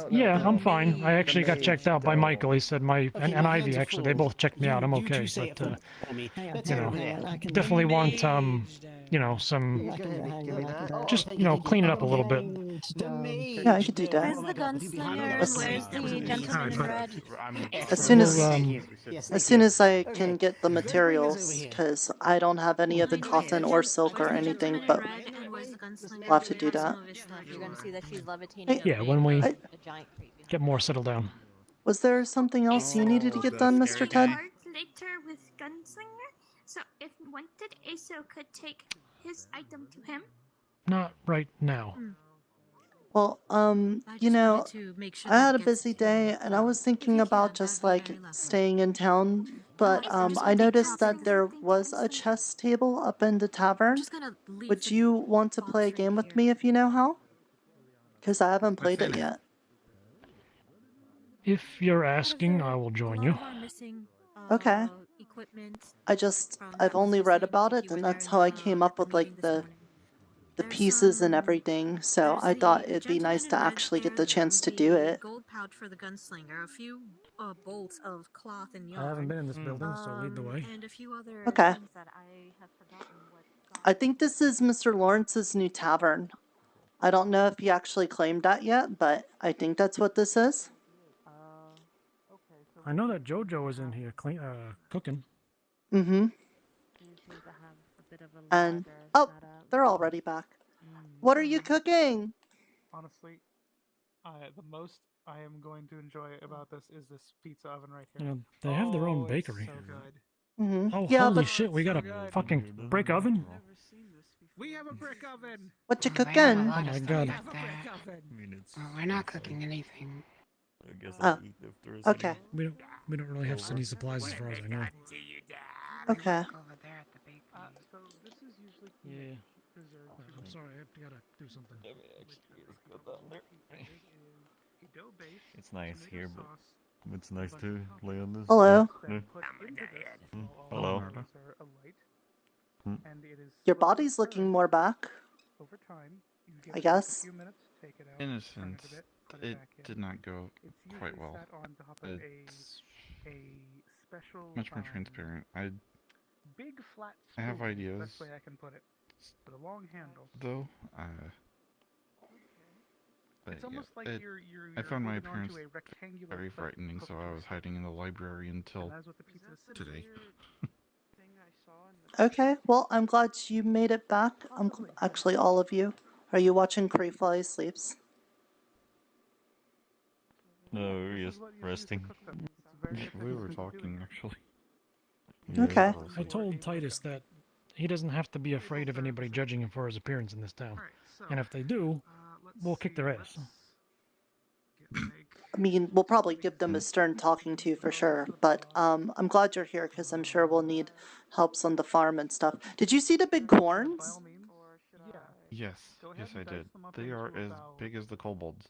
yeah, I'm fine. I actually got checked out by Michael. He said and Ivy actually, they both checked me out. I'm okay, but definitely want some just clean it up a little bit. Yeah, I could do that. Where's the gunslinger and where's the gentleman in red? As soon as I can get the materials, because I don't have any of the cotton or silk or anything, but we'll have to do that. You're gonna see that she's levitating. Yeah, when we get more settled down. Was there something else you needed to get done, Mr. Ted? Later with Gunslinger, so if wanted, Aso could take his item to him. Not right now. Well, you know, I had a busy day, and I was thinking about just like staying in town, but I noticed that there was a chess table up in the tavern. Would you want to play a game with me if you know how? Because I haven't played it yet. If you're asking, I will join you. Okay. I've only read about it, and that's how I came up with like the pieces and everything, so I thought it'd be nice to actually get the chance to do it. Gold pouch for the gunslinger, a few bolts of cloth and yarn. I haven't been in this building, so lead the way. And a few other Okay. things that I have forgotten what. I think this is Mr. Lawrence's new tavern. I don't know if he actually claimed that yet, but I think that's what this is. I know that JoJo was in here cooking. Mm-hmm. And oh, they're already back. What are you cooking? Honestly, the most I am going to enjoy about this is this pizza oven right here. Yeah, they have their own bakery. So good. Mm-hmm. Oh, yeah, holy but shit, we got a fucking brick oven? We have a brick oven. What you They have a cooking? lot Oh of my stuff God. like that. We're not cooking anything. Oh, okay. We don't really have any supplies as far as I know. Okay. So this is usually Yeah. reserved to I'm sorry, I gotta do something. It's nice here, but it's nice to lay on this. Hello. Yeah. Hello. and it is Your body's looking more back, over time. You give I it guess. a few minutes, take it out, Innocent. turn it a bit, put It back in. did not go It's quite usually well. sat on top of It's a special much more transparent. big flat I have spoon, ideas. Best way I can put it. With a long handle. Though, but It's almost like you're I found my holding onto appearance a rectangular very plate frightening, hooked so to I the was side. hiding in the library until And that's what the pizza is sitting today. Okay, well, I'm glad you made it back. Actually, all of you. Are you watching Crave while he sleeps? No, we're just resting. We were talking, actually. Okay. I told Titus that he doesn't have to be afraid of anybody judging him for his appearance in this town. And if they do, we'll kick their ass. I mean, we'll probably give them a stern talking to for sure, but I'm glad you're here because I'm sure we'll need helps on the farm and stuff. Did you see the big corns? Yes, yes, I did. They are as big as the kobolds.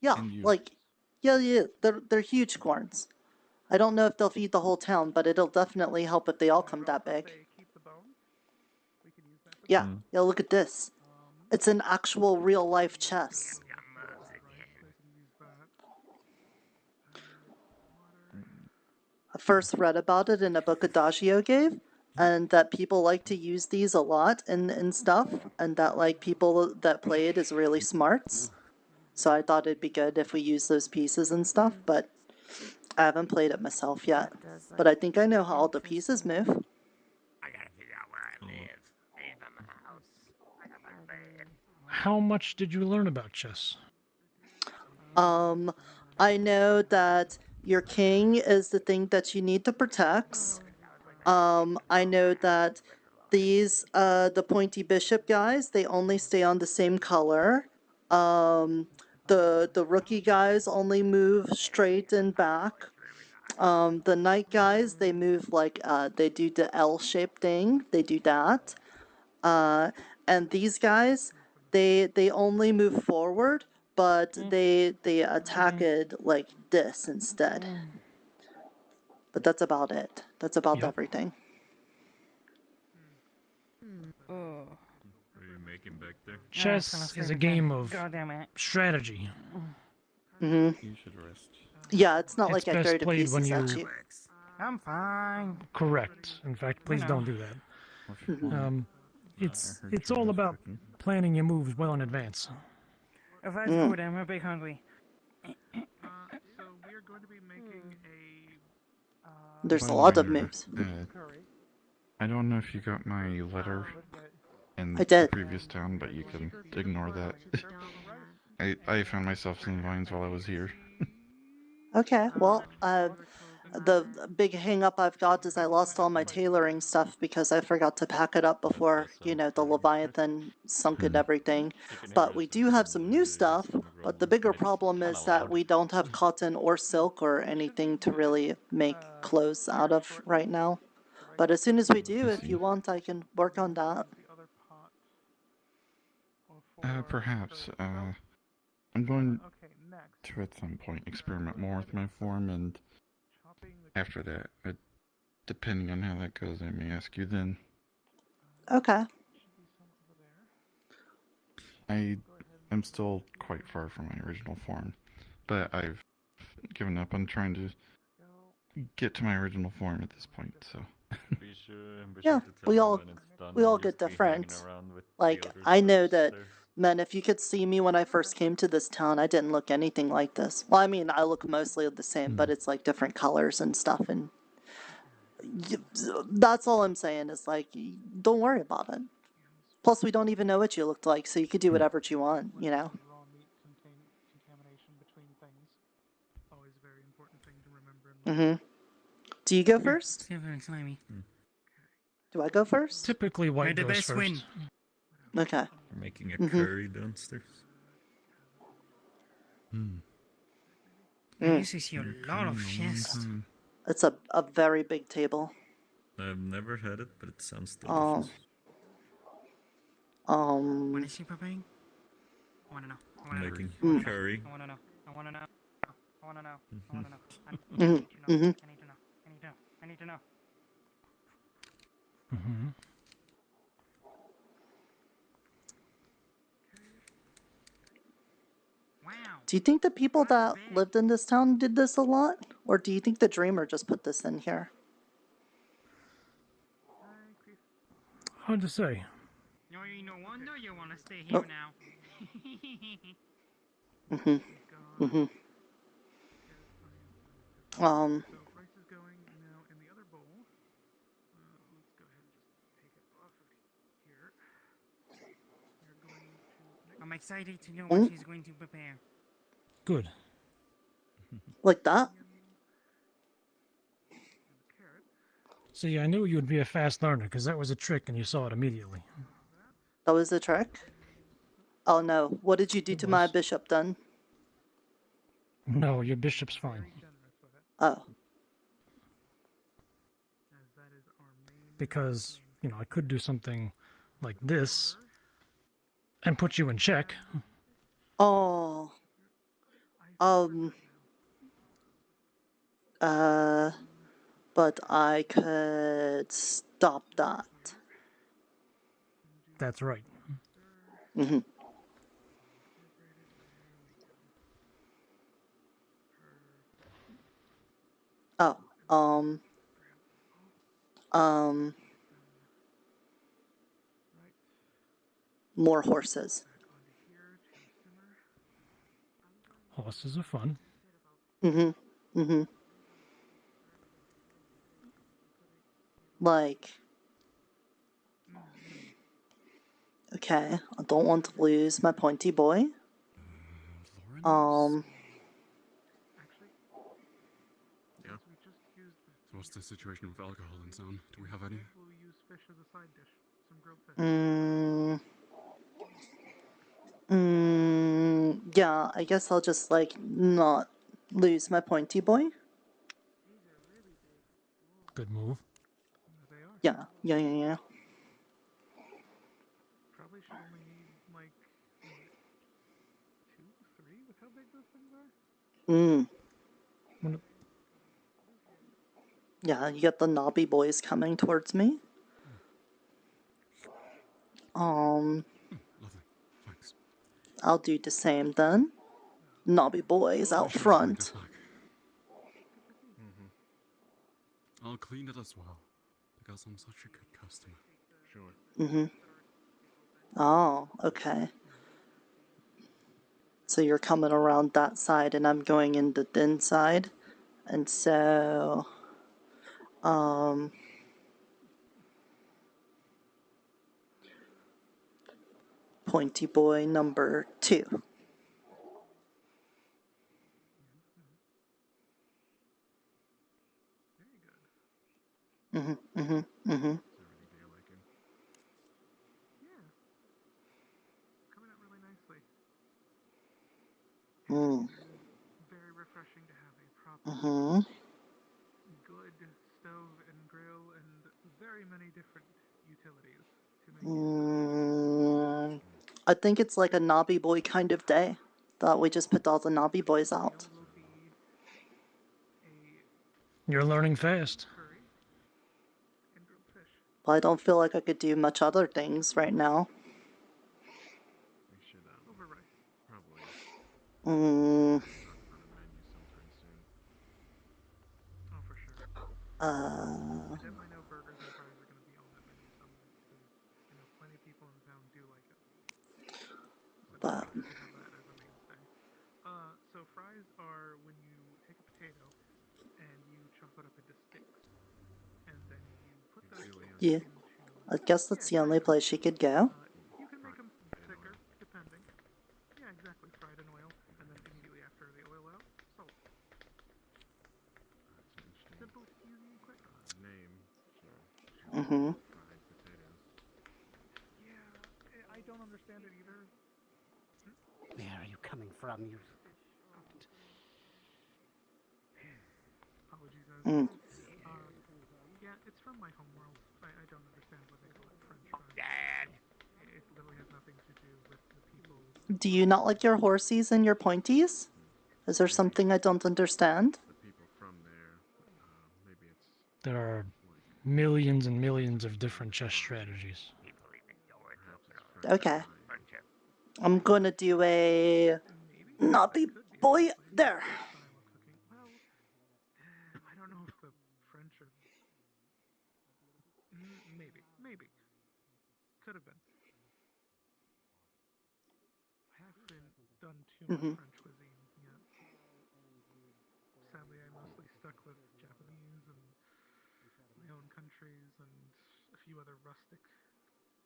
Yeah, And you. like, yeah, they're huge corns. I don't know if they'll feed the whole town, but it'll definitely help if they all come that big. Yeah, yeah, look at this. It's an actual real-life chess. I first read about it in a book Adagio gave, and that people like to use these a lot and stuff, and that like people that play it is really smarts. So I thought it'd be good if we use those pieces and stuff, but I haven't played it myself yet. But I think I know how all the pieces move. How much did you learn about chess? I know that your king is the thing that you need to protect. I know that these, the pointy bishop guys, they only stay on the same color. The rookie guys only move straight and back. The knight guys, they move like, they do the L-shaped thing. They do that. And these guys, they only move forward, but they attack it like this instead. But that's about it. That's about everything. What are you making back there? Chess is a game of strategy. Mm-hmm. You should rest. Yeah, it's not It's like I best throw the played when pieces at you- you. I'm fine. Correct. In fact, please don't do that. Mhm. It's all about planning your moves well in advance. If that's good, I'm a bit hungry. So we are going to be making a. There's By a the lot of way, moves. I don't know if you got my letter in I the did. previous town, but you can ignore that. I found myself some vines while I was here. Okay, well, the big hang up I've got is I lost all my tailoring stuff because I forgot to pack it up before, you know, the Leviathan sunk and everything. But we do have some new stuff, but the bigger problem is that we don't have cotton or silk or anything to really make clothes out of right now. But as soon as we do, if you want, I can work on that. Perhaps. I'm going to at some point experiment more with my form, and after that, depending on how that goes, I may ask you then. Okay. I am still quite far from my original form, but I've given up on trying to get to my original form at this point, so. Yeah, we all get different. Like, I know that, man, if you could see me when I first came to this town, I didn't look anything like this. Well, I mean, I look mostly the same, but it's like different colors and stuff, and that's all I'm saying is, like, don't worry about it. Plus, we don't even know what you looked like, so you could do whatever you want, you know? Mm-hmm. Do you go first? Do I go first? Typically, white goes first. Okay. We're making a curry downstairs. This is your lot of chest. It's a very big table. I've never had it, but it sounds delicious. What is she preparing? I wanna know. I wanna know. Making curry. I wanna know. I wanna know. I wanna know. I wanna know. I need to know. I need to know. I need to know. I need to know. Do you think the people that lived in this town did this a lot? Or do you think the dreamer just put this in here? Hard to say. No, no wonder you wanna stay here now. Rice is going now in the other bowl. Let's go ahead and just take it off of here. We're going to. I'm excited to know what she's going to prepare. Good. Like that? See, I knew you'd be a fast learner, because that was a trick and you saw it immediately. That was a trick? Oh no, what did you do to my bishop then? No, your bishop's fine. Oh. Because, you know, I could do something like this and put you in check. Oh. But I could stop that. That's right. More horses. Horses are fun. Like, okay, I don't want to lose my pointy boy. Yeah. So what's the situation with alcohol in town? Do we have any? Yeah, I guess I'll just, like, not lose my pointy boy. Good move. Yeah. Probably should only need, like, 2, 3 with how big those things are? Yeah, you got the knobby boys coming towards me. Lovely. Thanks. I'll do the same then. Knobby boys out front. I'll clean it as well, because I'm such a good customer. Sure. Oh, okay. So you're coming around that side and I'm going in the thin side. And so, pointy boy number 2. Mm-hmm, mm-hmm, mm-hmm. Coming out really nicely. Mm. Very refreshing to have a proper good stove and grill and very many different utilities to make I think it's like a knobby boy kind of day. Thought we just put all the knobby boys out. You're learning fast. Well, I don't feel like I could do much other things right now. We should probably Mm. on a menu sometime soon. Oh, for sure. Uh. I definitely know burgers and fries are going to be on that menu somewhere because I know plenty of people in town do like it. So But. to have that as a mainstay. So fries are when you take a potato and you chop it up into sticks, and then you put those sticks Yeah. I guess that's the only place she could go. You can make them thicker, depending. Yeah, exactly. Fried in oil, and then immediately after the oil out, salt. Simple, easy, and quick. Name. Mm-hmm. Fried potatoes. Yeah, I don't understand it either. Where are you coming from? You. Apologies, Mm. Yeah, it's from my homeworld. I don't understand why they call it French fries. Dad! It literally has nothing to do with the people. Do you not like your horsies and your pointies? Is there something I don't understand? The people from there, maybe it's... There are millions and millions of different chess strategies. Okay. I'm gonna do a knobby boy there. I don't know if the French are... Maybe. Could have been. I haven't done too much French cuisine yet. Sadly, I mostly stuck with Japanese and my own countries and a few other rustic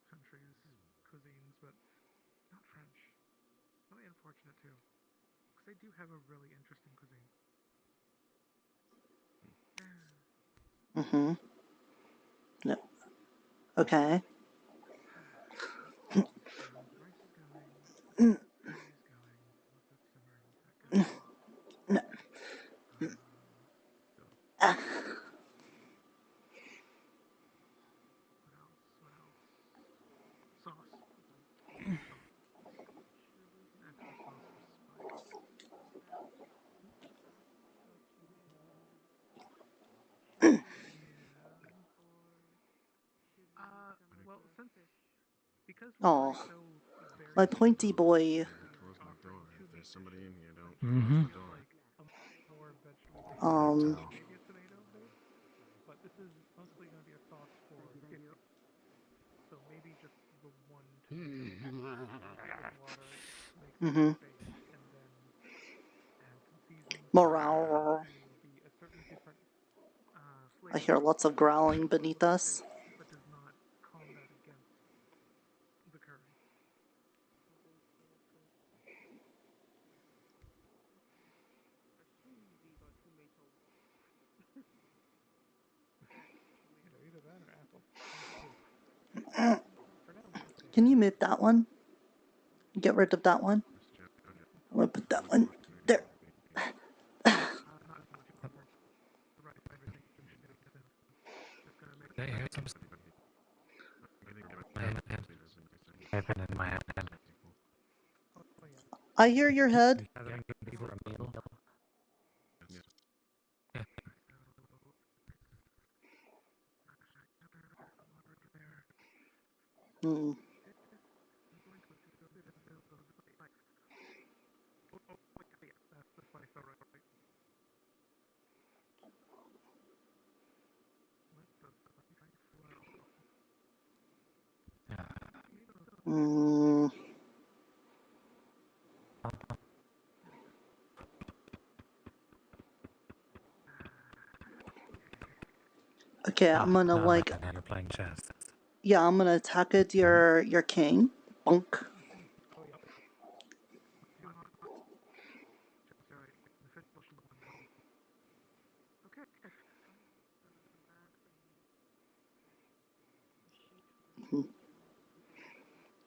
countries' cuisines, but not French. Really unfortunate too, because they do have a really interesting cuisine. Mm-hmm. No. Okay. Rice is going. No. Ah. What else? Sauce. Extra sauce for spice. Well, because we're Oh, so very my pointy boy. Close my door. If there's somebody in here, don't Mm-hmm. close the door. More vegetable maybe a tomato base, but this is mostly going to be a sauce for dipping. So maybe just the one tomato with water, make the base, and then add some seasoning. Morale. And it will be a certain different I flavor. hear lots of growling beneath us. But does not combat against the curry. Either that or apple. Can you move that one? Get rid of that one. I'm gonna put that one there. I hear your head. Hmm. Okay, I'm gonna not like. bad, you're playing chess. Yeah, I'm gonna attack at your king. Bonk.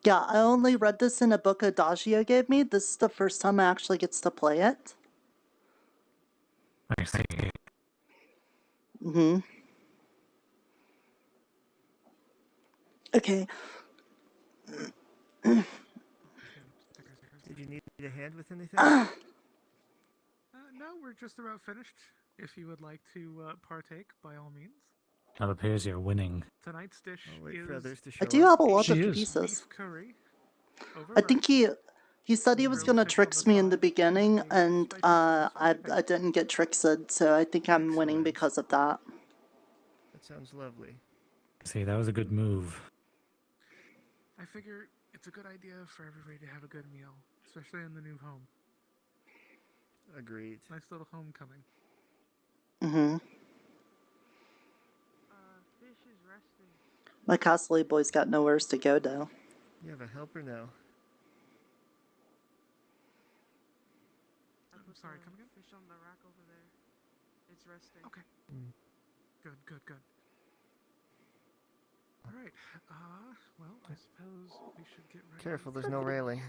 Yeah, I only read this in a book Adagio gave me. This is the first time I actually gets to play it. I see. Mm-hmm. Okay. Did you need a hand with anything? No, we're just about finished. If you would like to partake, by all means. It appears you're winning. Tonight's dish I'll wait is for others to show I do have a lot She of is. pieces. beef curry. I think he said he was gonna tricks me in the beginning, and I didn't get tricked, so I think I'm winning because of that. That sounds lovely. See, that was a good move. I figure it's a good idea for everybody to have a good meal, especially in the new home. Agreed. Nice little homecoming. Mm-hmm. Fish is resting. My Castle boy's got nowhere to go though. You have a helper now. I'm sorry, come again? Fish on the rack over there. It's resting. Okay. Good, good, good. All right. Well, I suppose we should get ready. Careful, there's no railing.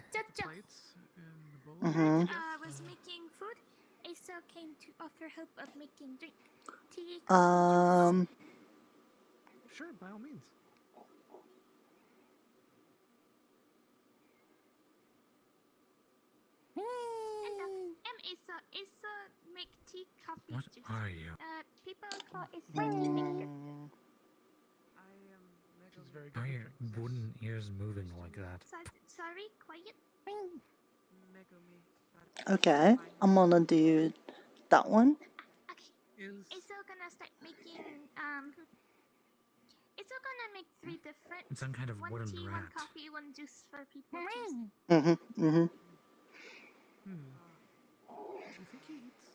Plates and the bowl. Mm-hmm. Was making food. Asa came to offer help of making drink. Tea. Sure, by all means. Asa make tea, coffee, What juice. are you? People call Asa tea maker. Why are your wooden ears moving like that? Sorry, quiet. Okay, I'm gonna do that one. Asa gonna start making Asa gonna make 3 different. It's some kind of one wooden tea, rat. 1 coffee, 1 juice for people. Choose. Mm-hmm. Mm-hmm. Do you think he eats?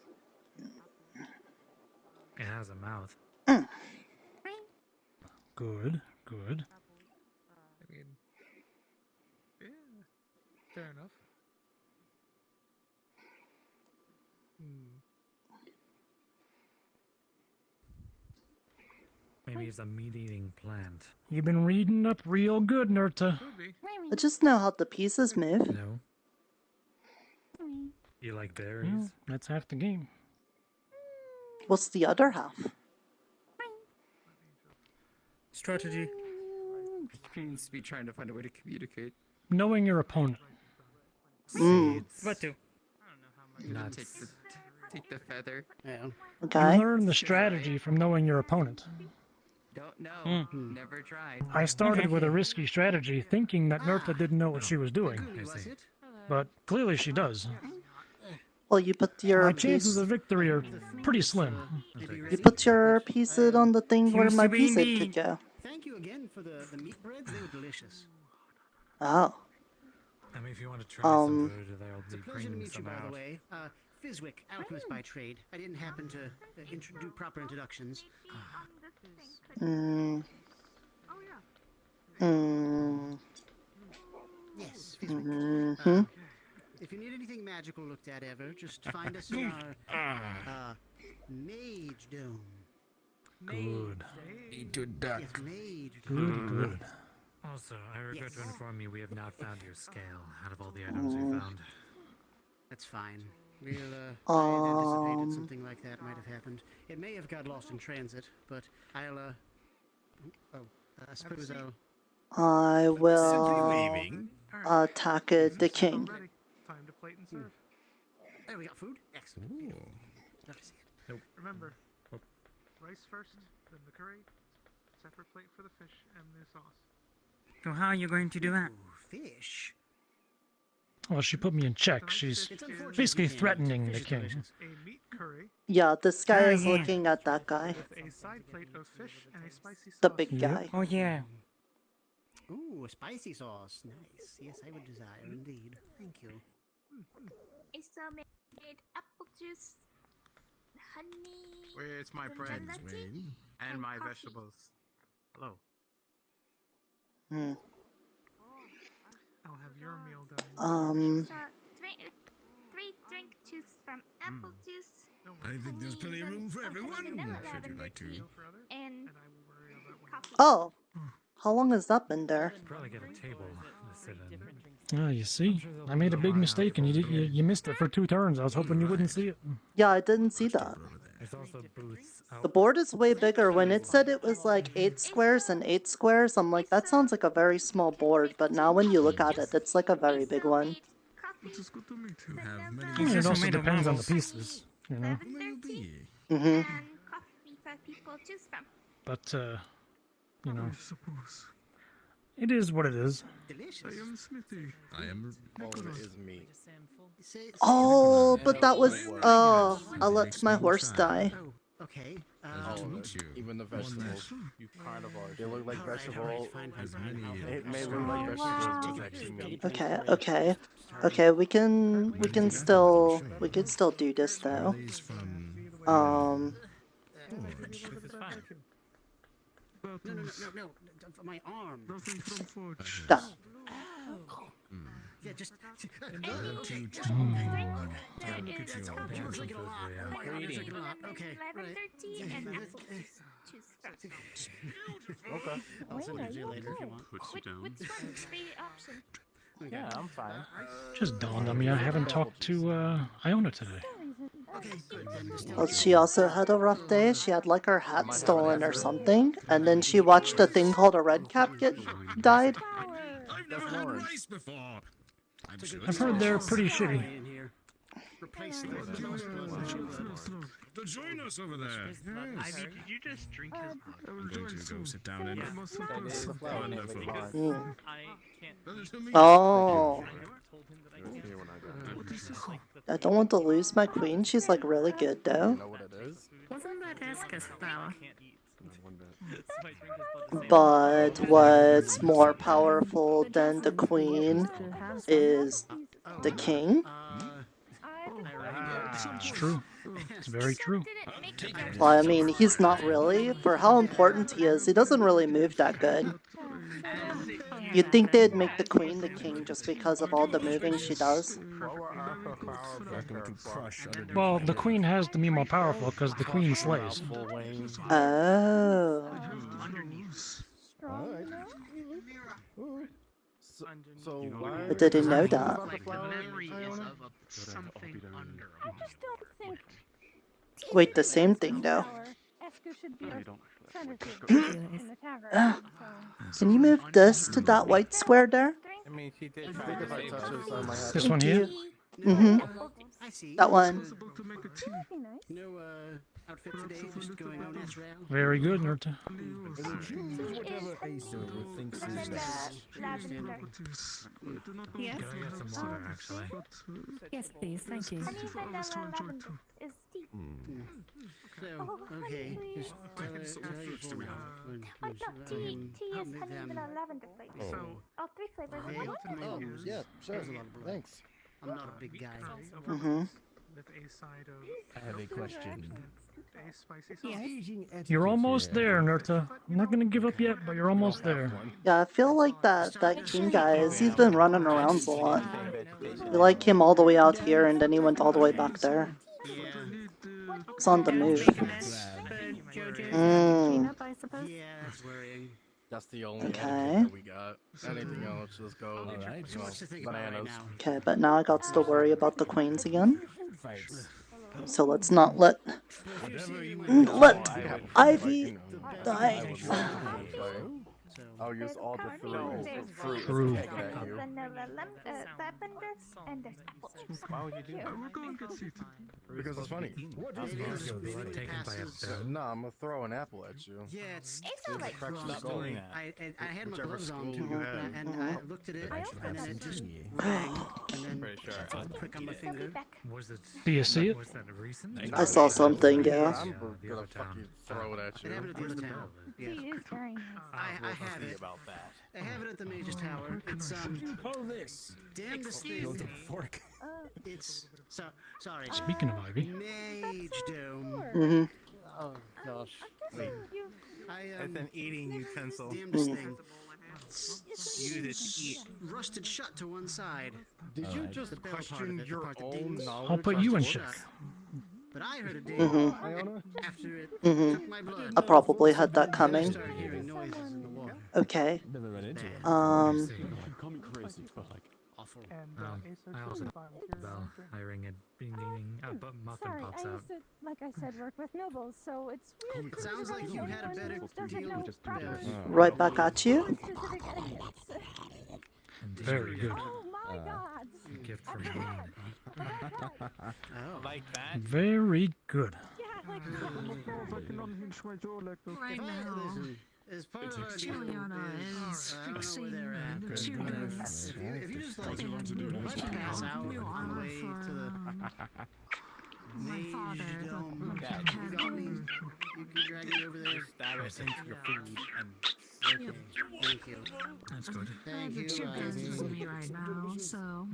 It has a mouth. Good, good. I mean, yeah, fair enough. Maybe it's a meat-eating plant. You've been reading up real good, Nerta. I just know how the pieces move. No. You like berries? Well, that's half the game. What's the other half? Strategy. Seems to be trying to find a way to communicate. Knowing your opponent. What to? Not Take the feather. Yeah. Okay. You learn the strategy from knowing your opponent. Don't know. Never tried. I started with a risky strategy, thinking that Nerta didn't know what she was doing. But clearly she does. Well, you put your My chances of victory are pretty slim. You put your piece on the thing where my piece could go. Thank you again for the meat breads. They were delicious. Oh. I mean, if you want to try some food, they'll It's a be pleasure to bringing meet you, some by the out. way. Fizwick, alchemist by trade. I didn't happen to do proper introductions. Yes, Fizwick. If you need anything magical looked at ever, just find us in our mage dome. Good. Into duck. Yes, mage Good, dome. good. Also, I regret to inform you we have not found your scale out of all the items we found. That's fine. I had anticipated something like that might have happened. It may have got lost in transit, but I'll, I suppose I will attack the king. Time to plate and serve. There we got food. Excellent. Love to see it. Nope. Remember, rice first, then the curry, separate plate for the fish and the sauce. So how are you going to do that? Fish? Well, she put me in check. She's basically threatening the king. A meat curry. Yeah, this guy is looking at that guy. With a side plate of fish and a spicy sauce. The big guy. Oh yeah. Ooh, a spicy sauce. Nice. Yes, I would desire indeed. Thank you. Asa made apple juice, honey. Where's my bread and my vegetables? Hello. Hmm. I'll have your meal done. So, three drink juice from apple juice. I think there's plenty of room for everyone. Should you like to? And coffee. Oh, how long has that been there? Probably get a table to sit in. Ah, you see, I made a big mistake and you missed it for 2 turns. I was hoping you wouldn't see it. Yeah, I didn't see that. There's also booths The board is way bigger. When it said it was like 8 squares and 8 squares, I'm like, that sounds like a very small board. But now when you look at it, it's like a very big one. Which is good to me too. Have Yeah, it also depends on the pieces, you know. Mm-hmm. Coffee for people to choose from. But, you know, it is what it is. Delicious. I am Smithy. I am Nicholas. Is meat. Oh, but that was, I let my horse die. Okay. Even the vegetables. You carnivores. They look like vegetables. As many It may look like vegetables, but it's actually meat. Okay, we can still do this though. No, my arm. Nothing from Forge. Yeah. Yeah, just. Okay. Lavender tea and apple juice. Choose from. Okay. I'll send it to you later if you want. Which one? Free option. Yeah, I'm fine. Just dawned on me I haven't talked to Iona today. Well, she also had a rough day. She had like her hat stolen or something, and then she watched a thing called a red cap get died. I've never had rice before. I've heard they're pretty shitty. Join us over there. Ivy, did you just drink his blood? I'm going to go sit down and Oh. I don't want to lose my queen. She's like really good though. Wasn't that Esca's flower? But what's more powerful than the queen is the king. It's true. It's very true. Well, I mean, he's not really. For how important he is, he doesn't really move that good. You'd think they'd make the queen the king just because of all the moving she does. Well, the queen has to be more powerful because the queen slays. Oh. So I didn't know that. Wait, the same thing though. Can you move this to that white square there? I mean, she did try to This one here? Mm-hmm. That one. No outfit today, just going on Israel. Very good, Nurta. Whatever Asa thinks is best. Yes? Can I get some water, actually? Yes, please, thank you. Is tea. So, okay. Just, Oh, no, tea is honey vanilla lavender flavor. Oh, 3 flavors. Oh, yeah, sure. Thanks. I'm not a big guy. Mm-hmm. With a side of I have a question. a spicy sauce. You're almost there, Nurta. I'm not gonna give up yet, but you're almost there. Yeah, I feel like that king guy he's been running around a lot. We like him all the way out here and then he went all the way back there. It's on the move. Yeah, that's worrying. That's the only Okay. editing that we got. Anything else, just go. Alright. So much to think about right Bananas. now. Okay, but now I got to worry about the queens again. So let's not let Ivy die. I'll use all the fruit. True. Vanilla lavender and there's apple juice. Why would you do that? We're going to get seated. Because it's funny. Taken by a stone. No, I'm gonna throw an apple at you. Yeah, it's not like Stop doing that. I had my Whichever gloves on school too, you had. and I looked at it, and then it just rang, and then Pretty sure. a prick on my finger. Was it? Do you see it? Was that recent? I saw something, yeah. I'm gonna fucking throw it at It happened you. at the other town. Yeah. Tea is very nice. I have it. I have it at the Mage's Tower. It's damnedest thing. It's sorry. Speaking of Ivy. Mage Dome. Mm-hmm. Oh gosh. Wait. It's an eating utensil. Damnedest thing. Use it to eat. Rusted shut to one side. Did you just question your own knowledge? I'll put you in check. But I heard a ding after it took my blood. I probably had that coming. Started hearing noises in the water. Okay. Never run into it. Um. Call me crazy, but like. Awful. I also bell. I ring it. Ding ding ding. But muffin Sorry, pops I out. used to, like I said, work with nobles, so it's weird. It sounds like you had a better deal. Right back at you. Very good. Oh my god! A gift from me. Like that? Very good. Right now, As part of our Juliana is I don't know where fixing they're at. the but chickens. if you just like pass out on the way to the My father, Dome, the you got me. You can drag me over there. Stab it into your food and. Okay, thank you. That's good. Thank The you. chickens is with me right now, so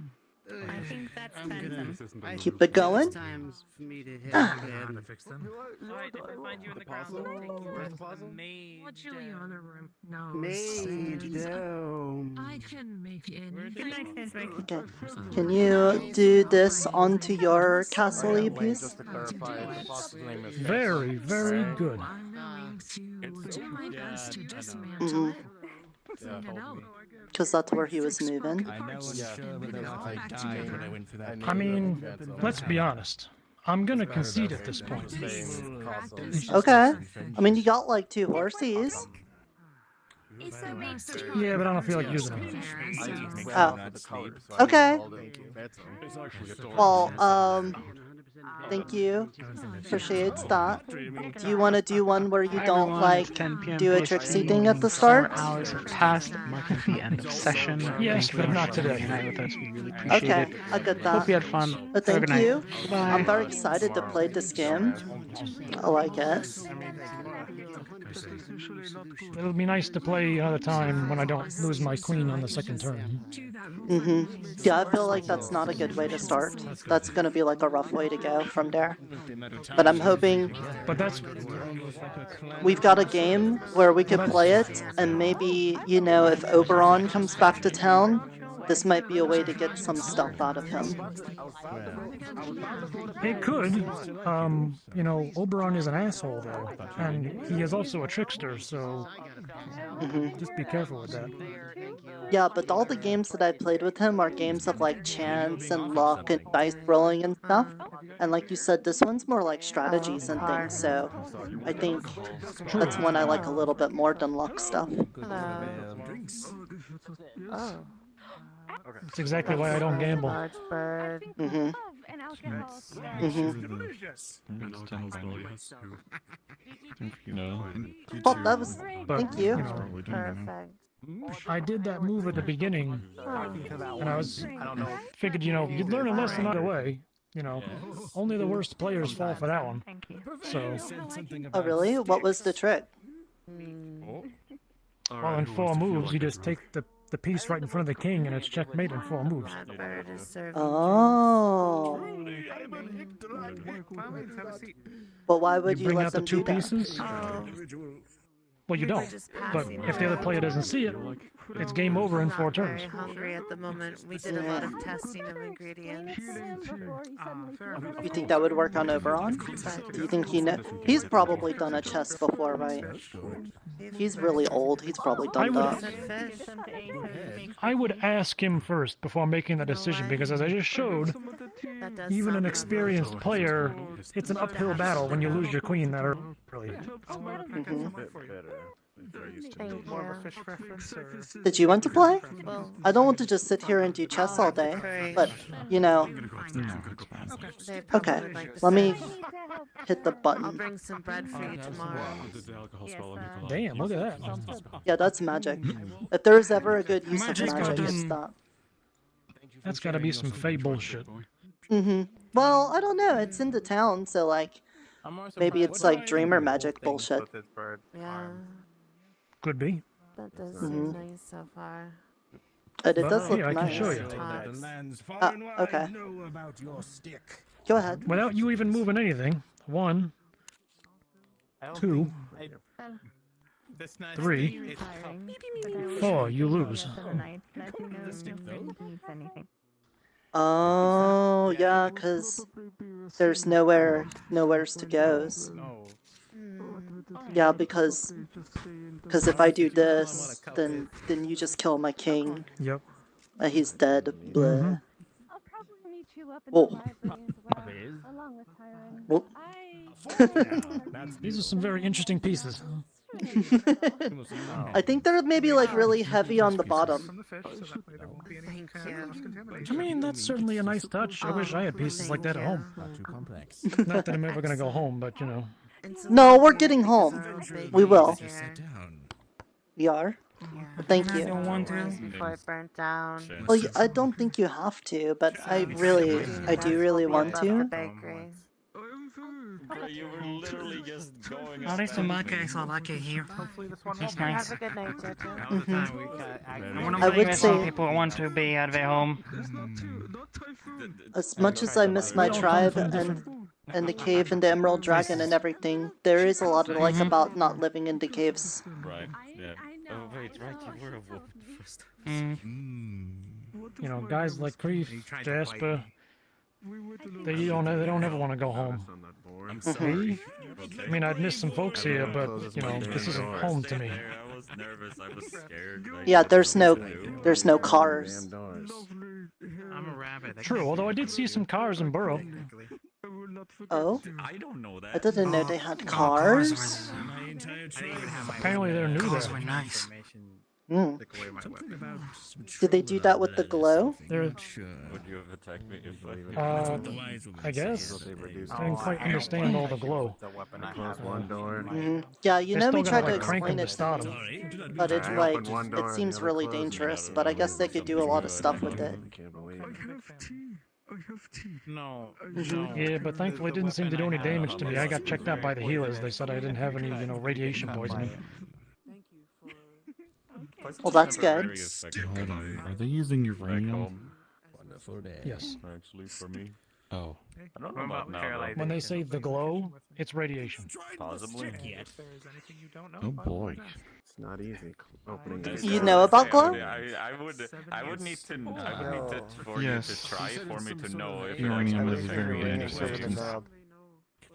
I think that's I'm gonna Keep it going. It's time for me to hit How bed. to fix them? Alright, if I find you in the ground, I'll take you to the maid. what Juliana room? No, Mage Dome. I can make anything. Okay. Can you do this onto your castle, please? Just to clarify, the boss's name is Very, very good. I'm going to do my best to dismantle it. Clean it out. Because that's where he was moving. I know unsure whether I died when I went through that. I mean, let's be honest. I'm gonna concede at this point. Okay. I mean, you got like 2 horses. Yeah, but I don't feel like using them. Oh. Okay. Well, thank you. Appreciates that. Do you want to do one where you don't like do a tricksy thing at the start? Hours have passed. Mark the end of session. Yes, but not today. With us. We really appreciate Okay, it. I get that. Hope you had fun. But Have a thank good night. you. Bye. I'm very excited to play this game. I like it. It'll be nice to play another time when I don't lose my queen on the second turn. Yeah, I feel like that's not a good way to start. That's gonna be like a rough way to go from there. But I'm hoping we've got a game where we could play it, and maybe, you know, if Oberon comes back to town, this might be a way to get some stuff out of him. It could. You know, Oberon is an asshole, though. And he is also a trickster, so just be careful with that. Yeah, but all the games that I played with him are games of like chance and luck and dice rolling and stuff. And like you said, this one's more like strategies and things, so I think that's one I like a little bit more than luck stuff. Oh. That's exactly why I don't gamble. Mm-hmm. Well, that was... Thank you. I did that move at the beginning, and I figured, you know, you'd learn a lesson either way. You know, only the worst players fall for that one. So. Oh, really? What was the trick? Well, in 4 moves, you just take the piece right in front of the king, and it's checkmate in 4 moves. Oh. But why would you bring let out them the 2 do that? pieces? Well, you don't. But if the other player doesn't see it, it's game over in 4 turns. Very hungry at the moment. We did a lot of testing of ingredients. You think that would work on Oberon? Do you think he knows? He's probably done a chess before, right? He's really old. He's probably done that. I would ask him first before making the decision, because as I just showed, even an experienced player, it's an uphill battle when you lose your queen that early. Did you want to play? I don't want to just sit here and do chess all day, but, you know... Okay, let me hit the I'll button. bring some bread for you tomorrow. Damn, look at that. Yeah, that's magic. If there's ever a good use of magic, it's that. That's gotta be some Fey bullshit. Well, I don't know. It's into town, so, like, maybe it's like dreamer magic bullshit. Yeah. Could be. That does seem nice so far. It does look I can nice. show you. Okay. Go ahead. Without you even moving anything. 1, 2, 3, 4. You lose. Oh, yeah, because there's nowheres to goes. Yeah, because if I do this, then you just kill my king. Yep. He's dead. Bleh. Whoa. Whoop. These are some very interesting pieces. I think they're maybe like really heavy on the bottom. I mean, that's certainly a nice touch. I wish I had pieces like that at home. Not too complex. Not that I'm ever gonna go home, but you know. No, we're getting home. We will. We are? Thank you. Before it burnt down. Well, I don't think you have to, but I do really want to. You were literally just going At least Umaka is lucky here. He's nice. Have a good night, Jojo. I would say, some people want to be at their home. as much as I miss my tribe and the cave and the Emerald Dragon and everything, there is a lot to like about not living in the caves. Right, yeah. Oh, wait, right, you were a wolf first. You know, guys like Kreef, Jasper, they don't ever want to go home. I'm sorry. I mean, I'd miss some folks here, but you know, this isn't home to me. I was nervous. I was scared. Yeah, there's no cars. I'm a rabbit. True, although I did see some cars in Burrow. Oh? I don't know that. I didn't know they had cars. Apparently they're new there. Were nice. Did they do that with the glow? Would you have attacked me if I guess. I didn't quite understand all the glow. Yeah, you know we tried to crank explain them to it, start 'em. but it's like it seems really dangerous. But I guess they could do a lot of stuff with it. No. Yeah, but thankfully it didn't seem to do any damage to me. I got checked out by the healers. They said I didn't have any, radiation poisoning. Well, that's good. Hold on. Are they using uranium? Wonderful day. Yes. Actually, for me. Oh. I don't know about now. When they say the glow, it's radiation. Possibly. Oh boy. It's not easy opening. You know about glow? I would need to for you to try for me to know if Uranium it is a very dangerous substance.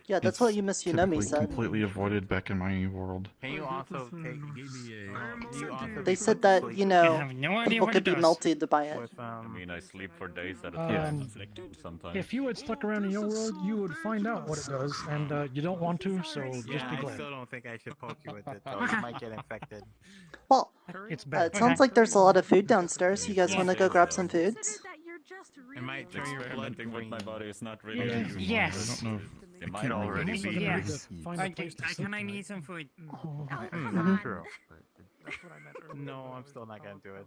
Yeah, that's what you Miss Yunomi said. Completely avoided back in my world. Can you also take... They said that, people could be melted by it. I mean, I sleep for days at a time. Sometimes. If you had stuck around in your world, you would find out what it does, and you don't want to, so just be I glad. still don't think I should poke you with it, though. You might get infected. Well, it's bad. it sounds like there's a lot of food downstairs. You guys want to go grab some foods? It might turn your blood Experimenting with my body is not really Okay. unusual. Yes. I don't know. It might already be. Yes. Find a place to Can I need some food? True. No, I'm still not gonna do it.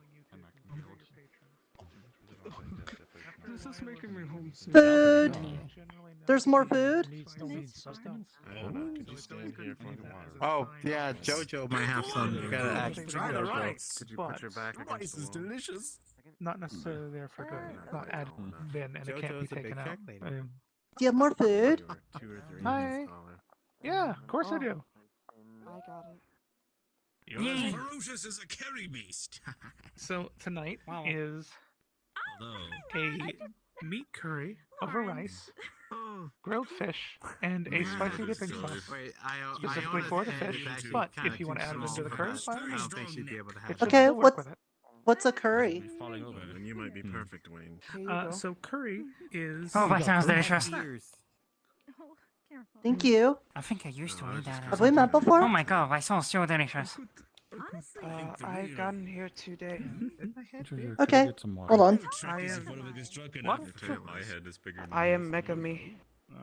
This is making me homesick. Food! There's more food? Oh, yeah, Jojo might have some. You gotta ask Jojo. Could you put your back against the wall? delicious. Not necessarily there for good. Not added bin, and it can't be Jojo's a big taken out. check lady. Do you have more food? Hi. Yeah, of course I do. I got it. You're as ferocious as a carry beast. So tonight is a meat curry over rice, grilled fish, and a spicy dipping sauce. Wait, Specifically for the fish, but if you want to add it into the curry, by all I means. don't think she'd be able to have It it. should Okay, still work with it. what's a curry? And you might be perfect, Wayne. So curry is. Oh, that sounds delicious. Thank you. I think I used to eat that. Have we met before? Oh my god, that sounds so delicious. I got in here today. Okay, hold on. I am. What? My head is bigger than I am Megami.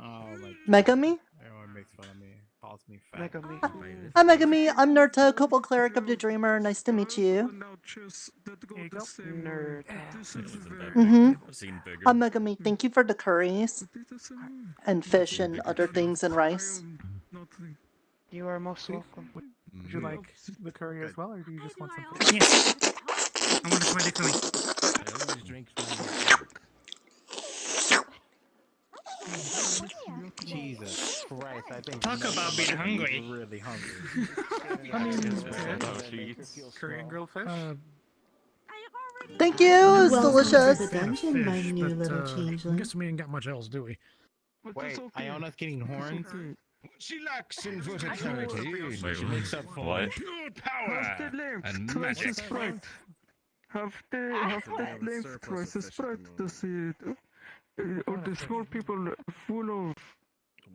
Oh, like, Megami? everyone makes fun of me. Calls me fat. Megami. Hi Megami, I'm Nerta, Cobalt Cleric of the Dreamer. Nice to meet you. There you go. Nerd. I've seen bigger. Hi Megami, thank you for the curries. And fish and other things and rice. You are most welcome. Would you like the curry as well, or do you just want something? Yes. I want to try the curry. I always drink from Jesus Christ, I think. Talk about being hungry. Really hungry. I mean, Curry and grilled fish. Thank you. It's delicious. I guess we ain't got much else, do we? Wait, Iona's getting horns? She lacks in versatility. She makes up for What? pure power and magic. Have the length twice as bright to see it. Or the small people full of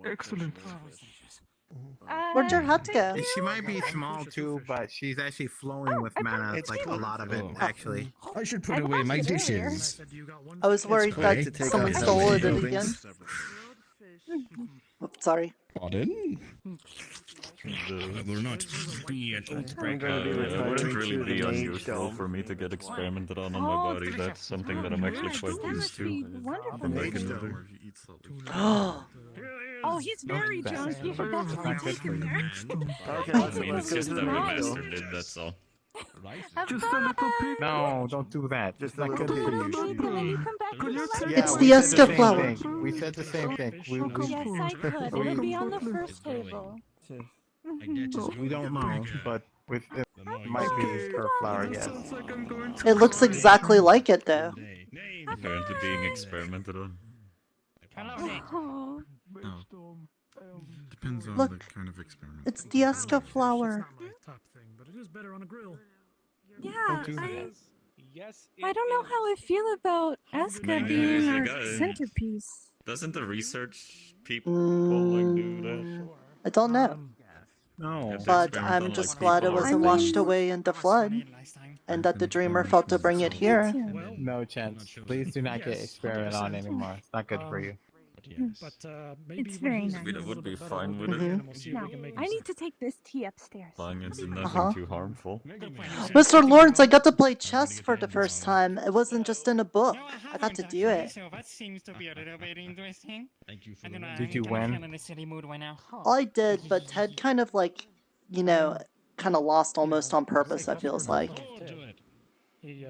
excellence. Where'd your hut go? She might be small too, but she's actually flowing with mana. It's like a lot of it, actually. I should put away my dishes. I was worried quick. that someone stole it again. Oops, sorry. Pardon? That will not be an It wouldn't really be unusual for me to get experimented on my body. That's something that I'm actually quite used to from back in the day. Oh, he's very junky, but that's Not fine. good for you. I mean, it's just how the master did, that's all. Just a little pig. No, don't do that. Just not good for you. It's the Eska flower. We said the same thing. Yes, I could. It'll be on the first table. We don't know, but it might be her flower, yes. It looks exactly like it, though. Apparently being experimented on. Oh. Depends on Look, the kind of experiment. it's the Eska flower. But it is better on a grill. Yeah, Yes. I don't know how I feel about Eska being our centerpiece. Doesn't the research people like do that? I don't know. No. But I'm just glad it wasn't washed away in the flood, and that the dreamer felt to bring it here. No chance. Please do not get experiment on anymore. It's not good for you. But maybe It's very nice. I mean, I would be fine with it. Now, I need to take this tea upstairs. As long as it's nothing too harmful. Mr. Lawrence, I got to play chess for the first time. It wasn't just in a book. I got to do it. So that seems to be a little bit interesting. Thank you for I don't know. Did you I'm kinda win? in a silly mood right now. I did, but Ted kind of like, kind of lost almost on purpose, it feels like. He,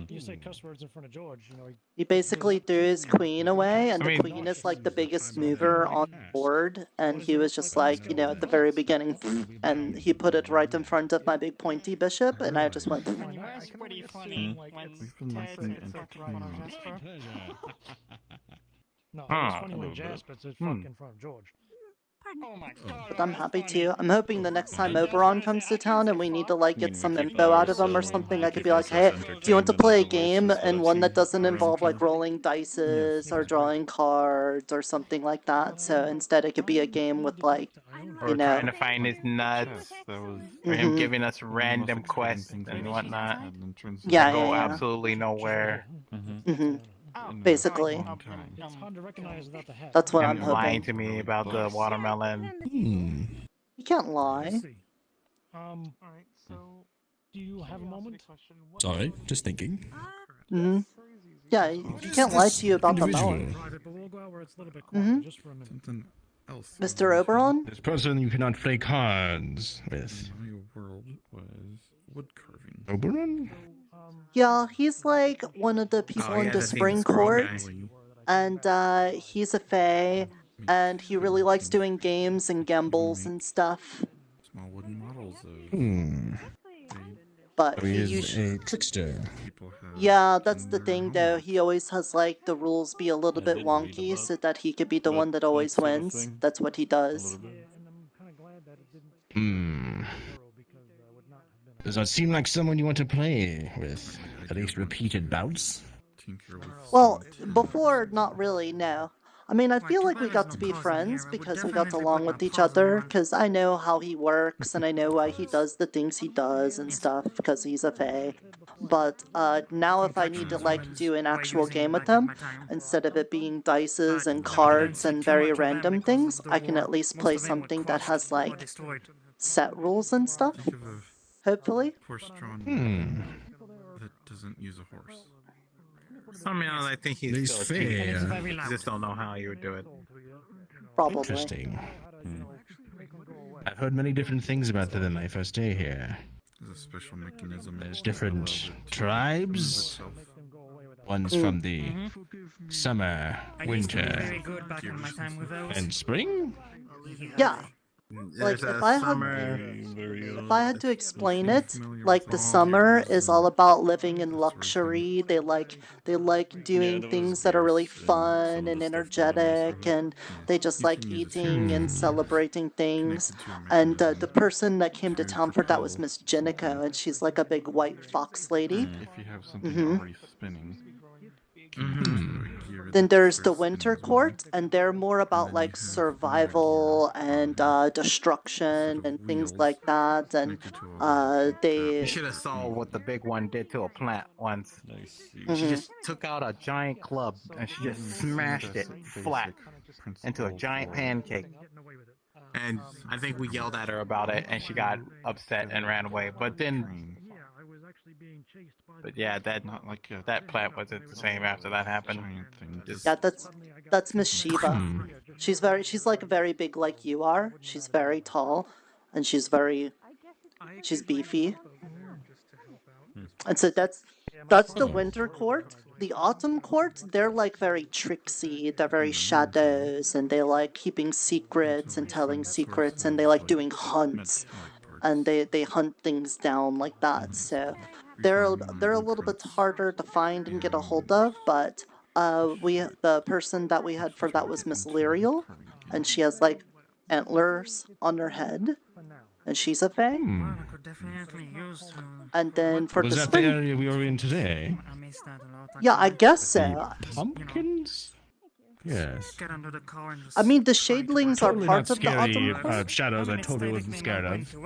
you say cuss words in front of George, He basically threw his queen away, and the queen is like the biggest mover on the board, and he was just like, at the very beginning, and he put it right in front of my big pointy bishop, and I just went. It was pretty funny when Ted said No, it's funny when Jasper says fuck in front of George. Oh my god. But I'm happy to. I'm hoping the next time Oberon comes to town and we need to like get some info out of him or something, I could be like, hey, do you want to play a game and one that doesn't involve like rolling dices or drawing cards or something like that? So instead it could be a game with like, Or trying to find his nuts, or him giving us random quests and whatnot. Yeah, Go yeah. absolutely nowhere. Basically. It's hard to recognize without the hat. That's what I'm And lying hoping. to me about the watermelon. You can't lie. Alright, so do you have a moment? Sorry, just thinking. Yeah, you can't lie to you about the melon. Private, but we'll go out where it's a little bit Mhm. quiet just for a minute. Something else. Mr. Oberon? This person you cannot play cards with. My world was wood carving. Oberon? Yeah, he's like one of the people in the spring court, and he's a fae, and he really likes doing games and gambles and stuff. Small wooden models of. But So he he is usually, a trickster. yeah, that's the thing though. He always has like the rules be a little bit wonky so that he could be the one that always wins. That's what he does. Does that seem like someone you want to play with? At least repeated bouts? Well, before, not really, no. I mean, I feel like we got to be friends because we got along with each other, because I know how he works, and I know why he does the things he does and stuff, because he's a fae. But now if I need to, like, do an actual game with him, instead of it being dices and cards and very random things, I can at least play something that has, like, set rules and stuff. Hopefully. That doesn't use a horse. I mean, I think he's He's still a king. fair. I just don't know how you would do it. Probably. Interesting. I've heard many different things about them my first day here. There's a special mechanism. There's different tribes. One's from the summer, winter, and spring. Yeah. Like There's if a I summer. had to explain it, like the summer is all about living in luxury. They like doing things that are really fun and energetic, and they just like eating and celebrating things. And the person that came to town for that was Miss Jenico, and she's like a big white fox lady. If you have something already spinning. Then there's the Winter Court, and they're more about like survival and destruction and things like that. And they. You should have saw what the big one did to a plant once. She just took out a giant club and she just smashed it flat into a giant pancake. And I think we yelled at her about it, and she got upset and ran away. But then. But yeah, that plant wasn't the same after that happened. Yeah, that's Miss Shiva. She's like very big like you are. She's very tall, and she's beefy. And so that's the Winter Court. The Autumn Court, they're like very tricksy. They're very shadows, and they like keeping secrets and telling secrets, and they like doing hunts, and they hunt things down like that. So they're a little bit harder to find and get a hold of, but the person that we had for that was Miss Lyriel, and she has like antlers on her head, and she's a fae. And then for Was the that spring, the area we were in today? yeah, I guess so. Pumpkins? Yes. I mean, the shadelings are Totally parts not of the scary autumn. shadows. I totally wasn't scared of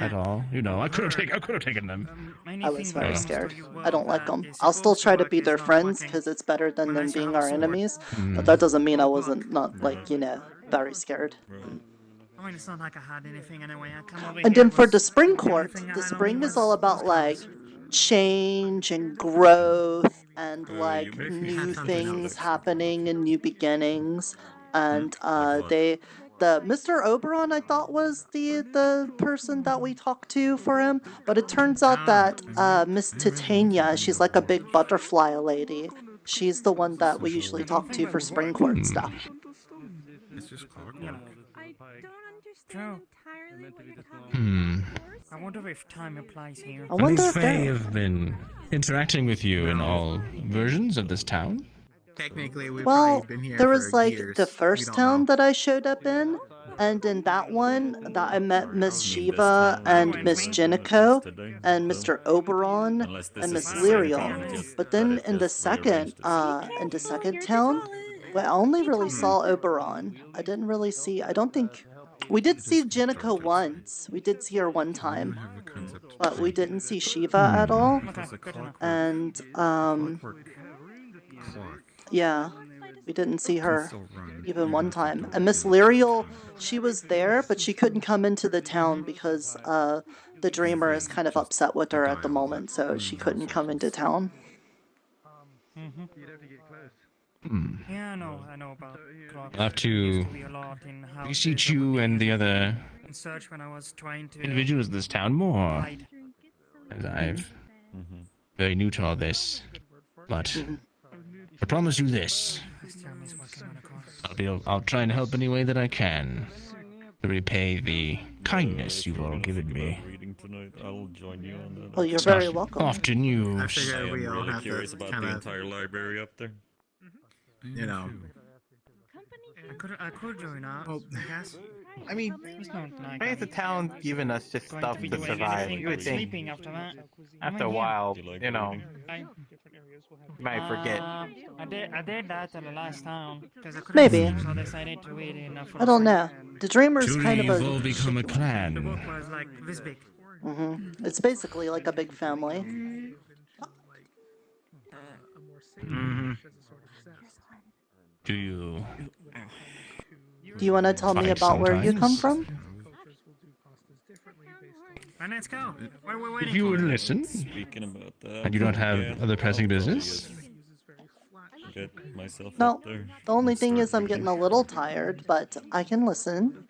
at all. You know, I could have taken them. I was very scared. I don't like them. I'll still try to be their friends because it's better than them being our enemies. But that doesn't mean I wasn't not like very scared. I mean, it's not like I had anything anyway. I come over And here then for with the spring court, everything I the had on spring me is all about like change and growth and like new things happening and new beginnings. And the Mr. Oberon I thought was the person that we talked to for him, but it turns out that Miss Titania, she's like a big butterfly lady. She's the one that we usually talk to for spring court stuff. It's just clockwork. True. I wonder if time applies here. These Fae have been interacting with you in all versions of this town? Technically, we've Well, probably been here there was for like years. the first town that I showed up in, and in that one that I met Miss Shiva and Miss Jenico and Mr. Oberon and Miss Lyriel. But then in the second town, well, I only really saw Oberon. I didn't really see. I don't think we did see Jenico once. We did see her one time, but we didn't see Shiva at all. And yeah, we didn't see her even one time. And Miss Lyriel, she was there, but she couldn't come into the town because the Dreamer is kind of upset with her at the moment, so she couldn't come into town. Yeah, I know about clock. I'll have to beseech you and the other Search when I was trying to individuals of this town more, as I've very new to all this. But I promise you this: I'll try and help any way that I can to repay the kindness you've all given me. I'll join you on that. Well, you're very welcome. Often use. I am really curious about the entire library up there. You know. I could join up, I guess. I mean, It's not like why is the town giving us just going stuff to be to doing survive? anything You would but think sleeping after that. after a while, you know, you might forget. I did that at the last town. Maybe. So I decided to read enough. I don't know. The Dreamer's Truly, kind of you've all a. become a The clan. book was like this big. It's basically like a big family. Do you? Do you want to tell me Fight about where you come sometimes? from? And let's go. What are we waiting If you for? would listen, Speaking about that, and you don't have other pressing business, get myself No, up there. the only thing is I'm getting a little tired, but I can listen.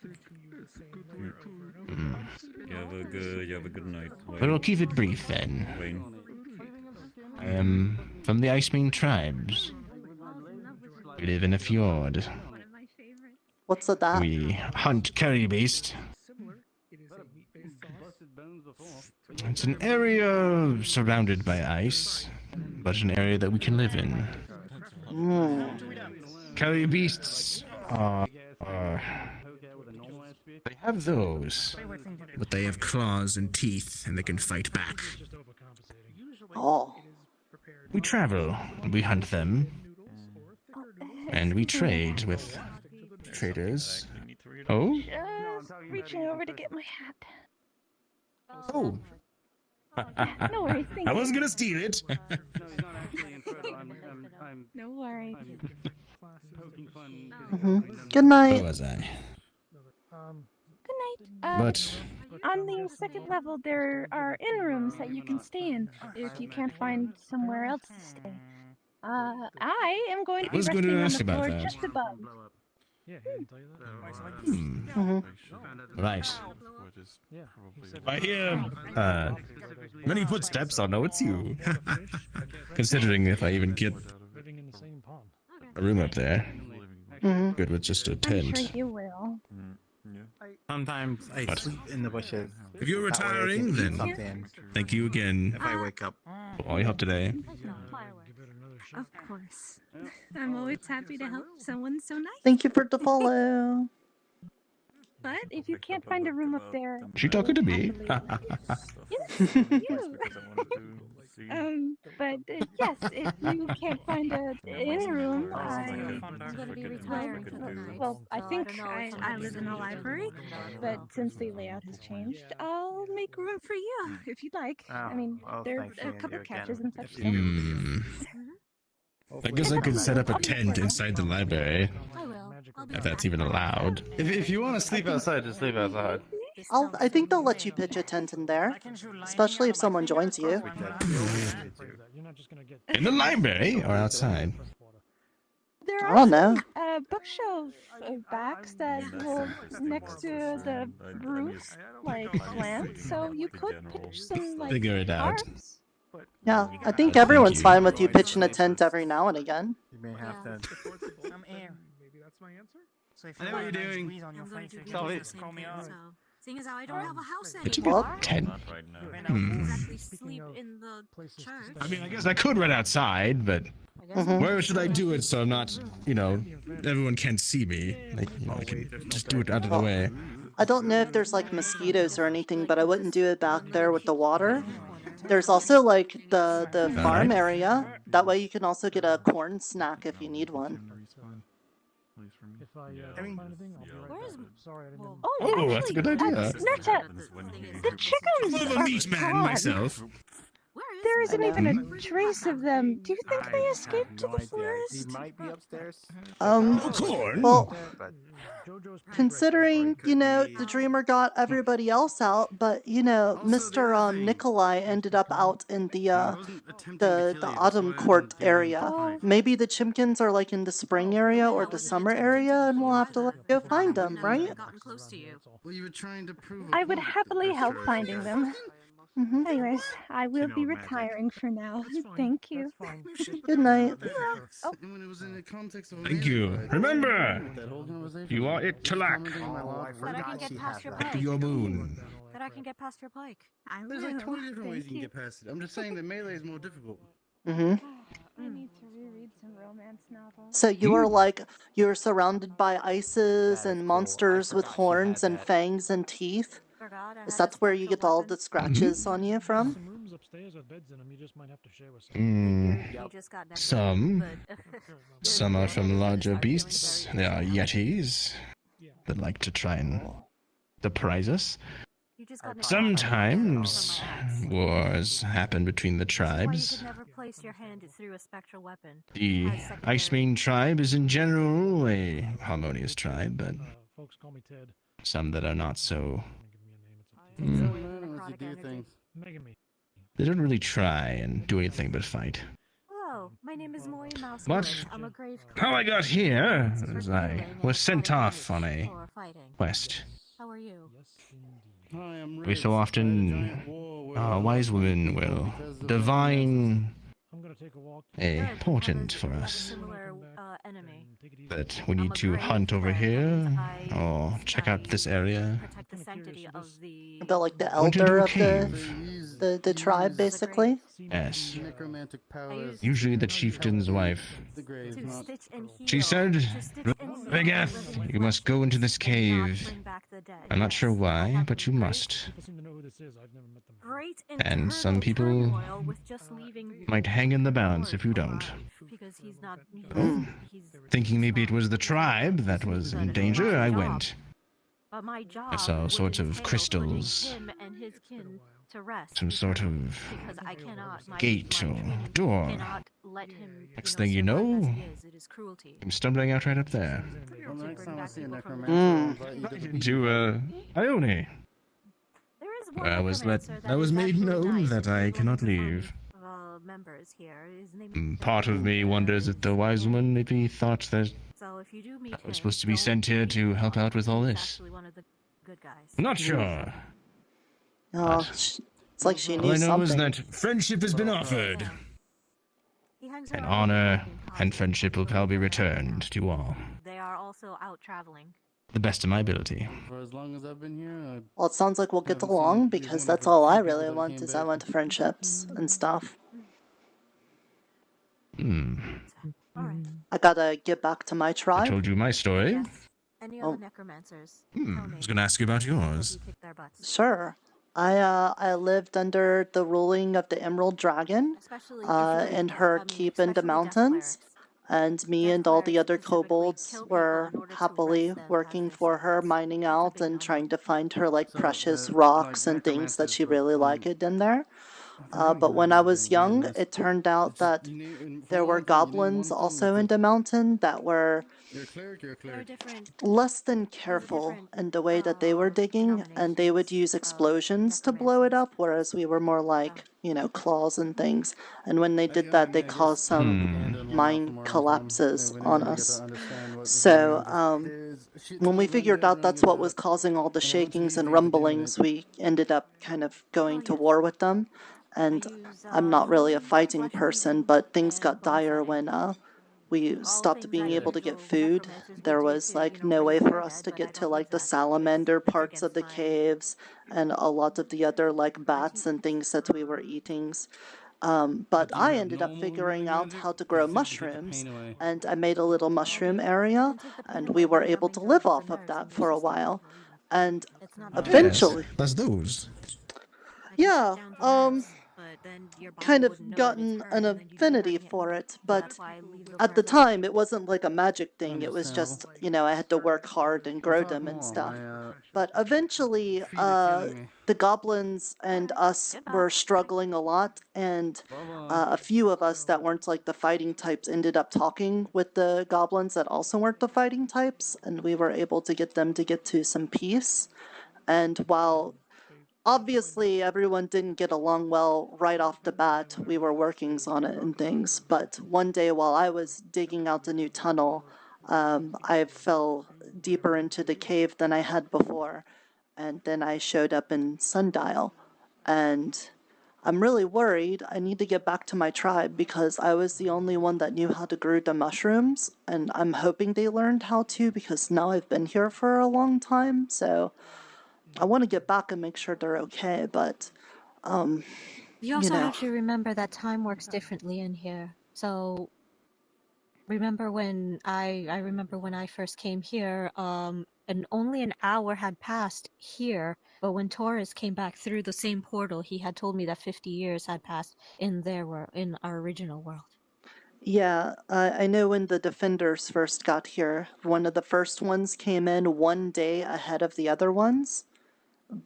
You have a good night. But we'll keep it brief then. Wayne. I am from the Icemean tribes. We live in a fjord. What's that? We hunt carry beast. It's an area surrounded by ice, but an area that we can live in. Carry beasts they have those, but they have claws and teeth, and they can fight back. Oh. We travel, we hunt them, and we trade with traders. Oh? Just reaching over to get my hat. Oh. No worries, thank I you. was gonna steal it. No worries. Good night. Where was I? Good night. But On the second level, there are inn rooms that you can stay in if you can't find somewhere else to stay. I am going to be I was going resting to on ask the about floor that. just above. Right. I hear many footsteps. I'll know it's you. Considering if I even get a room up there, good with just a I'm tent. sure you will. Sometimes I sleep in the bushes. If you're That way I can retiring, eat then something thank you again. if I wake up. All your help today. Of course. I'm always happy to help someone so nice. Thank you for the follow. But if you can't find a room up there, She talking to me? yes, you. But yes, if you can't find an inn room, well, I think I live in a library. but since the layout has changed, I'll make room for you if you'd like. I mean, there are a couple couches and such. I guess I could set up a tent inside the library. If that's even allowed. If you want to sleep outside, just sleep outside. I think they'll let you pitch a tent in there, especially if someone joins you. In the library or outside? There I don't know. are bookshelf backs that will next to the roof, like slant, so you could pitch some like Figure it out. tarps. Yeah, I think everyone's fine with you pitching a tent every now and again. You may have to. I'm air. Maybe that's my answer. So if you want a nice squeeze on your face, you can just call me out. Seeing as how I don't have a house It's anymore. a tent. Exactly sleep in the church. I mean, I guess I could run outside, but where should I do it so I'm not, everyone can't see me? Like, I can just do it out of the way. I don't know if there's like mosquitoes or anything, but I wouldn't do it back there with the water. There's also like the farm area. That way you can also get a corn snack if you need one. Oh, that's a good idea. Nurta, the chickens I'm a are meat man gone. myself. There isn't even a trace of them. Do you think they escaped to the He forest? might be upstairs. Corn? Well, considering, the dreamer got everybody else out, but, Mr. Nikolai ended up out in the autumn court area. Maybe the chimkins are like in the spring area or the summer area, and we'll have to go find them, right? Well, you were trying to prove. I would happily help finding them. Anyways, I will be retiring for now. Thank you. Good night. Thank you. Remember, you are it to lack. That I can get past your Back to pike. your moon. That I can get past your pike. There's like 20 different ways you can get past it. I'm just saying that melee is more difficult. I need to reread some romance novels. So you were surrounded by ices and monsters with horns and fangs and teeth? Is that where you get all the scratches on you from? Some are from larger beasts. They are yetis that like to try and surprise us. Sometimes wars happen between the tribes. The Icemean tribe is in general a harmonious tribe, but some that are not so. They don't really try and do anything but fight. Hello, my name is Moy Mouse. But I'm a grave. how I got here is I was sent off on a quest. How are you? Every so often, a wise woman will divine a portent for us. That we need to hunt over here, or check out this area. The like the Went into elder a of cave. the tribe, basically. Yes. Usually the chieftain's wife. She said, Vegeth, you must go into this cave. I'm not sure why, but you must. And some people might hang in the balance if you don't. Oh, thinking maybe it was the tribe that was in danger, I went. I saw all sorts of crystals. Some sort of gate or door. Next thing you know, I'm stumbling out right up there. To Ione. I was made known that I cannot leave. Part of me wonders if the wise woman maybe thought that I was supposed to be sent here to help out with all this. I'm not sure. Oh, it's like she knew all I know something. is that friendship has been offered. And honor and friendship will probably be returned to all. They are also out traveling. The best of my ability. For as long as I've been here, Well, it sounds like we'll get along, because that's all I really want, is I want friendships and stuff. I gotta get back to my tribe. I told you my story. Any other necromancers? I was gonna ask you about yours. Sure. I lived under the ruling of the Emerald Dragon, in her keep in the mountains, and me and all the other kobolds were happily working for her, mining out and trying to find her like precious rocks and things that she really liked in there. But when I was young, it turned out that there were goblins also in the mountain that were less than careful in the way that they were digging, and they would use explosions to blow it up, whereas we were more like, you know, claws and things. And when they did that, they caused some mine collapses on us. So when we figured out that's what was causing all the shakings and rumblings, we ended up kind of going to war with them. And I'm not really a fighting person, but things got dire when we stopped being able to get food. There was like no way for us to get to like the salamander parts of the caves and a lot of the other like bats and things that we were eating. But I ended up figuring out how to grow mushrooms, and I made a little mushroom area, and we were able to live off of that for a while. And eventually... Yes, that's those. Yeah, kind of gotten an affinity for it, but at the time it wasn't like a magic thing, it was just, you know, I had to work hard and grow them and stuff. But eventually, the goblins and us were struggling a lot, and a few of us that weren't like the fighting types ended up talking with the goblins that also weren't the fighting types, and we were able to get them to get to some peace. And while obviously, everyone didn't get along well right off the bat. We were working on it and things. But one day while I was digging out a new tunnel, I fell deeper into the cave than I had before. And then I showed up in Sundial. And I'm really worried. I need to get back to my tribe because I was the only one that knew how to grow the mushrooms. And I'm hoping they learned how to, because now I've been here for a long time. So I want to get back and make sure they're okay, but, you also have to remember that time works differently in here. So, remember when I remember when I first came here, and only an hour had passed here, but when Taurus came back through the same portal, he had told me that 50 years had passed in our original world. Yeah, I know when the Defenders first got here, one of the first ones came in one day ahead of the other ones.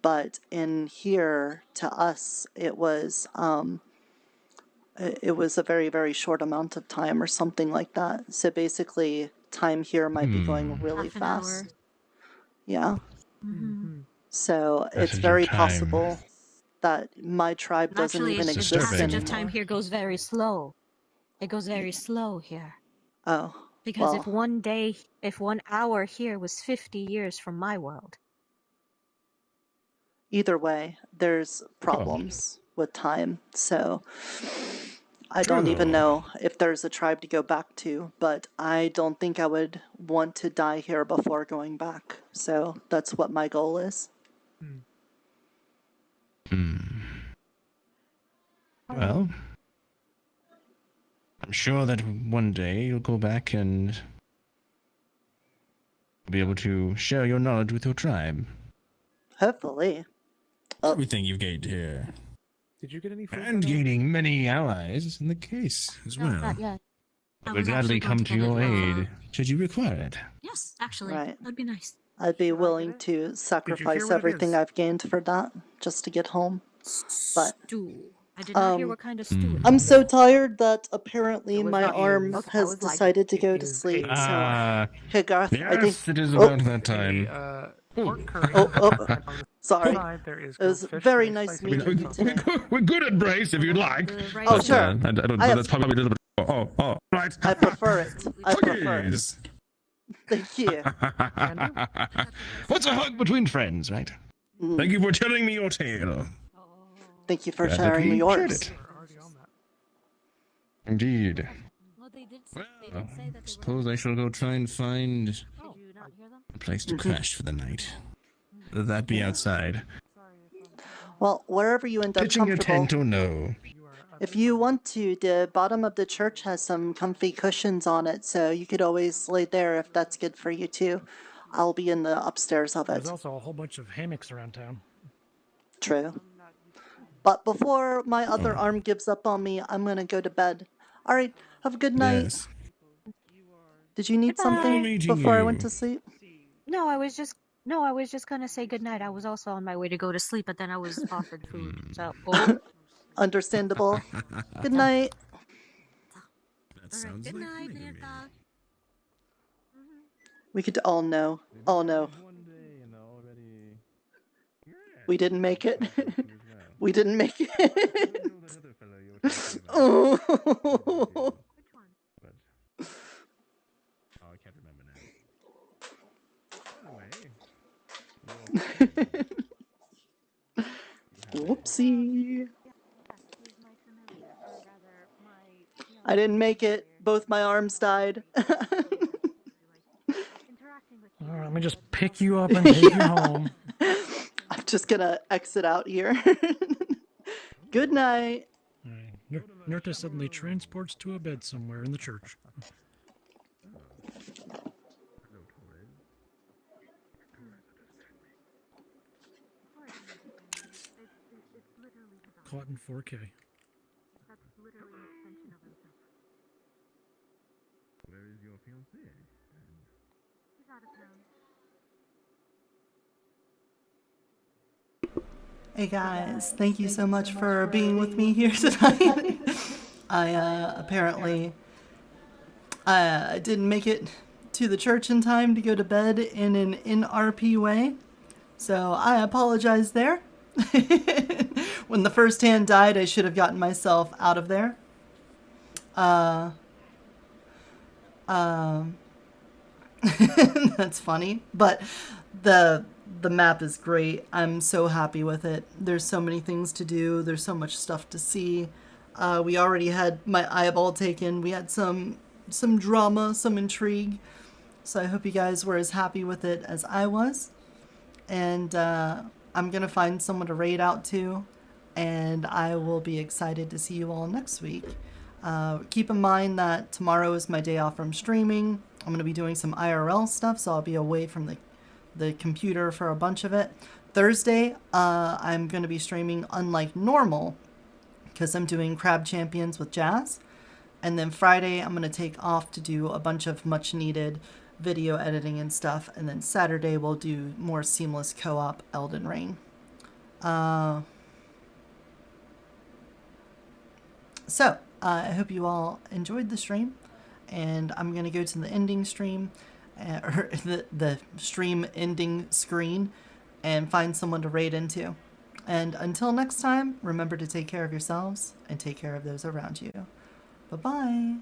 But in here, to us, it was a very, very short amount of time or something like that. So basically, time here might be going really fast. Yeah. So it's very possible that my tribe doesn't even exist anymore. Passage of time here goes very slow. It goes very slow here. Oh. Because if 1 hour here was 50 years from my world. either way, there's problems with time. So I don't even know if there's a tribe to go back to, but I don't think I would want to die here before going back. So that's what my goal is. Well, I'm sure that one day you'll go back and be able to share your knowledge with your tribe. Hopefully. Everything you've gained here. Did you get any food? And gaining many allies in the case as well. Not yet. I would gladly come to your aid should you require it. Yes, actually, Right. that'd be nice. I'd be willing to sacrifice what it everything is? I've gained for that just to get home. But Stew. I did not hear what kind of stew. it I'm was. so tired that apparently my not arm used. has decided to go to is sleep. a- So, hey Garth, I think. Yes, it is about that time. Pork curry. Sorry. Side, there is It was grilled fish very and nice spicy meeting you today. We're good at brace if you'd like. Oh, sure. I don't know. That's probably a little bit. Oh, right. I prefer it. I prefer it. Yes. Thank you. What's a hug between friends, right? Thank you for telling me your tale. Thank you for Glad that sharing we shared yours. it. Indeed. Well, they did Well, say that they suppose I shall go try and find Did you not hear them? a place to crash for the night. That be outside. Well, wherever you end up Pitching a comfortable. tent or no. If you want to, the bottom of the church has some comfy cushions on it, so you could always lay there if that's good for you too. I'll be in the upstairs of it. There's also a whole bunch of hammocks around town. True. But before my other arm gives up on me, I'm gonna go to bed. Alright, have a good night. Yes. Did you need Goodbye. something Meeting before I you. went to sleep? No, I was just gonna say goodnight. I was also on my way to go to sleep, but then I was offered food. So Understandable. Good night. That sounds good like night, me. dear dog. We could all know. All know. We didn't make it. We didn't make it. Oh. I can't remember now. Whoopsie. I didn't make it. Both my arms died. Alright, let me just pick you up and take you home. I'm just gonna exit out here. Good night. Nerta suddenly transports to a bed somewhere in the church. Caught in 4K. Where is your fiancé? Hey guys, thank you so much for being with me here tonight. I apparently didn't make it to the church in time to go to bed in an NRP way, so I apologize there. When the first hand died, I should have gotten myself out of there. That's funny, but the map is great. I'm so happy with it. There's so many things to do. There's so much stuff to see. We already had my eyeball taken. We had some drama, some intrigue. So I hope you guys were as happy with it as I was. And I'm going to find someone to raid out to. And I will be excited to see you all next week. Keep in mind that tomorrow is my day off from streaming. I'm going to be doing some IRL stuff, so I'll be away from the computer for a bunch of it. Thursday, I'm going to be streaming unlike normal because I'm doing Crab Champions with Jazz. And then Friday, I'm going to take off to do a bunch of much needed video editing and stuff. And then Saturday, we'll do more seamless co-op Elden Ring. So, I hope you all enjoyed the stream. And I'm going to go to the ending stream, or the stream ending screen, and find someone to raid into. And until next time, remember to take care of yourselves and take care of those around you. Bye-bye.